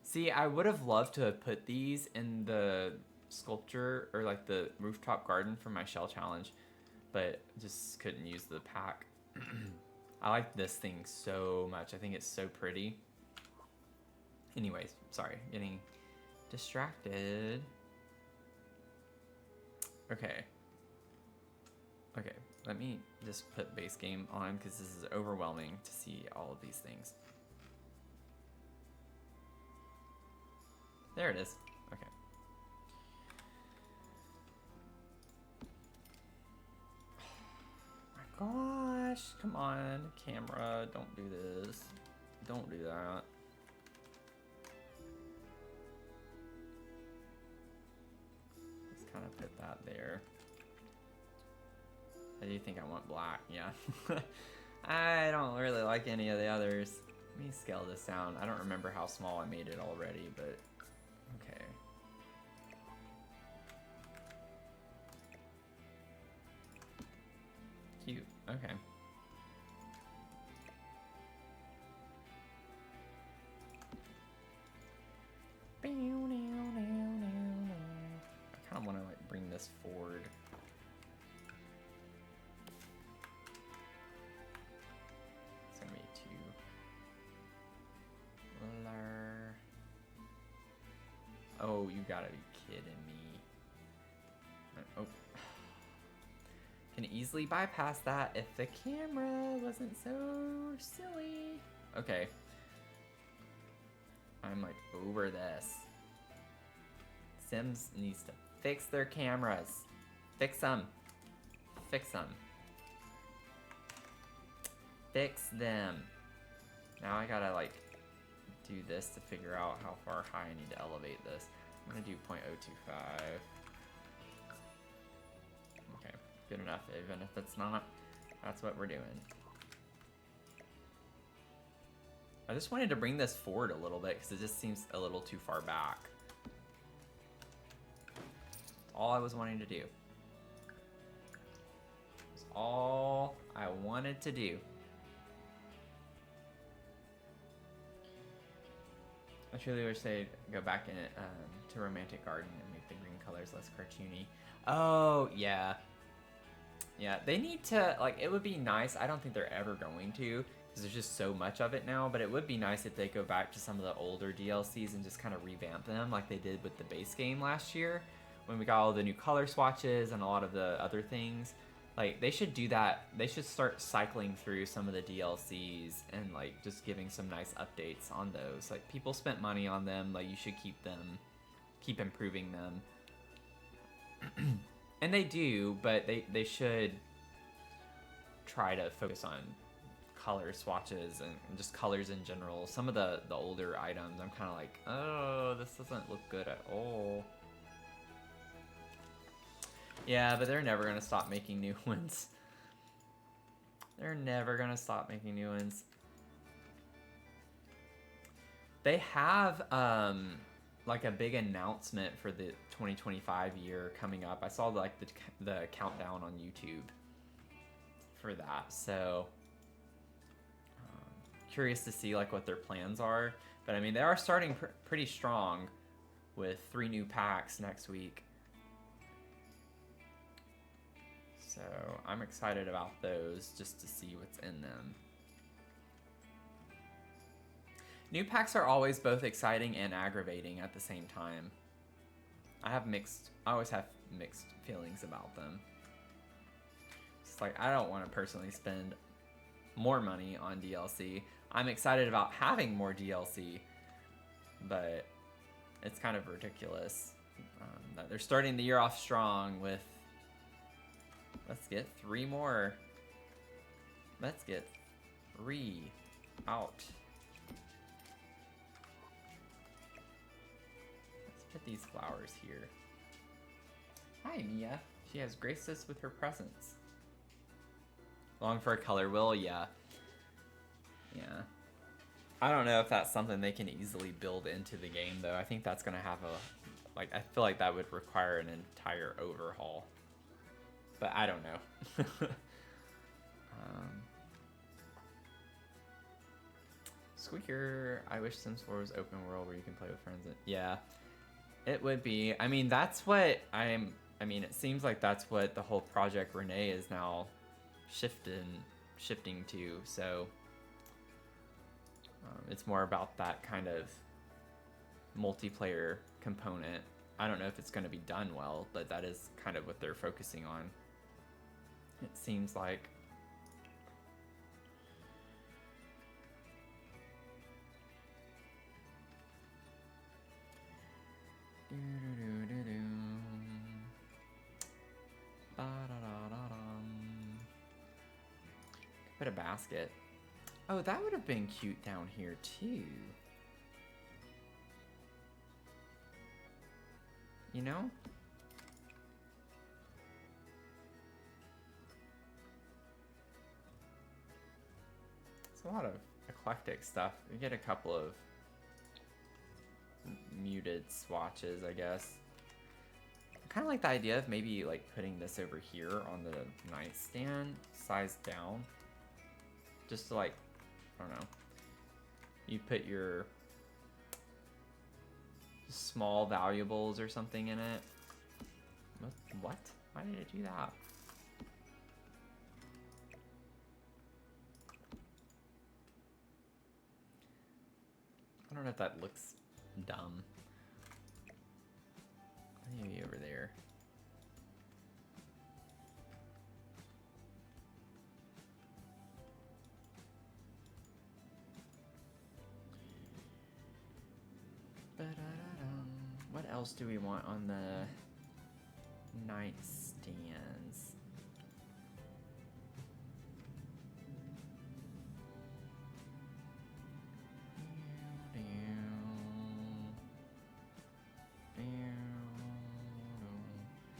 See, I would have loved to have put these in the sculpture or like the rooftop garden for my shell challenge, but just couldn't use the pack. I like this thing so much. I think it's so pretty. Anyways, sorry, getting distracted. Okay. Okay, let me just put base game on because this is overwhelming to see all of these things. There it is. Okay. Oh my gosh, come on, camera, don't do this. Don't do that. Just kind of put that there. I do think I want black, yeah. I don't really like any of the others. Let me scale this down. I don't remember how small I made it already, but okay. Cute, okay. I kind of want to like bring this forward. It's gonna be too blur. Oh, you gotta be kidding me. Oh. Can easily bypass that if the camera wasn't so silly. Okay. I'm like over this. Sims needs to fix their cameras. Fix them. Fix them. Fix them. Now I gotta like do this to figure out how far high I need to elevate this. I'm gonna do 0.025. Okay, good enough. Even if it's not, that's what we're doing. I just wanted to bring this forward a little bit because it just seems a little too far back. That's all I was wanting to do. That's all I wanted to do. I truly wish they'd go back in it to Romantic Garden and make the green colors less cartoony. Oh, yeah. Yeah, they need to, like, it would be nice. I don't think they're ever going to, because there's just so much of it now, but it would be nice if they go back to some of the older DLCs and just kind of revamp them like they did with the base game last year when we got all the new color swatches and a lot of the other things. Like, they should do that. They should start cycling through some of the DLCs and, like, just giving some nice updates on those. Like, people spent money on them. Like, you should keep them, keep improving them. And they do, but they should try to focus on color swatches and just colors in general. Some of the older items, I'm kind of like, oh, this doesn't look good at all. Yeah, but they're never gonna stop making new ones. They're never gonna stop making new ones. They have like a big announcement for the 2025 year coming up. I saw like the countdown on YouTube for that, so curious to see like what their plans are. But I mean, they are starting pretty strong with 3 new packs next week. So I'm excited about those just to see what's in them. New packs are always both exciting and aggravating at the same time. I always have mixed feelings about them. It's like, I don't want to personally spend more money on DLC. I'm excited about having more DLC, but it's kind of ridiculous that they're starting the year off strong with, let's get 3 more. Let's get 3 out. Let's put these flowers here. Hi, Mia. She has graced us with her presence. Long for a color wheel? Yeah. Yeah. I don't know if that's something they can easily build into the game, though. I think that's going to have a... Like, I feel like that would require an entire overhaul. But I don't know. Squeaker, I wish Sims 4 was open world where you can play with friends. Yeah, it would be. I mean, that's what I mean, it seems like that's what the whole Project Renee is now shifting to. So it's more about that kind of multiplayer component. I don't know if it's going to be done well, but that is kind of what they're focusing on. It seems like. Put a basket. Oh, that would have been cute down here too. You know? It's a lot of eclectic stuff. We get a couple of muted swatches, I guess. I kind of like the idea of maybe like putting this over here on the nightstand, sized down. Just to like, I don't know. You put your small valuables or something in it. What? Why did it do that? I don't know if that looks dumb. Maybe over there. What else do we want on the nightstands?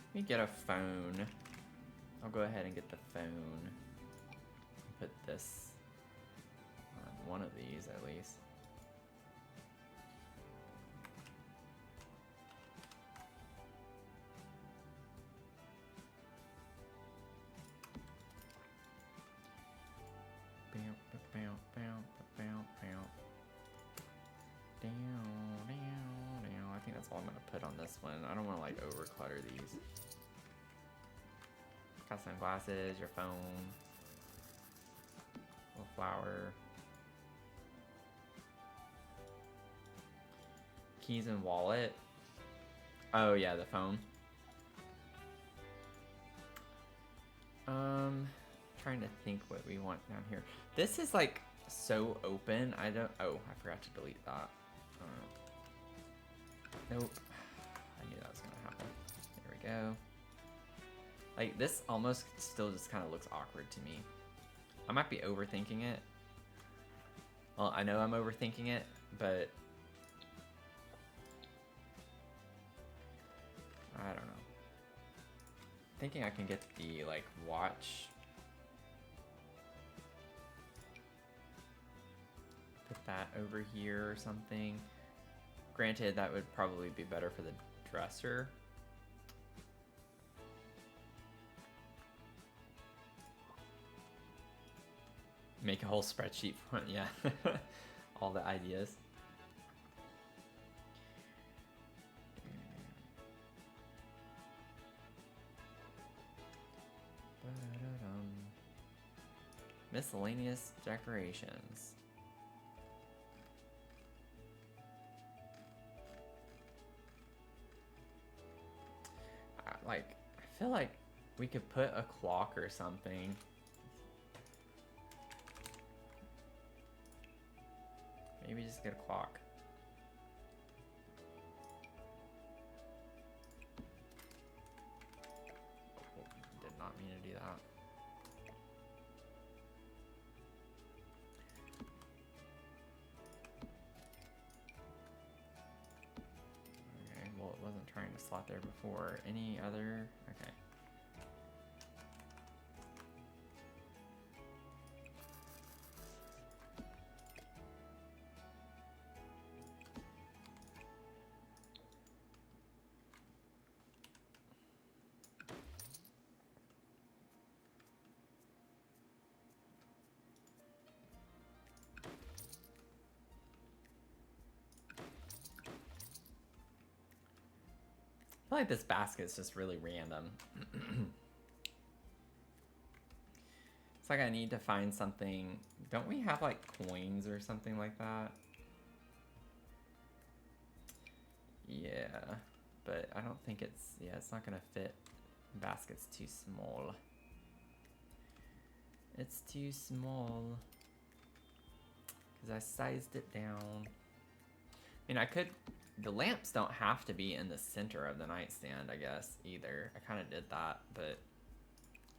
Let me get a phone. I'll go ahead and get the phone. Put this on one of these at least. I think that's all I'm gonna put on this one. I don't want to like over clutter these. Got sunglasses, your phone, little flower, keys and wallet. Oh yeah, the phone. Trying to think what we want down here. This is like so open. I forgot to delete that. Nope. I knew that was gonna happen. There we go. Like this almost still just kind of looks awkward to me. I might be overthinking it. Well, I know I'm overthinking it, but I don't know. Thinking I can get the like watch. Put that over here or something. Granted, that would probably be better for the dresser. Make a whole spreadsheet for it, yeah. All the ideas. Miscellaneous decorations. Like, I feel like we could put a clock or something. Maybe just get a clock. Oh, did not mean to do that. Okay, well, it wasn't trying to slot there before. Any other? Okay. I feel like this basket's just really random. It's like I need to find something. Don't we have like coins or something like that? Yeah, but I don't think it's, yeah, it's not gonna fit. The basket's too small. It's too small. Because I sized it down. I mean, I could, the lamps don't have to be in the center of the nightstand, I guess, either. I kind of did that, but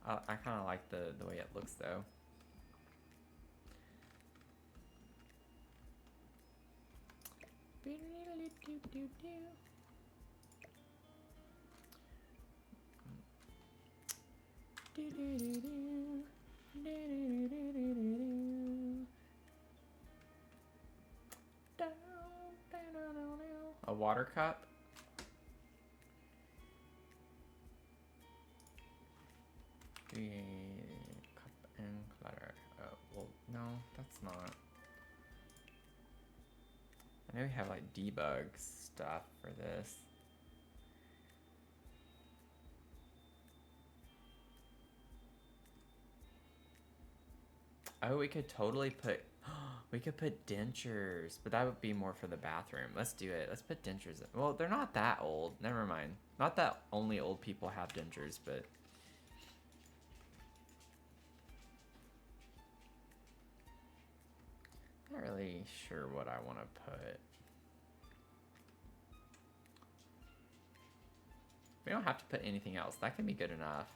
I kind of like the way it looks, though. A water cup? Cup and clutter. Oh, well, no, that's not. I know we have like debug stuff for this. Oh, we could totally put, we could put dentures, but that would be more for the bathroom. Let's do it. Let's put dentures in. Well, they're not that old. Never mind. Not that only old people have dentures, but. Not really sure what I want to put. We don't have to put anything else. That can be good enough.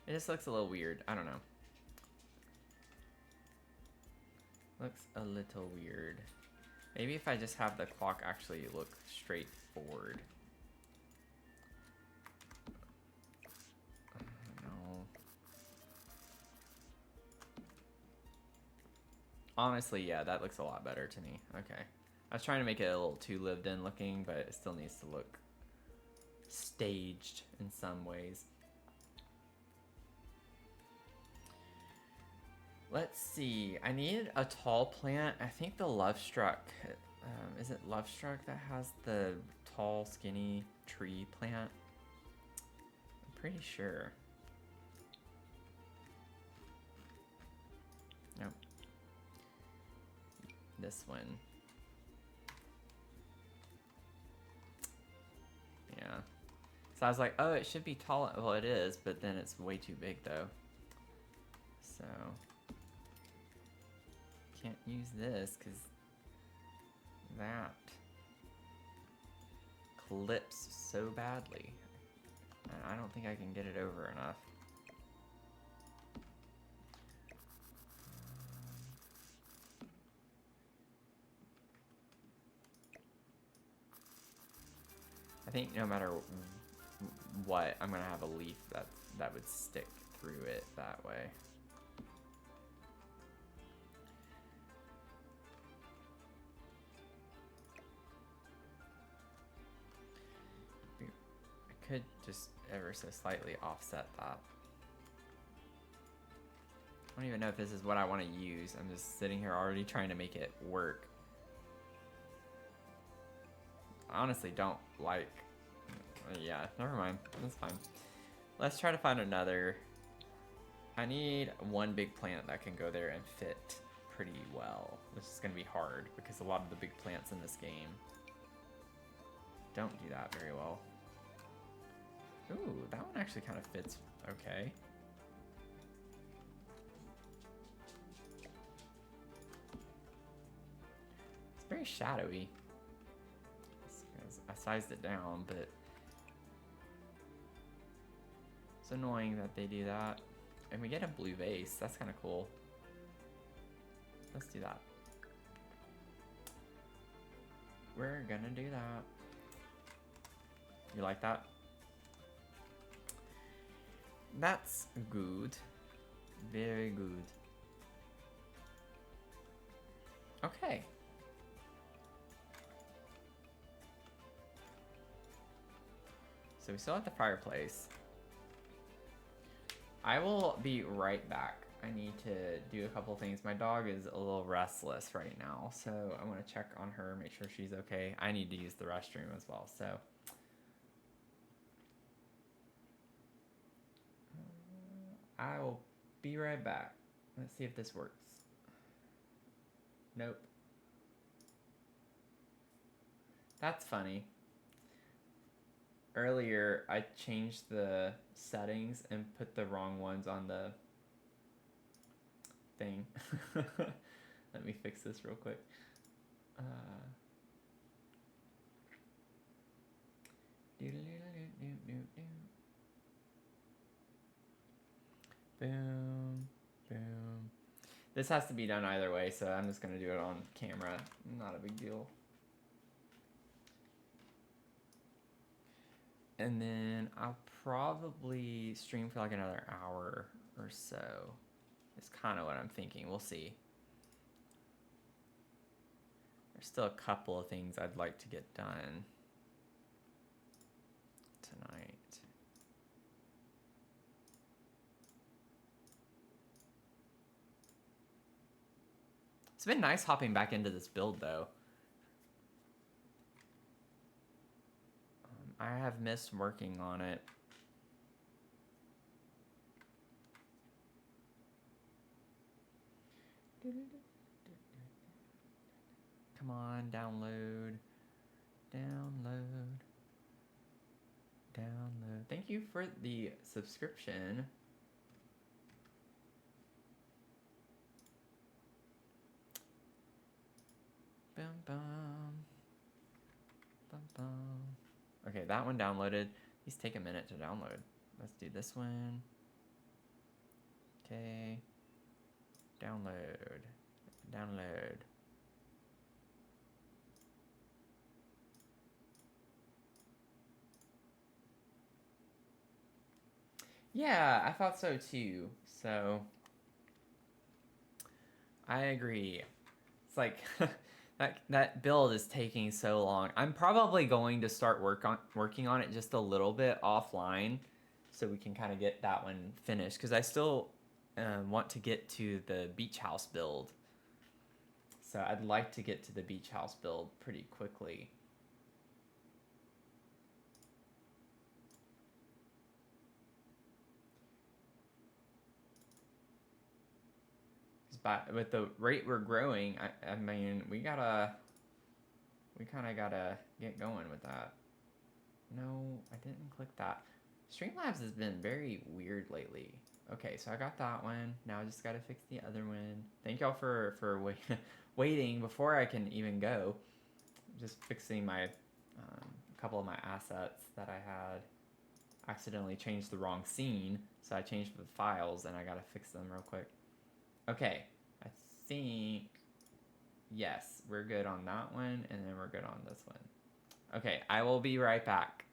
It just looks a little weird. I don't know. Looks a little weird. Maybe if I just have the clock actually look straightforward. No. Honestly, yeah, that looks a lot better to me. Okay. I was trying to make it a little too lived in looking, but it still needs to look staged in some ways. Let's see. I need a tall plant. I think the Lovestruck. Is it Lovestruck that has the tall, skinny tree plant? I'm pretty sure. Nope. This one. Yeah. So I was like, oh, it should be tall. Well, it is, but then it's way too big, though. So can't use this because that clips so badly. And I don't think I can get it over enough. I think no matter what, I'm gonna have a leaf that would stick through it that way. I could just ever so slightly offset that. I don't even know if this is what I want to use. I'm just sitting here already trying to make it work. I honestly don't like. Yeah, never mind. That's fine. Let's try to find another. I need one big plant that can go there and fit pretty well. This is going to be hard because a lot of the big plants in this game don't do that very well. Ooh, that one actually kind of fits okay. It's very shadowy. I sized it down, but it's annoying that they do that. And we get a blue vase. That's kind of cool. Let's do that. We're gonna do that. You like that? That's good. Very good. Okay. So we still have the fireplace. I will be right back. I need to do a couple things. My dog is a little restless right now, so I want to check on her, make sure she's okay. I need to use the restroom as well, so. I will be right back. Let's see if this works. Nope. That's funny. Earlier, I changed the settings and put the wrong ones on the thing. Let me fix this real quick. Boom, boom. This has to be done either way, so I'm just gonna do it on camera. Not a big deal. And then I'll probably stream for like another hour or so. It's kind of what I'm thinking. We'll see. There's still a couple of things I'd like to get done tonight. It's been nice hopping back into this build though. I have missed working on it. Come on, download. Download. Download. Thank you for the subscription. Bum bum. Bum bum. Okay, that one downloaded. These take a minute to download. Let's do this one. Okay. Download. Download. Yeah, I thought so too. So I agree. It's like that build is taking so long. I'm probably going to start working on it just a little bit offline, so we can kind of get that one finished. Because I still want to get to the beach house build. So I'd like to get to the beach house build pretty quickly. But with the rate we're growing, I mean, we kind of gotta get going with that. No, I didn't click that. Streamlabs has been very weird lately. Okay, so I got that one. Now I just gotta fix the other one. Thank y'all for waiting before I can even go. Just fixing my couple of my assets that I had accidentally changed the wrong scene, so I changed the files and I gotta fix them real quick. Okay, I think yes, we're good on that one, and then we're good on this one. Okay, I will be right back.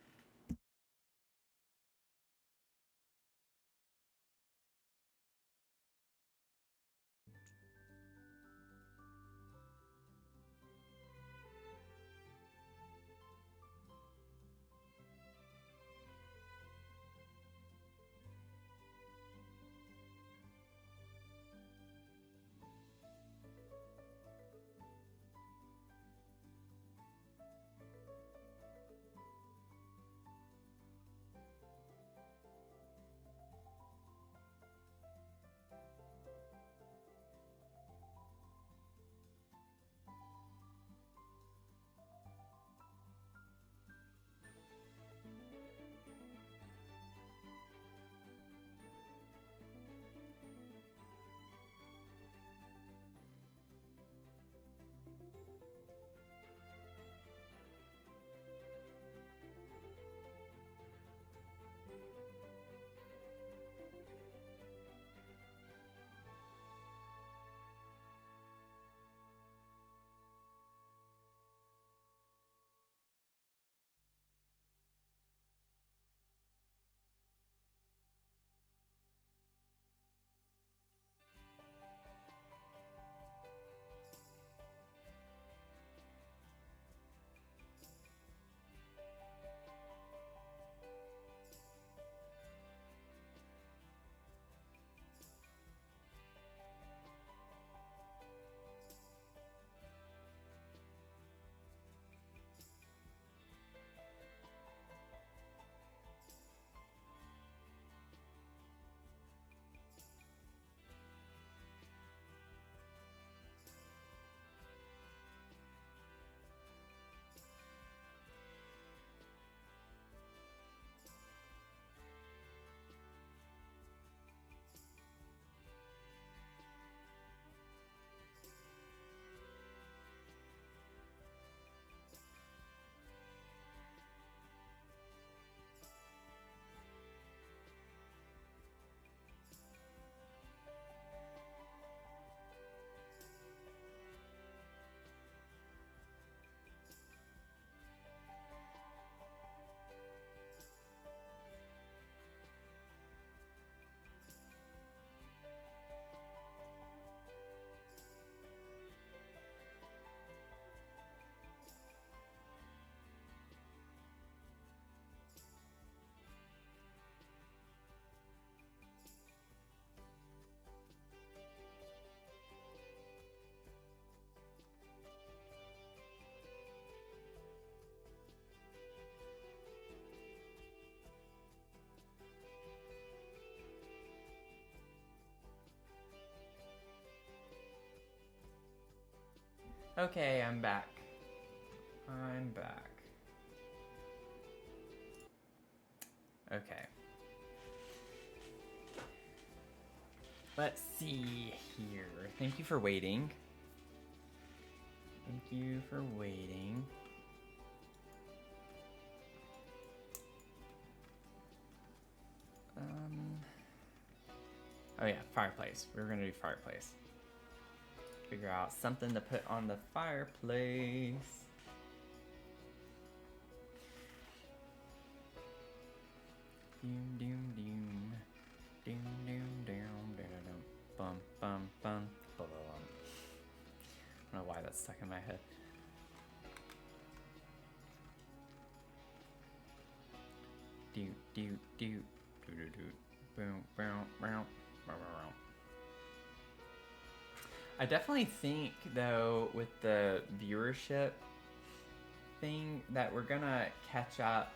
Okay, I'm back. I'm back. Okay. Let's see here. Thank you for waiting. Thank you for waiting. Oh yeah, fireplace. We were gonna do fireplace. Figure out something to put on the fireplace. Doom doom doom. Doom doom doom doom. Bum bum bum. Bum bum. I don't know why that's stuck in my head. Do do do do do do. Boom boom boom. I definitely think, though, with the viewership thing, that we're gonna catch up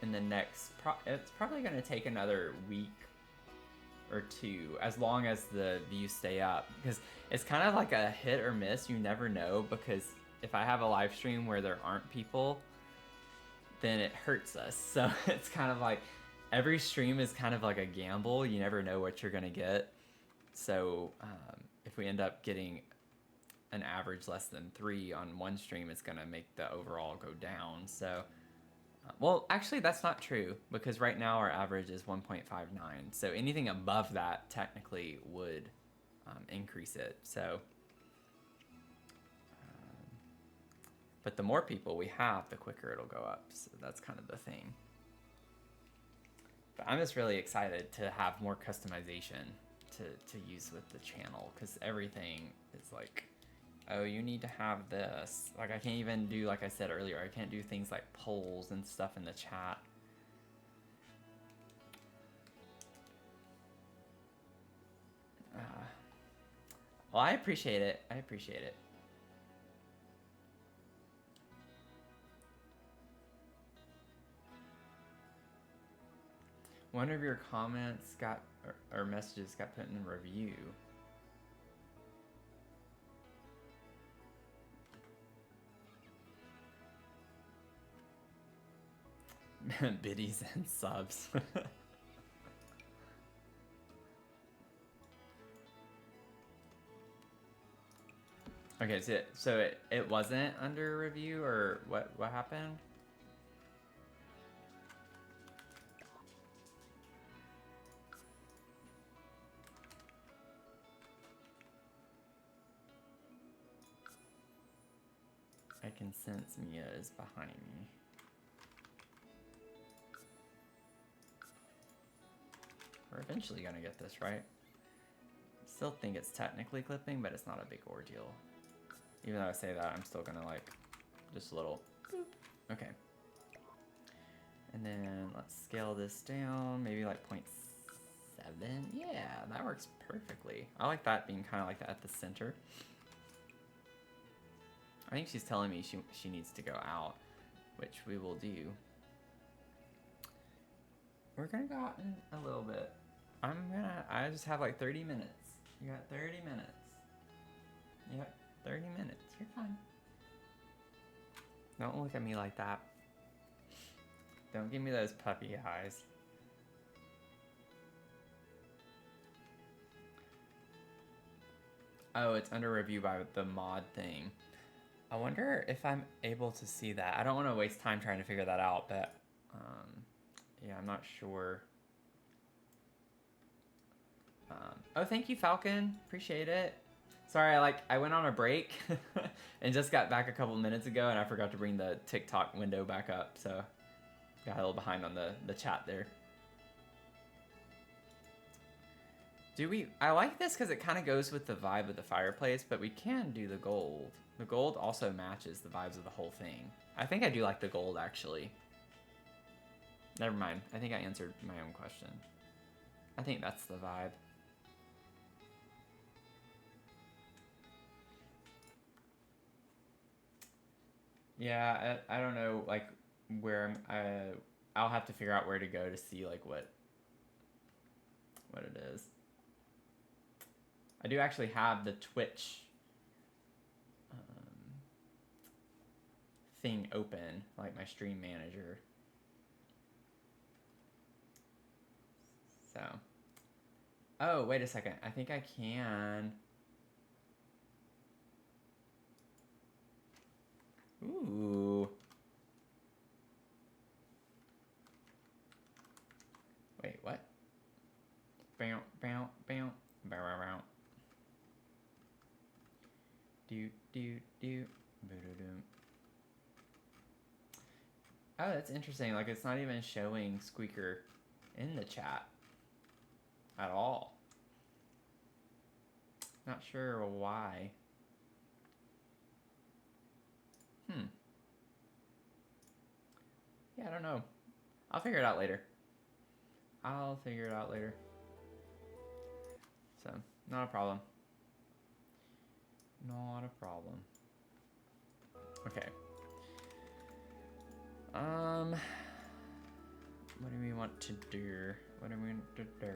in the next. It's probably gonna take another week or two, as long as the views stay up, because it's kind of like a hit or miss. You never know, because if I have a live stream where there aren't people, then it hurts us. So it's kind of like every stream is kind of like a gamble. You never know what you're gonna get. So if we end up getting an average less than 3 on one stream, it's gonna make the overall go down. So, well, actually that's not true, because right now our average is 1.59. So anything above that technically would increase it. So, but the more people we have, the quicker it'll go up. So that's kind of the thing. But I'm just really excited to have more customization to use with the channel, because everything is like, oh, you need to have this. Like, I can't even do, like I said earlier, I can't do things like polls and stuff in the chat. Well, I appreciate it. I appreciate it. One of your comments got, or messages got put in review. Biddies and subs. Okay, so it wasn't under review, or what happened? I can sense Mia is behind me. We're eventually gonna get this right. Still think it's technically clipping, but it's not a big ordeal. Even though I say that, I'm still gonna like, just a little boop. Okay. And then let's scale this down, maybe like 0.7. Yeah, that works perfectly. I like that being kind of like that at the center. I think she's telling me she needs to go out, which we will do. We're gonna go out in a little bit. I just have like 30 minutes. You got 30 minutes. Yep, 30 minutes. You're fine. Don't look at me like that. Don't give me those puppy eyes. Oh, it's under review by the mod thing. I wonder if I'm able to see that. I don't want to waste time trying to figure that out, but yeah, I'm not sure. Oh, thank you, Falcon. Appreciate it. Sorry, I went on a break and just got back a couple minutes ago, and I forgot to bring the TikTok window back up, so got a little behind on the chat there. I like this because it kind of goes with the vibe of the fireplace, but we can do the gold. The gold also matches the vibes of the whole thing. I think I do like the gold, actually. Never mind. I think I answered my own question. I think that's the vibe. Yeah, I don't know, like, where I'll have to figure out where to go to see, like, what it is. I do actually have the Twitch thing open, like my stream manager. So. Oh, wait a second. I think I can. Ooh. Wait, what? Bow, bow, bow, bow, bow, bow. Do, do, do, boo-doo-doo. Oh, that's interesting. Like, it's not even showing Squeaker in the chat at all. Not sure why. Yeah, I don't know. I'll figure it out later. So, not a problem. Not a problem. Okay. What do we want to do? What do we want to do?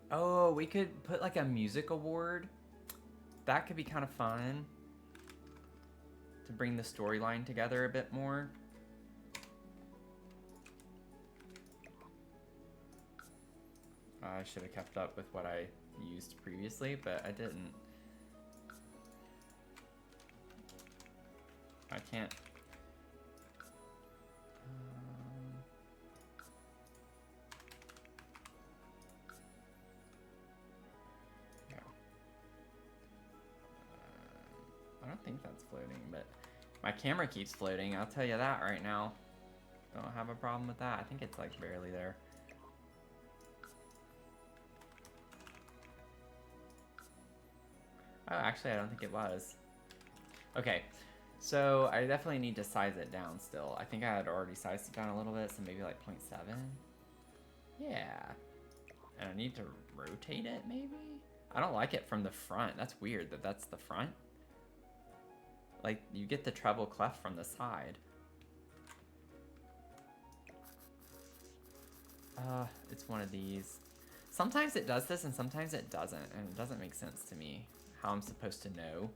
Oh, we could put like a music award. That could be kind of fun to bring the storyline together a bit more. I should have kept up with what I used previously, but I didn't. I can't. Yeah. I don't think that's floating, but my camera keeps floating. I'll tell you that right now. Don't have a problem with that. I think it's like barely there. Oh, actually, I don't think it was. Okay, so I definitely need to size it down still. I think I had already sized it down a little bit, so maybe like 0.7. Yeah. And I need to rotate it, maybe? I don't like it from the front. That's weird that that's the front. Like, you get the treble clef from the side. It's one of these. Sometimes it does this and sometimes it doesn't, and it doesn't make sense to me how I'm supposed to know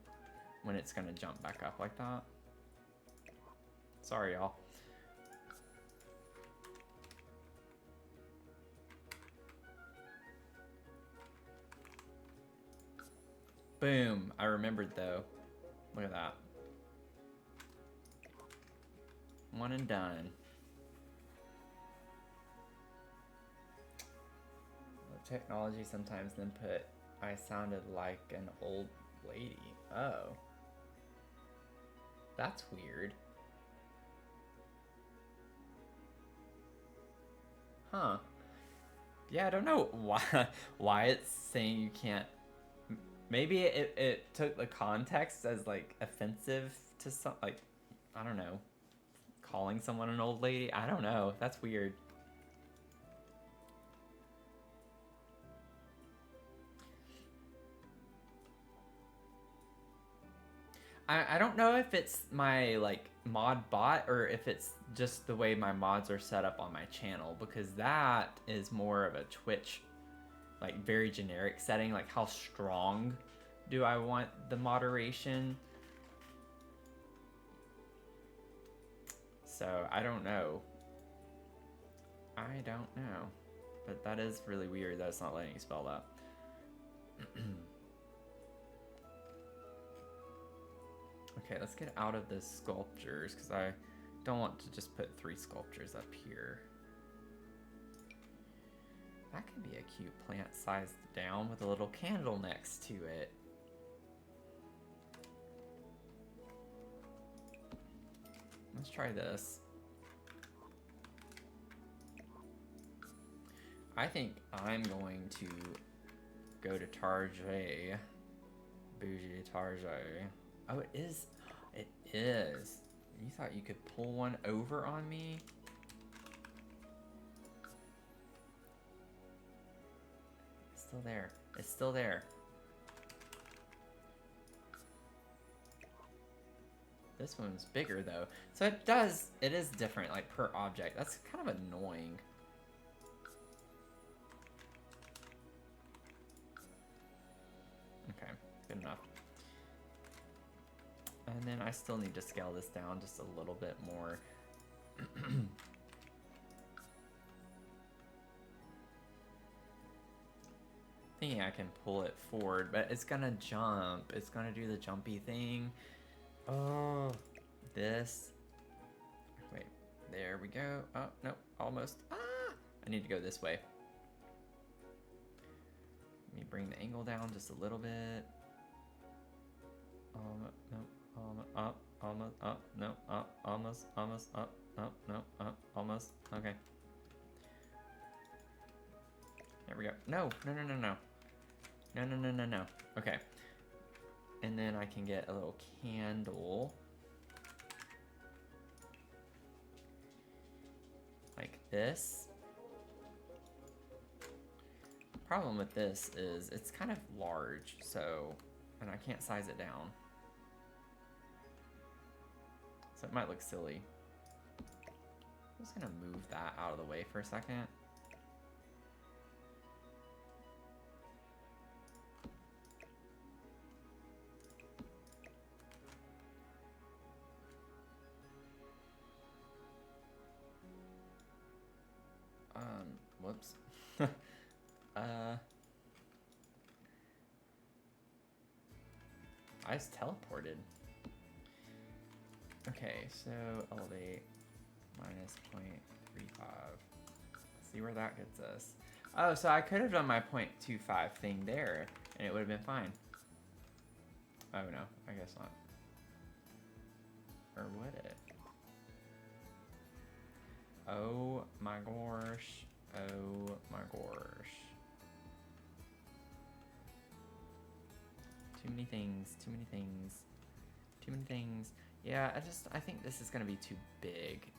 when it's gonna jump back up like that. Sorry, y'all. Boom. I remembered though. Look at that. One and done. Technology sometimes then put I sounded like an old lady. Oh. That's weird. Huh. Yeah, I don't know why it's saying you can't. Maybe it took the context as like offensive to some, like, I don't know, calling someone an old lady. I don't know. That's weird. I don't know if it's my like mod bot or if it's just the way my mods are set up on my channel, because that is more of a Twitch, like very generic setting. Like, how strong do I want the moderation? So I don't know. I don't know. But that is really weird that it's not letting you spell that. Okay, let's get out of the sculptures, because I don't want to just put 3 sculptures up here. That could be a cute plant sized down with a little candle next to it. Let's try this. I think I'm going to go to Tarjay. Bougie Tarjay. Oh, it is. It is. You thought you could pull one over on me? It's still there. It's still there. This one's bigger though. So it is different, like per object. That's kind of annoying. good enough. And then I still need to scale this down just a little bit more. Thinking I can pull it forward, but it's gonna jump. It's gonna do the jumpy thing. Oh, this. Wait, there we go. Oh, no, almost. Ah! I need to go this way. Let me bring the angle down just a little bit. No, up, almost, up, no, up, almost, up, no, up, almost. Okay. There we go. No. No. Okay. And then I can get a little candle. Like this. Problem with this is it's kind of large, so, and I can't size it down. So it might look silly. I'm just gonna move that out of the way for a second. Whoops. I just teleported. Okay, so elevate minus 0.35. See where that gets us. Oh, so I could have done my 0.25 thing there, and it would have been fine. Oh no, I guess not. Or would it? Oh my gosh. Oh my gosh. Too many things, too many things, too many things. Yeah, I think this is gonna be too big.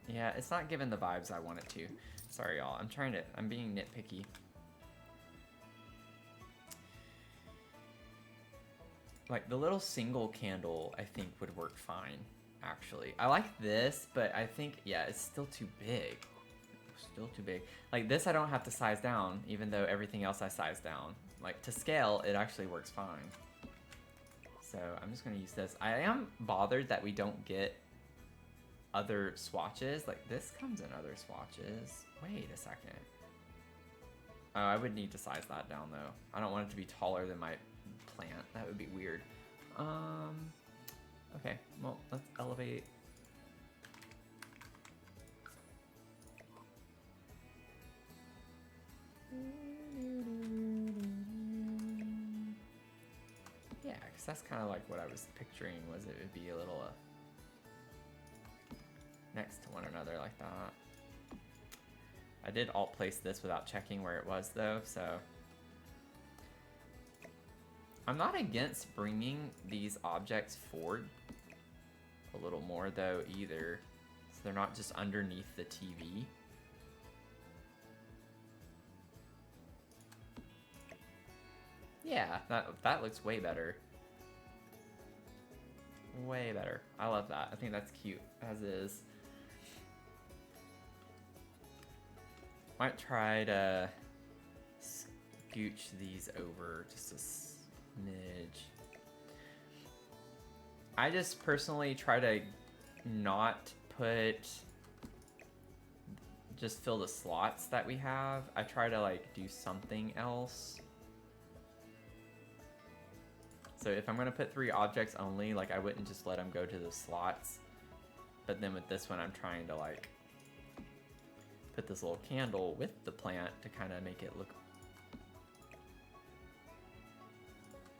Yeah, it's not giving the vibes I want it to. Sorry y'all, I'm being nitpicky. Like the little single candle I think would work fine, actually. I like this, but I think, yeah, it's still too big. Still too big. Like this I don't have to size down, even though everything else I size down. Like to scale, it actually works fine. So I'm just gonna use this. I am bothered that we don't get other swatches. Like this comes in other swatches. Wait a second. Oh, I would need to size that down though. I don't want it to be taller than my plant. That would be weird. Okay, well, let's elevate. Yeah, because that's kind of like what I was picturing, was it would be a little next to one another like that. I did alt place this without checking where it was though, so. I'm not against bringing these objects forward a little more though either, so they're not just underneath the TV. Yeah, that looks way better. Way better. I love that. I think that's cute as is. Might try to scooch these over just a smidge. I just personally try to not just fill the slots that we have. I try to like do something else. So if I'm gonna put 3 objects only, like I wouldn't just let them go to the slots. But then with this one, I'm trying to like put this little candle with the plant to kind of make it look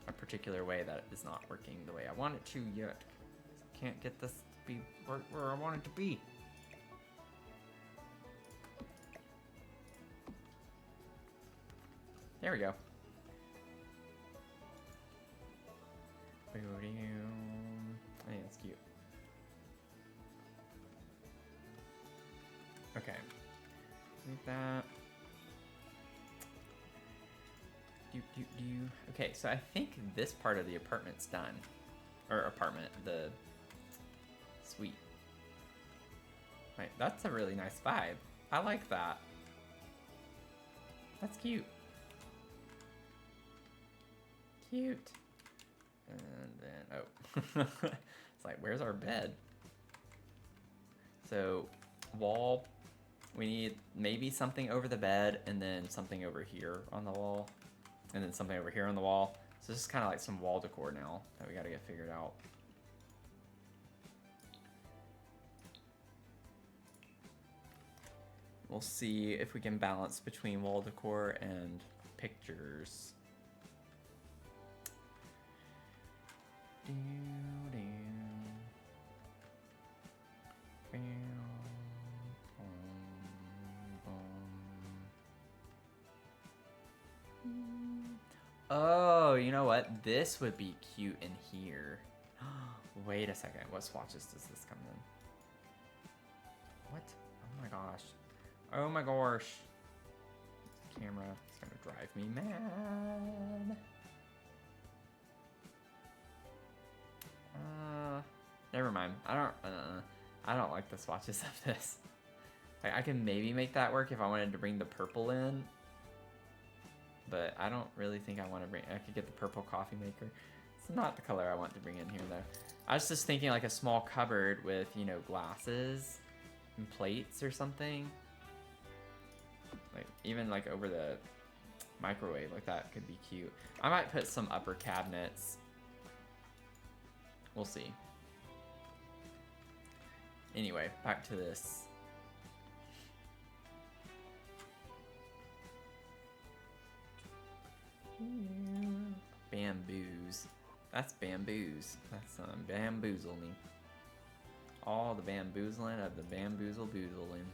a particular way that is not working the way I want it to yet. Can't get this to be where I want it to be. There we go. I think that's cute. Okay. Like that. Okay, so I think this part of the apartment's done. Or apartment, the suite. Right, that's a really nice vibe. I like that. That's cute. Cute. And then, oh. It's like, where's our bed? So, wall. We need maybe something over the bed, and then something over here on the wall. And then something over here on the wall. So this is kind of like some wall decor now that we got to get figured out. We'll see if we can balance between wall decor and pictures. Oh, you know what? This would be cute in here. Wait a second. What swatches does this come in? What? Oh my gosh. Oh my gosh. This camera is gonna drive me mad. Never mind. I don't like the swatches of this. Like, I can maybe make that work if I wanted to bring the purple in. But I don't really think I want to bring... I could get the purple coffee maker. It's not the color I want to bring in here, though. I was just thinking like a small cupboard with, you know, glasses and plates or something. Like, even like over the microwave, like that could be cute. I might put some upper cabinets. We'll see. Anyway, back to this. Bamboos. That's bamboos. That's bamboozling. All the bamboozling of the bamboozle boozling.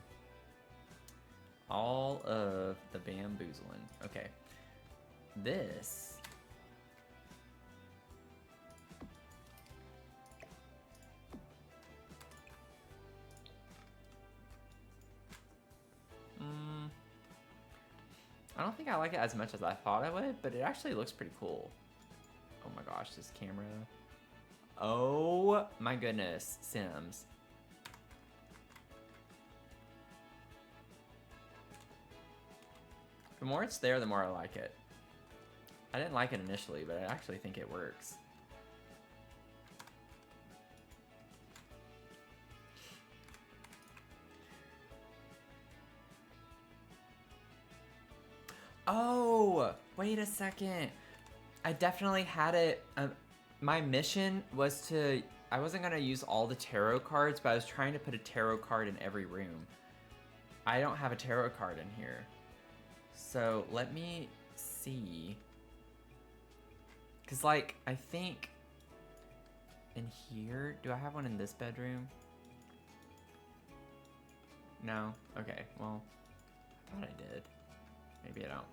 All of the bamboozling. Okay. This. I don't think I like it as much as I thought I would, but it actually looks pretty cool. Oh my gosh, this camera. Oh my goodness, Sims. The more it's there, the more I like it. I didn't like it initially, but I actually think it works. Oh, wait a second. I definitely had it. My mission was to... I wasn't going to use all the tarot cards, but I was trying to put a tarot card in every room. I don't have a tarot card in here. So let me see. Because, like, I think in here... Do I have one in this bedroom? No? Okay, well, I thought I did. Maybe I don't.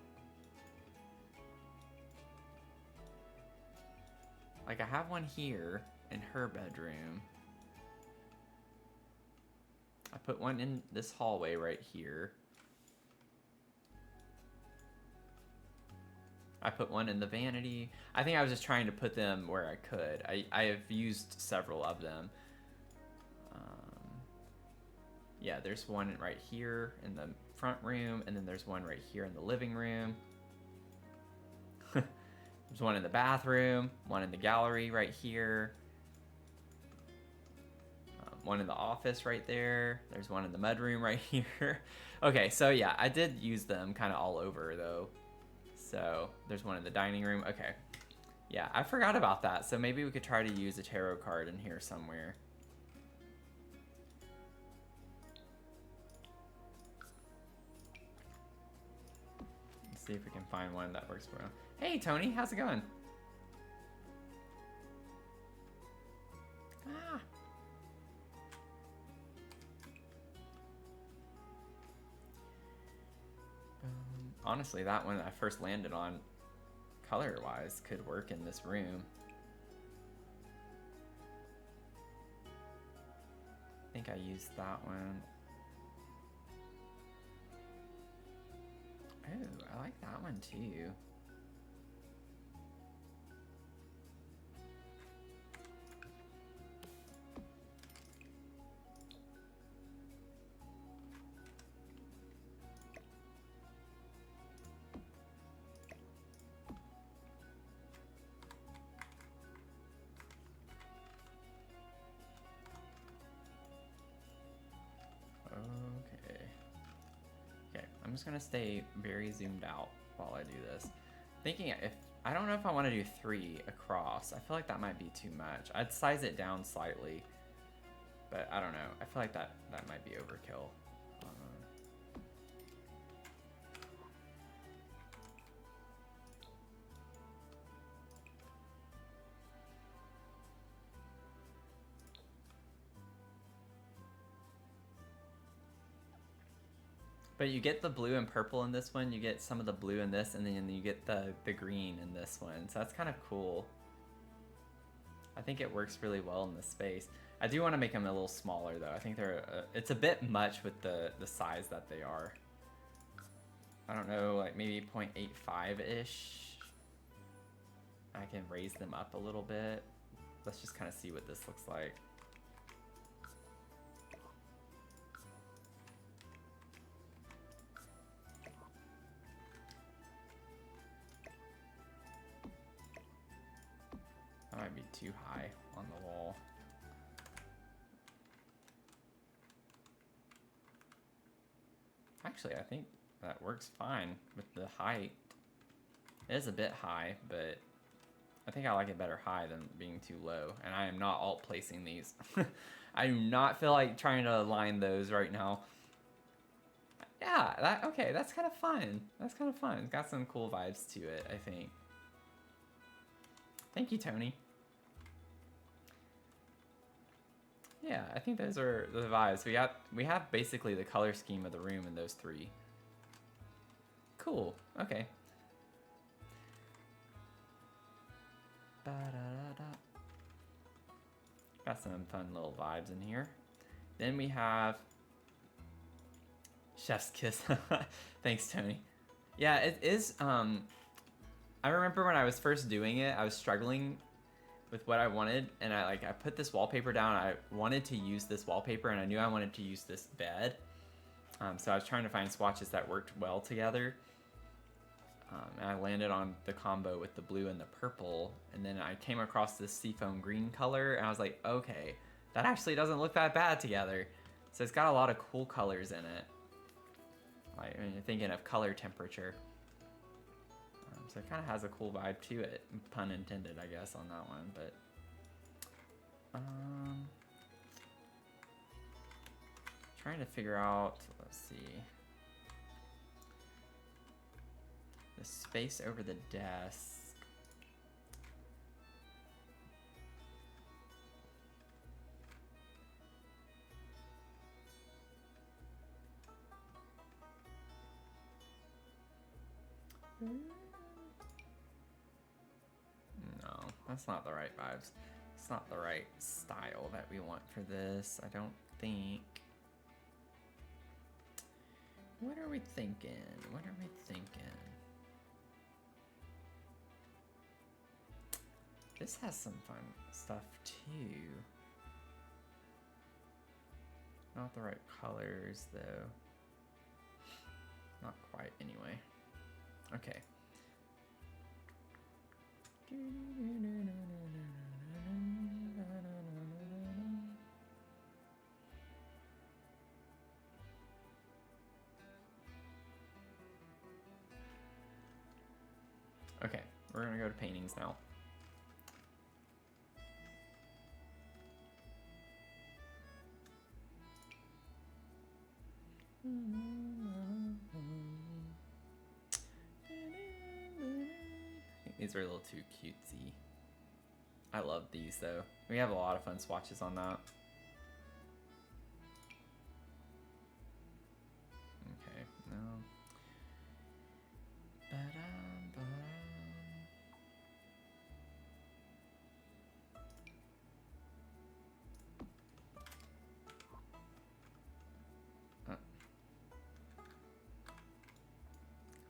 Like, I have one here in her bedroom. I put one in this hallway right here. I put one in the vanity. I think I was just trying to put them where I could. I have used several of them. Yeah, there's one right here in the front room, and then there's one right here in the living room. There's one in the bathroom, one in the gallery right here. One in the office right there. There's one in the mudroom right here. Okay, so yeah, I did use them kind of all over though. So there's one in the dining room. Okay, yeah, I forgot about that. So maybe we could try to use a tarot card in here somewhere. Let's see if we can find one that works for us. Hey Tony, how's it going? Ah. Honestly, that one I first landed on, color-wise, could work in this room. I think I used that one. Oh, I like that one too. I'm just gonna stay very zoomed out while I do this. Thinking if, I don't know if I want to do 3 across. I feel like that might be too much. I'd size it down slightly, but I don't know. I feel like that might be overkill. But you get the blue and purple in this one, you get some of the blue in this, and then you get the green in this one. So that's kind of cool. I think it works really well in this space. I do want to make them a little smaller though. I think they're, it's a bit much with the size that they are. I don't know, like maybe 0.85-ish. I can raise them up a little bit. Let's just kind of see what this looks like. That might be too high on the wall. Actually, I think that works fine with the height. It is a bit high, but I think I like it better high than being too low. And I am not alt placing these. I do not feel like trying to align those right now. Yeah, okay, that's kind of fun. That's kind of fun. It's got some cool vibes to it, I think. Thank you, Tony. Yeah, I think those are the vibes. We have basically the color scheme of the room in those 3. Cool. Okay. Got some fun little vibes in here. Then we have Chef's Kiss. Thanks, Tony. Yeah, it is. I remember when I was first doing it, I was struggling with what I wanted, and I put this wallpaper down. I wanted to use this wallpaper, and I knew I wanted to use this bed. So I was trying to find swatches that worked well together. And I landed on the combo with the blue and the purple, and then I came across this seafoam green color, and I was like, okay, that actually doesn't look that bad together. So it's got a lot of cool colors in it. Like, when you're thinking of color temperature. So it kind of has a cool vibe to it, pun intended, I guess, on that one. But trying to figure out, let's see, the space over the desk. No, that's not the right vibes. It's not the right style that we want for this, I don't think. What are we thinking? What are we thinking? This has some fun stuff too. Not the right colors though. Not quite anyway. Okay. Okay, we're gonna go to paintings now. These are a little too cutesy. I love these though. We have a lot of fun swatches on that. Okay, no.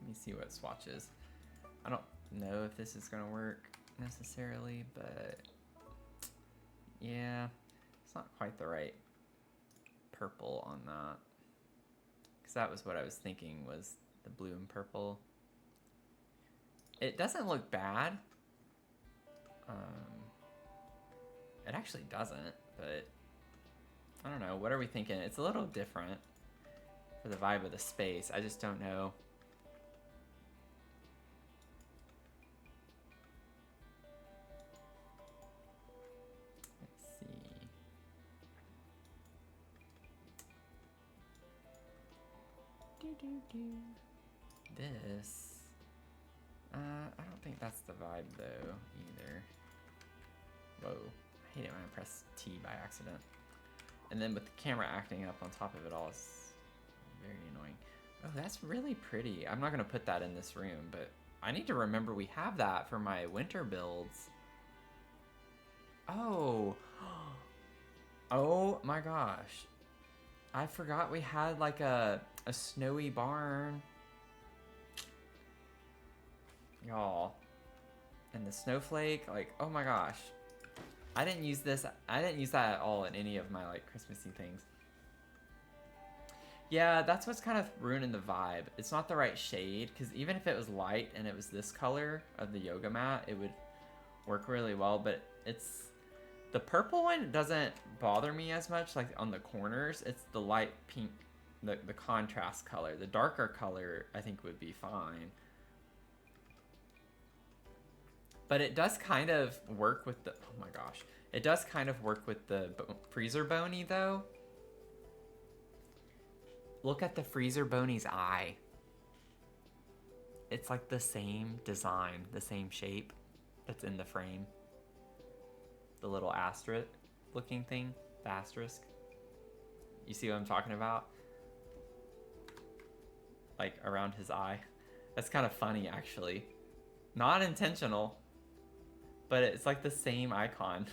Let me see what swatches. I don't know if this is gonna work necessarily, but yeah, it's not quite the right purple on that, because that was what I was thinking was the blue and purple. It doesn't look bad. It actually doesn't, but I don't know. What are we thinking? It's a little different. for the vibe of the space. I just don't know. Let's see. This. I don't think that's the vibe though either. Whoa. I hate it when I press T by accident. And then with the camera acting up on top of it all, it's very annoying. Oh, that's really pretty. I'm not gonna put that in this room, but I need to remember we have that for my winter builds. Oh. Oh my gosh. I forgot we had like a snowy barn. Y'all. And the snowflake, like, oh my gosh. I didn't use this. I didn't use that at all in any of my like Christmassy things. Yeah, that's what's kind of ruining the vibe. It's not the right shade, because even if it was light and it was this color of the yoga mat, it would work really well, but it's... The purple one doesn't bother me as much, like on the corners. It's the light pink, the contrast color. The darker color, I think, would be fine. But it does kind of work with the... Oh my gosh. It does kind of work with the freezer bony, though. Look at the freezer bony's eye. It's like the same design, the same shape that's in the frame. The little asterisk looking thing, the asterisk. You see what I'm talking about? Like around his eye. That's kind of funny, actually. Not intentional, but it's like the same icon.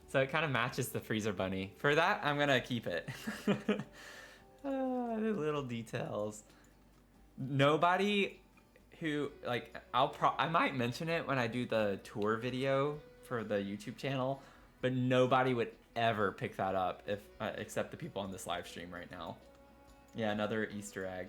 So it kind of matches the freezer bunny. For that, I'm gonna keep it. The little details. Nobody who, like, I might mention it when I do the tour video for the YouTube channel, but nobody would ever pick that up if except the people on this live stream right now. Yeah, another Easter egg.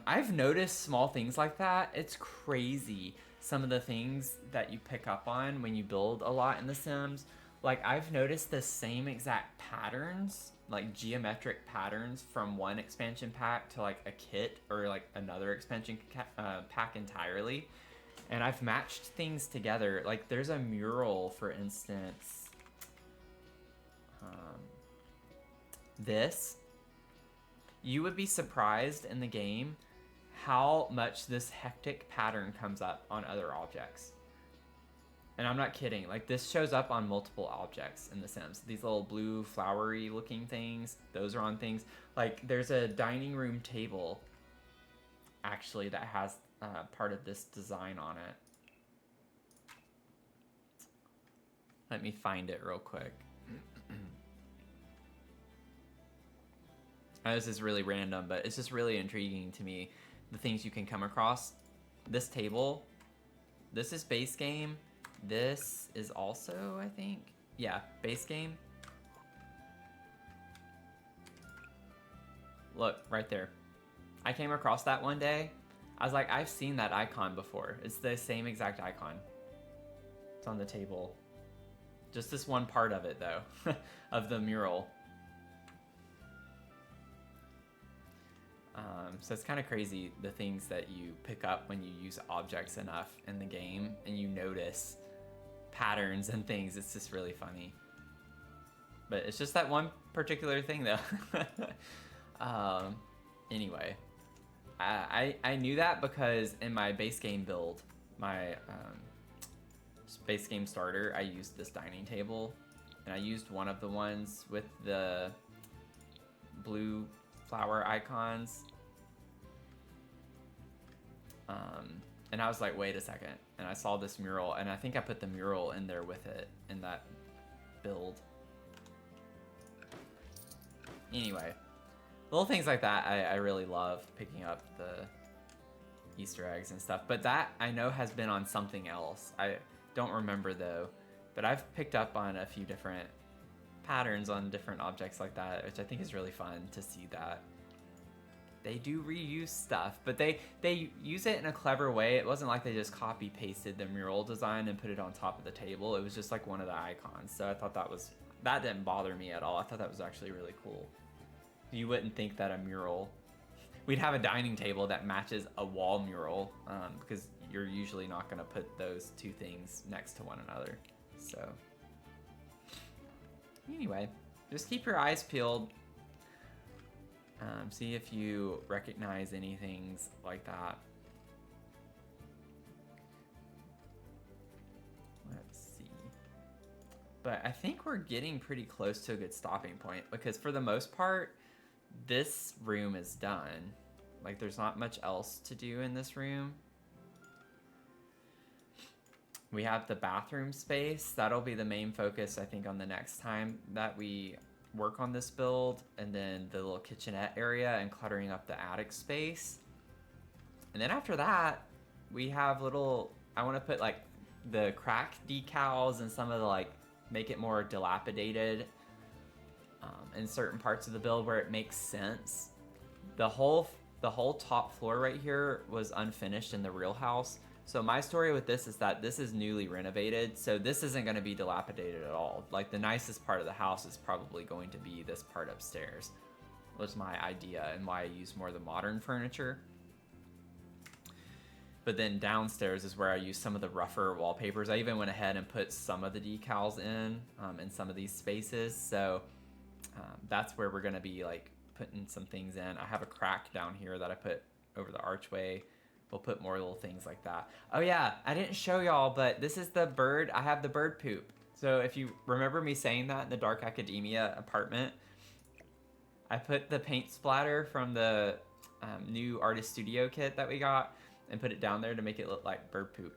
I've noticed small things like that. It's crazy. Some of the things that you pick up on when you build a lot in The Sims. Like, I've noticed the same exact patterns, like geometric patterns from one expansion pack to like a kit or like another expansion pack entirely. And I've matched things together. Like, there's a mural, for instance. This. You would be surprised in the game how much this hectic pattern comes up on other objects. And I'm not kidding. Like, this shows up on multiple objects in The Sims. These little blue flowery looking things, those are on things. Like, there's a dining room table, actually, that has part of this design on it. Let me find it real quick. This is really random, but it's just really intriguing to me, the things you can come across. This table, this is base game. This is also, I think, yeah, base game. Look, right there. I came across that one day. I was like, I've seen that icon before. It's the same exact icon. It's on the table. Just this one part of it, though, of the mural. So it's kind of crazy, the things that you pick up when you use objects enough in the game and you notice patterns and things. It's just really funny. But it's just that one particular thing, though. Anyway, I knew that because in my base game build, my base game starter, I used this dining table. And I used one of the ones with the blue flower icons. And I was like, wait a second. And I saw this mural, and I think I put the mural in there with it in that build. Anyway, little things like that I really love, picking up the Easter eggs and stuff. But that I know has been on something else. I don't remember though, but I've picked up on a few different patterns on different objects like that, which I think is really fun to see that. They do reuse stuff, but they use it in a clever way. It wasn't like they just copy pasted the mural design and put it on top of the table. It was just like one of the icons. So I thought that was that didn't bother me at all. I thought that was actually really cool. You wouldn't think that a mural... We'd have a dining table that matches a wall mural, because you're usually not going to put those two things next to one another. So, anyway, just keep your eyes peeled. See if you recognize anything like that. Let's see. But I think we're getting pretty close to a good stopping point, because for the most part, this room is done. Like, there's not much else to do in this room. We have the bathroom space. That'll be the main focus, I think, on the next time that we work on this build. And then the little kitchenette area and cluttering up the attic space. And then after that, we have little... I want to put, like, the crack decals and some of the, like, make it more dilapidated in certain parts of the build where it makes sense. The whole top floor right here was unfinished in the real house. So my story with this is that this is newly renovated, so this isn't going to be dilapidated at all. Like, the nicest part of the house is probably going to be this part upstairs. Was my idea and why I use more of the modern furniture. But then downstairs is where I use some of the rougher wallpapers. I even went ahead and put some of the decals in some of these spaces. So that's where we're going to be, like, putting some things in. I have a crack down here that I put over the archway. We'll put more little things like that. Oh yeah, I didn't show y'all, but this is the bird. I have the bird poop. So if you remember me saying that in the Dark Academia apartment, I put the paint splatter from the new artist studio kit that we got and put it down there to make it look like bird poop.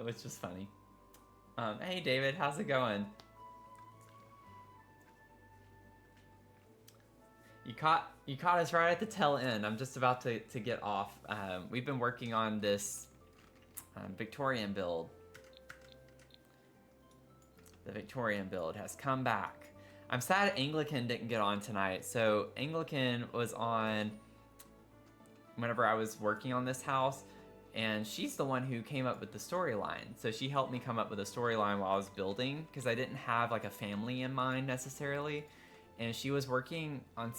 Which is funny. Hey David, how's it going? You caught us right at the tail end. I'm just about to get off. We've been working on this Victorian build. The Victorian build has come back. I'm sad Anglican didn't get on tonight. So Anglican was on whenever I was working on this house, and she's the one who came up with the storyline. So she helped me come up with a storyline while I was building, because I didn't have like a family in mind necessarily. And she was working on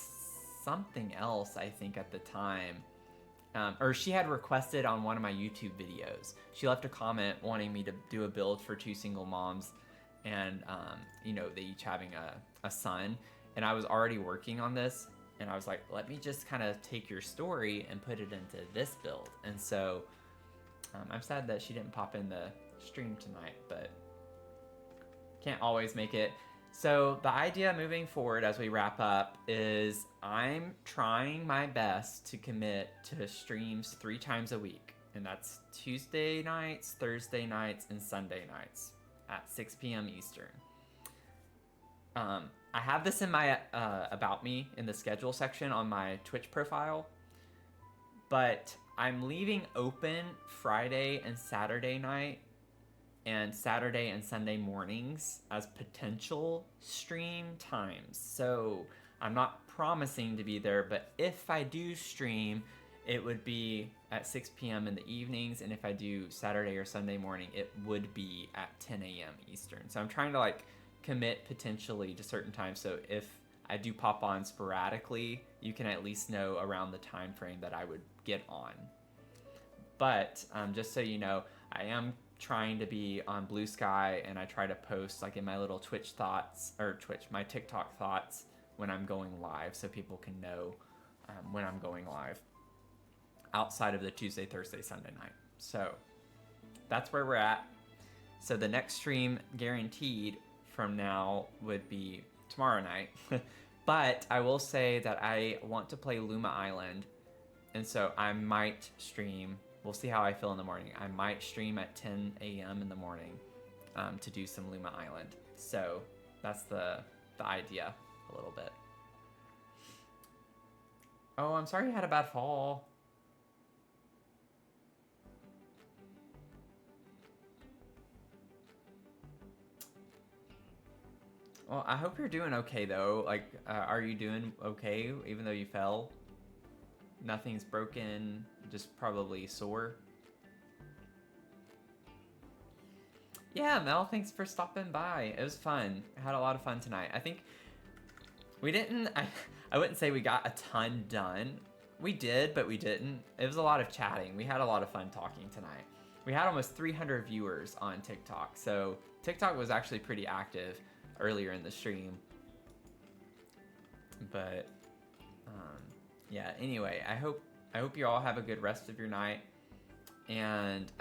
something else, I think, at the time. Or she had requested on one of my YouTube videos. She left a comment wanting me to do a build for two single moms. And, you know, they each having a son. And I was already working on this. And I was like, let me just kind of take your story and put it into this build. And so I'm sad that she didn't pop in the stream tonight. But can't always make it. So the idea moving forward as we wrap up is I'm trying my best to commit to streams 3 times a week. And that's Tuesday nights, Thursday nights, and Sunday nights at 6 p.m. Eastern. I have this in my About Me in the schedule section on my Twitch profile. But I'm leaving open Friday and Saturday night and Saturday and Sunday mornings as potential stream times. So I'm not promising to be there, but if I do stream, it would be at 6 p.m. in the evenings, and if I do Saturday or Sunday morning, it would be at 10 a.m. Eastern. So I'm trying to like commit potentially to certain times, so if I do pop on sporadically, you can at least know around the time frame that I would get on. But just so you know, I am trying to be on Blue Sky, and I try to post like in my little Twitch thoughts, or my TikTok thoughts when I'm going live, so people can know when I'm going live outside of the Tuesday, Thursday, Sunday night. So that's where we're at. So the next stream guaranteed from now would be tomorrow night. But I will say that I want to play Luma Island, and so I might stream. We'll see how I feel in the morning. I might stream at 10 a.m. in the morning to do some Luma Island. So that's the idea a little bit. Oh, I'm sorry you had a bad fall. Well, I hope you're doing okay, though. Like, are you doing okay, even though you fell? Nothing's broken, just probably sore. Yeah, Mel, thanks for stopping by. It was fun. I had a lot of fun tonight. I think we didn't, I wouldn't say we got a ton done. We did, but we didn't. It was a lot of chatting. We had a lot of fun talking tonight. We had almost 300 viewers on TikTok, so TikTok was actually pretty active earlier in the stream. But yeah, anyway, I hope you all have a good rest of your night. And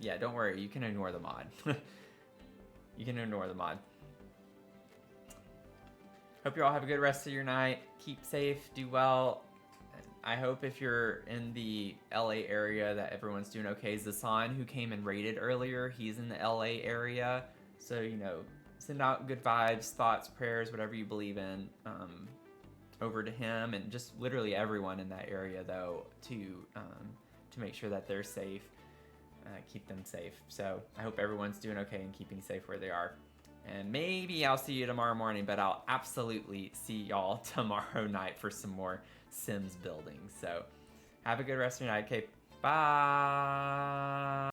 yeah, don't worry, you can ignore the mod. You can ignore the mod. Hope you all have a good rest of your night. Keep safe, do well. I hope if you're in the LA area that everyone's doing okay. Zasan, who came and raided earlier, he's in the LA area. So, you know, send out good vibes, thoughts, prayers, whatever you believe in, over to him, and just literally everyone in that area, though, to make sure that they're safe, keep them safe. So I hope everyone's doing okay and keeping safe where they are. And maybe I'll see you tomorrow morning, but I'll absolutely see y'all tomorrow night for some more Sims building. So have a good rest of your night. Okay, bye.